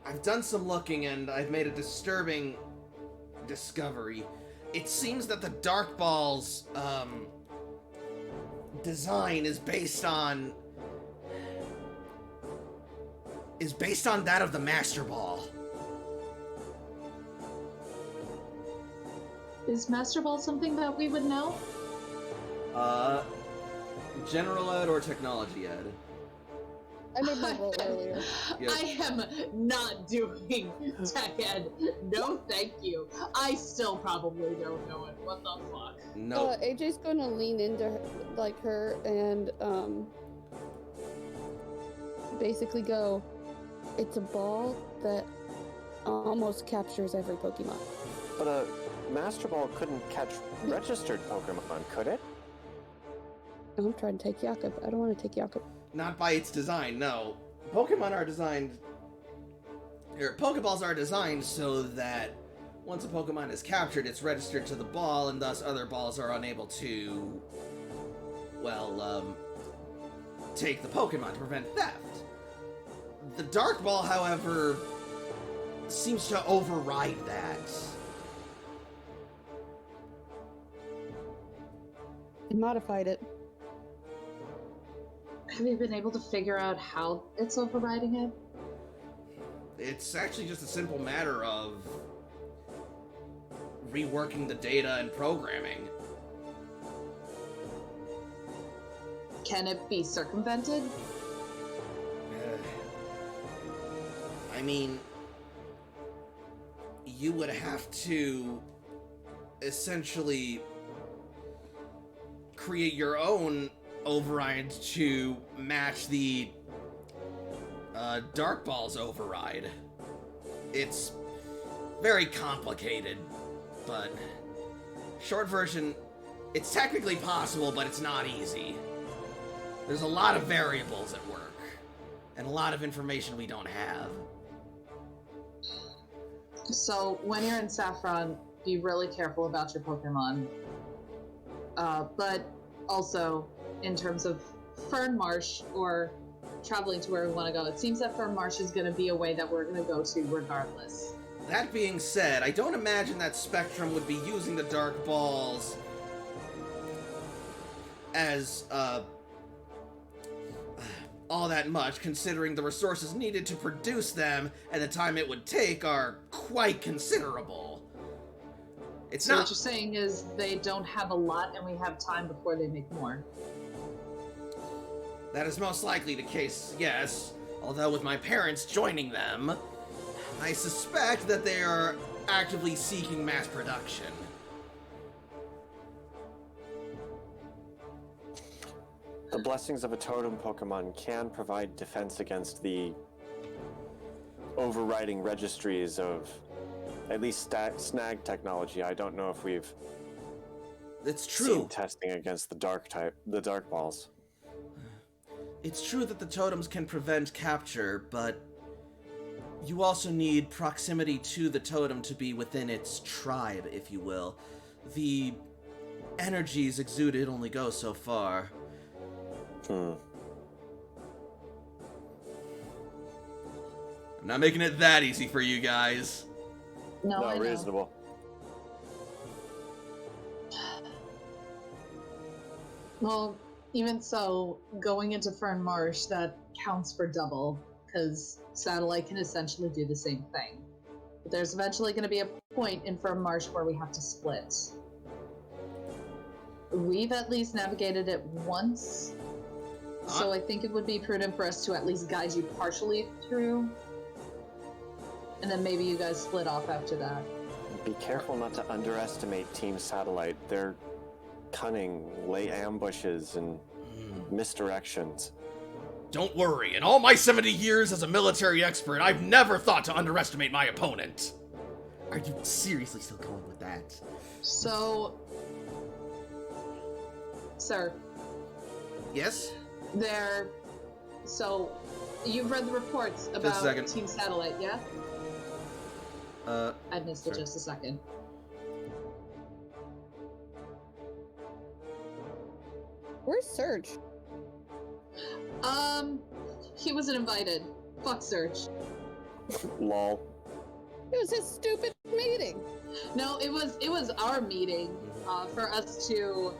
Speaker 1: I've done some looking and I've made a disturbing discovery. It seems that the Dark Ball's design is based on that of the Master Ball.
Speaker 3: Is Master Ball something that we would know?
Speaker 1: General Ed or Technology Ed?
Speaker 2: I made my roll earlier.
Speaker 1: Yep.
Speaker 3: I am not doing tech ed. No, thank you. I still probably don't know it. What the fuck?
Speaker 1: No.
Speaker 2: AJ's gonna lean into her and basically go, it's a ball that almost captures every Pokemon.
Speaker 4: But a Master Ball couldn't catch registered Pokemon, could it?
Speaker 2: I'm trying to take Jakob. I don't want to take Jakob.
Speaker 1: Not by its design, no. Pokeballs are designed so that once a Pokemon is captured, it's registered to the ball, and thus other balls are unable to, take the Pokemon to prevent theft. The Dark Ball, however, seems to override that.
Speaker 2: I modified it.
Speaker 3: Have you been able to figure out how it's overriding it?
Speaker 1: It's actually just a simple matter of reworking the data and programming.
Speaker 3: Can it be circumvented?
Speaker 1: I mean, you would have to essentially create your own override to match the Dark Ball's override. It's very complicated, but short version, it's technically possible, but it's not easy. There's a lot of variables at work, and a lot of information we don't have.
Speaker 3: So, when you're in Saffron, be really careful about your Pokemon. But also, in terms of Fern Marsh, or traveling to where we want to go, it seems that Fern Marsh is going to be a way that we're going to go to regardless.
Speaker 1: That being said, I don't imagine that Spectrum would be using the Dark Balls as, all that much, considering the resources needed to produce them and the time it would take are quite considerable. It's
Speaker 3: So
Speaker 1: not...
Speaker 3: what you're saying is they don't have a lot and we have time before they make more.
Speaker 1: That is most likely the case, yes. Although with my parents joining them, I suspect that they are actively seeking mass production.
Speaker 4: The blessings of a totem Pokemon can provide defense against the overriding registries of at least snag technology. I don't know if we've
Speaker 1: It's true.
Speaker 4: seen testing against the dark balls.
Speaker 1: It's true that the totems can prevent capture, but you also need proximity to the totem to be within its tribe, if you will. The energies exuded only go so far. I'm not making it that easy for you guys.
Speaker 3: No, I know.
Speaker 4: Reasonable.
Speaker 3: Well, even so, going into Fern Marsh, that counts for double, because Satellite can essentially do the same thing. But there's eventually going to be a point in Fern Marsh where we have to split. We've at least navigated it once, so I think it would be prudent for us to at least guide you partially through, and then maybe you guys split off after that.
Speaker 4: Be careful not to underestimate Team Satellite. They're cunning, lay ambushes, and misdirections.
Speaker 1: Don't worry, in all my 70 years as a military expert, I've never thought to underestimate my opponent. Are you seriously still going with that?
Speaker 3: So, sir.
Speaker 1: Yes?
Speaker 3: So, you've read the reports
Speaker 1: Just a
Speaker 3: about
Speaker 1: second.
Speaker 3: Team Satellite, yeah? I missed it
Speaker 1: sorry.
Speaker 3: just a second.
Speaker 2: Where's Surge?
Speaker 3: He wasn't invited. Fuck Search.
Speaker 4: Lol.
Speaker 2: It was his stupid meeting.
Speaker 3: No, it was our meeting for us to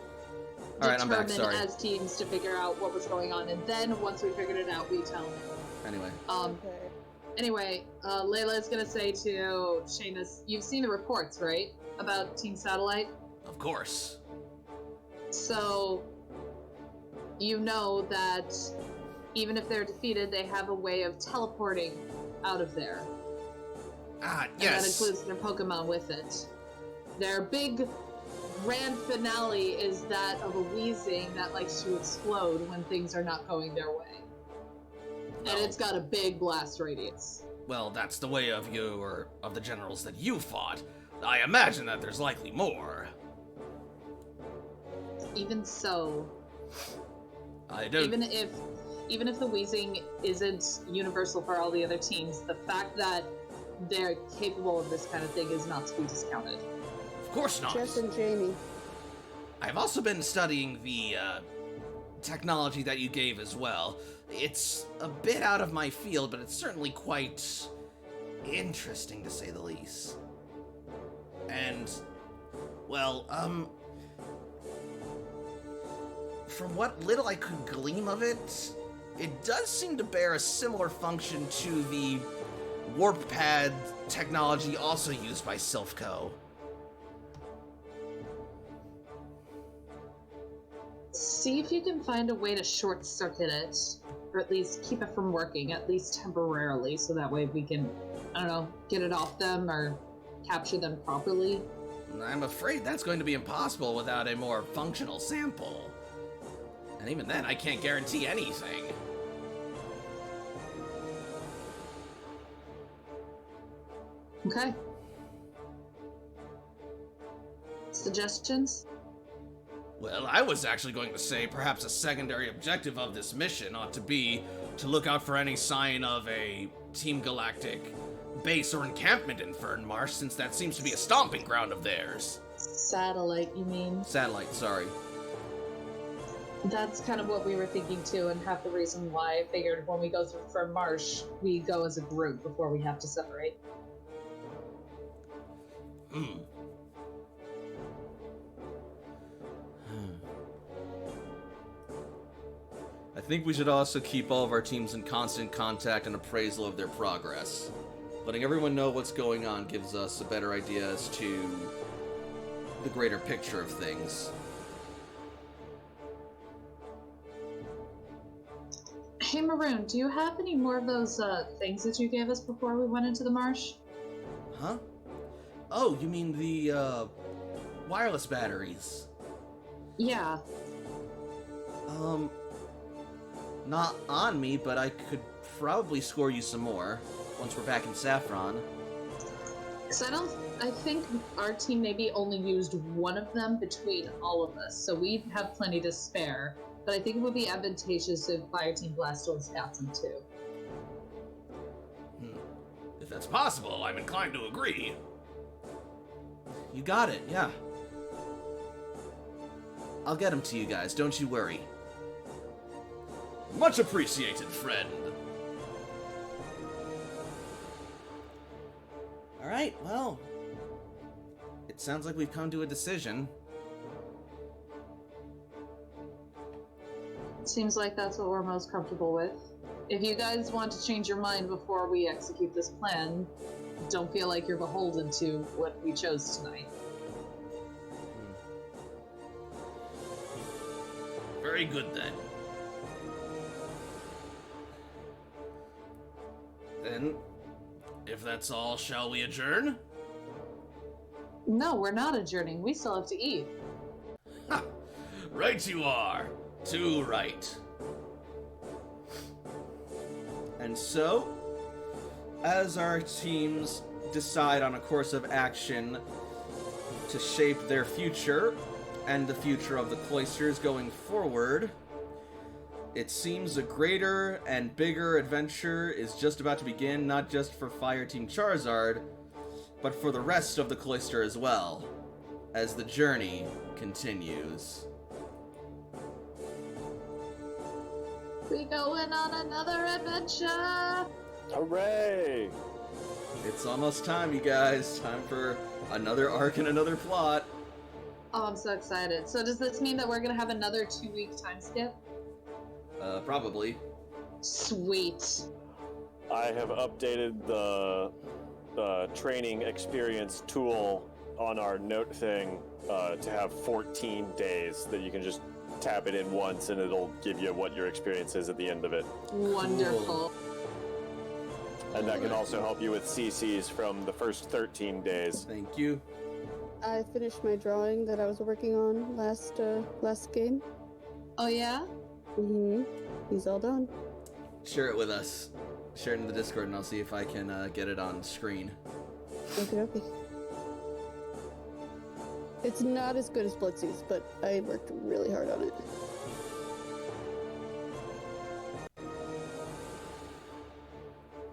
Speaker 1: All right, I'm back.
Speaker 3: determine
Speaker 1: Sorry.
Speaker 3: as teams to figure out what was going on, and then once we figured it out, we tell him.
Speaker 1: Anyway.
Speaker 2: Okay.
Speaker 3: Anyway, Layla is gonna say to Seamus, "You've seen the reports, right, about Team Satellite?
Speaker 1: Of course.
Speaker 3: So you know that even if they're defeated, they have a way of teleporting out of there.
Speaker 1: Ah,
Speaker 3: And that
Speaker 1: yes.
Speaker 3: includes their Pokemon with it. Their big grand finale is that of a Weezing that likes to explode when things are not going their way. And it's got a big blast radius.
Speaker 1: Well, that's the way of you, or of the generals that you fought. I imagine that there's likely more.
Speaker 3: Even so,
Speaker 1: I don't...
Speaker 3: even if the Weezing isn't universal for all the other teams, the fact that they're capable of this kind of thing is not to be discounted.
Speaker 1: Of course not.
Speaker 2: Jess and Jamie.
Speaker 1: I've also been studying the, technology that you gave as well. It's a bit out of my field, but it's certainly quite interesting, to say the least. And, well, from what little I could glean of it, it does seem to bear a similar function to the warp pad technology also used by Silphco.
Speaker 3: See if you can find a way to short circuit it, or at least keep it from working, at least temporarily, so that way we can, I don't know, get it off them or capture them properly.
Speaker 1: I'm afraid that's going to be impossible without a more functional sample. And even then, I can't guarantee anything.
Speaker 3: Okay. Suggestions?
Speaker 1: Well, I was actually going to say perhaps a secondary objective of this mission ought to be to look out for any sign of a Team Galactic base or encampment in Fernmarsh, since that seems to be a stomping ground of theirs.
Speaker 3: Satellite, you mean?
Speaker 1: Satellite, sorry.
Speaker 3: That's kind of what we were thinking too, and half the reason why I figured when we go through Fernmarsh, we go as a group before we have to separate.
Speaker 1: I think we should also keep all of our teams in constant contact and appraisal of their progress. Letting everyone know what's going on gives us a better idea as to the greater picture of things.
Speaker 3: Hey Maroon, do you have any more of those things that you gave us before we went into the marsh?
Speaker 1: Huh? Oh, you mean the, wireless batteries?
Speaker 3: Yeah.
Speaker 1: Not on me, but I could probably score you some more once we're back in Saffron.
Speaker 3: Because I think our team maybe only used one of them between all of us, so we have plenty to spare. But I think it would be advantageous if Fireteam Blastoise got some too.
Speaker 1: If that's possible, I'm inclined to agree. You got it, yeah. I'll get them to you guys, don't you worry. Much appreciated, friend. Alright, well, it sounds like we've come to a decision.
Speaker 3: Seems like that's what we're most comfortable with. If you guys want to change your mind before we execute this plan, don't feel like you're beholden to what we chose tonight.
Speaker 1: Very good, then. Then, if that's all, shall we adjourn?
Speaker 3: No, we're not adjourning. We still have to eat.
Speaker 1: Ha! Right you are. Too right. And so, as our teams decide on a course of action to shape their future and the future of the cloisters going forward, it seems a greater and bigger adventure is just about to begin, not just for Fireteam Charizard, but for the rest of the cloister as well, as the journey continues.
Speaker 3: We going on another adventure!
Speaker 4: Hooray!
Speaker 1: It's almost time, you guys. Time for another arc and another plot.
Speaker 3: Oh, I'm so excited. So does this mean that we're gonna have another 2-week time skip?
Speaker 1: Probably.
Speaker 3: Sweet.
Speaker 4: I have updated the training experience tool on our note thing to have 14 days that you can just tap it in once and it'll give you what your experience is at the end of it.
Speaker 3: Wonderful.
Speaker 4: And that can also help you with CCs from the first 13 days.
Speaker 1: Thank you.
Speaker 2: I finished my drawing that I was working on last game.
Speaker 3: Oh yeah?
Speaker 2: He's all done.
Speaker 1: Share it with us. Share it in the Discord, and I'll see if I can get it on screen.
Speaker 2: Okay. It's not as good as Blitzy's, but I worked really hard on it.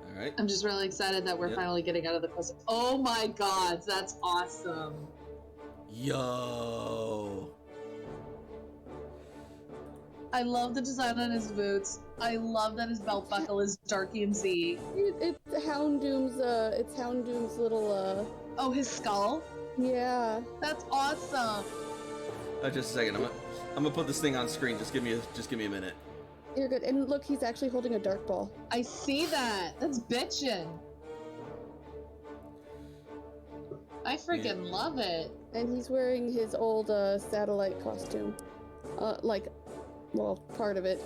Speaker 1: All right.
Speaker 3: I'm just really excited that we're finally getting out of the prison. Oh my god, that's awesome.
Speaker 1: Yo.
Speaker 3: I love the design on his boots. I love that his belt buckle is Dark EMZ.
Speaker 2: It's Houndoom's little
Speaker 3: Oh, his skull?
Speaker 2: yeah.
Speaker 3: That's awesome.
Speaker 1: Just a second. I'm gonna put this thing on screen. Just give me a minute.
Speaker 2: You're good. And look, he's actually holding a dart ball.
Speaker 3: I see that. That's bitchin'. I freaking love it.
Speaker 2: And he's wearing his old satellite costume. Part of it.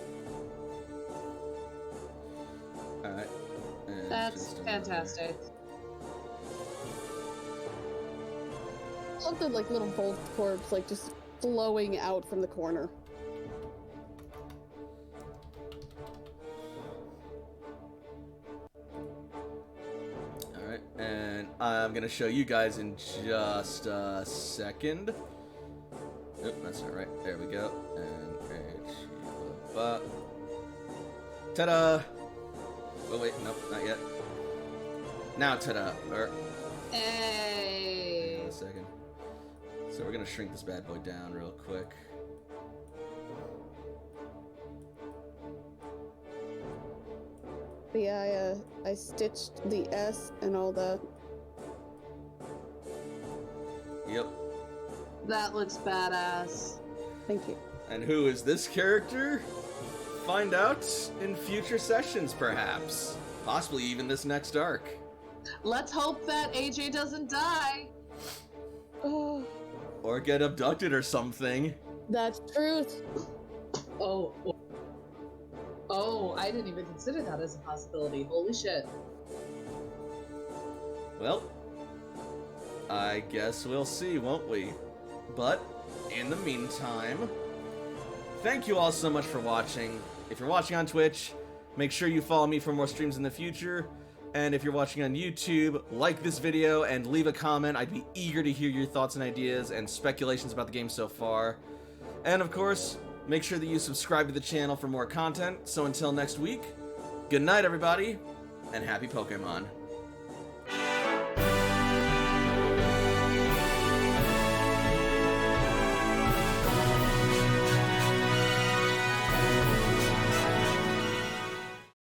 Speaker 1: All right. And
Speaker 3: That's
Speaker 1: just
Speaker 3: fantastic.
Speaker 2: I love the little bolt corpse just flowing out from the corner.
Speaker 1: All right, and I'm gonna show you guys in just a second. Oop, that's not right. There we go. And ta-da! Oh wait, nope, not yet. Now ta-da!
Speaker 3: Hey.
Speaker 1: Hang on a second. So we're gonna shrink this bad boy down real quick.
Speaker 2: But yeah, I stitched the S and all that.
Speaker 1: Yep.
Speaker 3: That looks badass.
Speaker 2: Thank you.
Speaker 1: And who is this character? Find out in future sessions, perhaps. Possibly even this next arc.
Speaker 3: Let's hope that AJ doesn't die.
Speaker 2: Oh,
Speaker 1: Or get abducted or something.
Speaker 2: that's truth.
Speaker 3: Oh, I didn't even consider that as a possibility. Holy shit.
Speaker 1: Well, I guess we'll see, won't we? But, in the meantime, thank you all so much for watching. If you're watching on Twitch, make sure you follow me for more streams in the future. And if you're watching on YouTube, like this video and leave a comment. I'd be eager to hear your thoughts and ideas and speculations about the game so far. And of course, make sure that you subscribe to the channel for more content. So until next week, good night everybody, and happy Pokemon.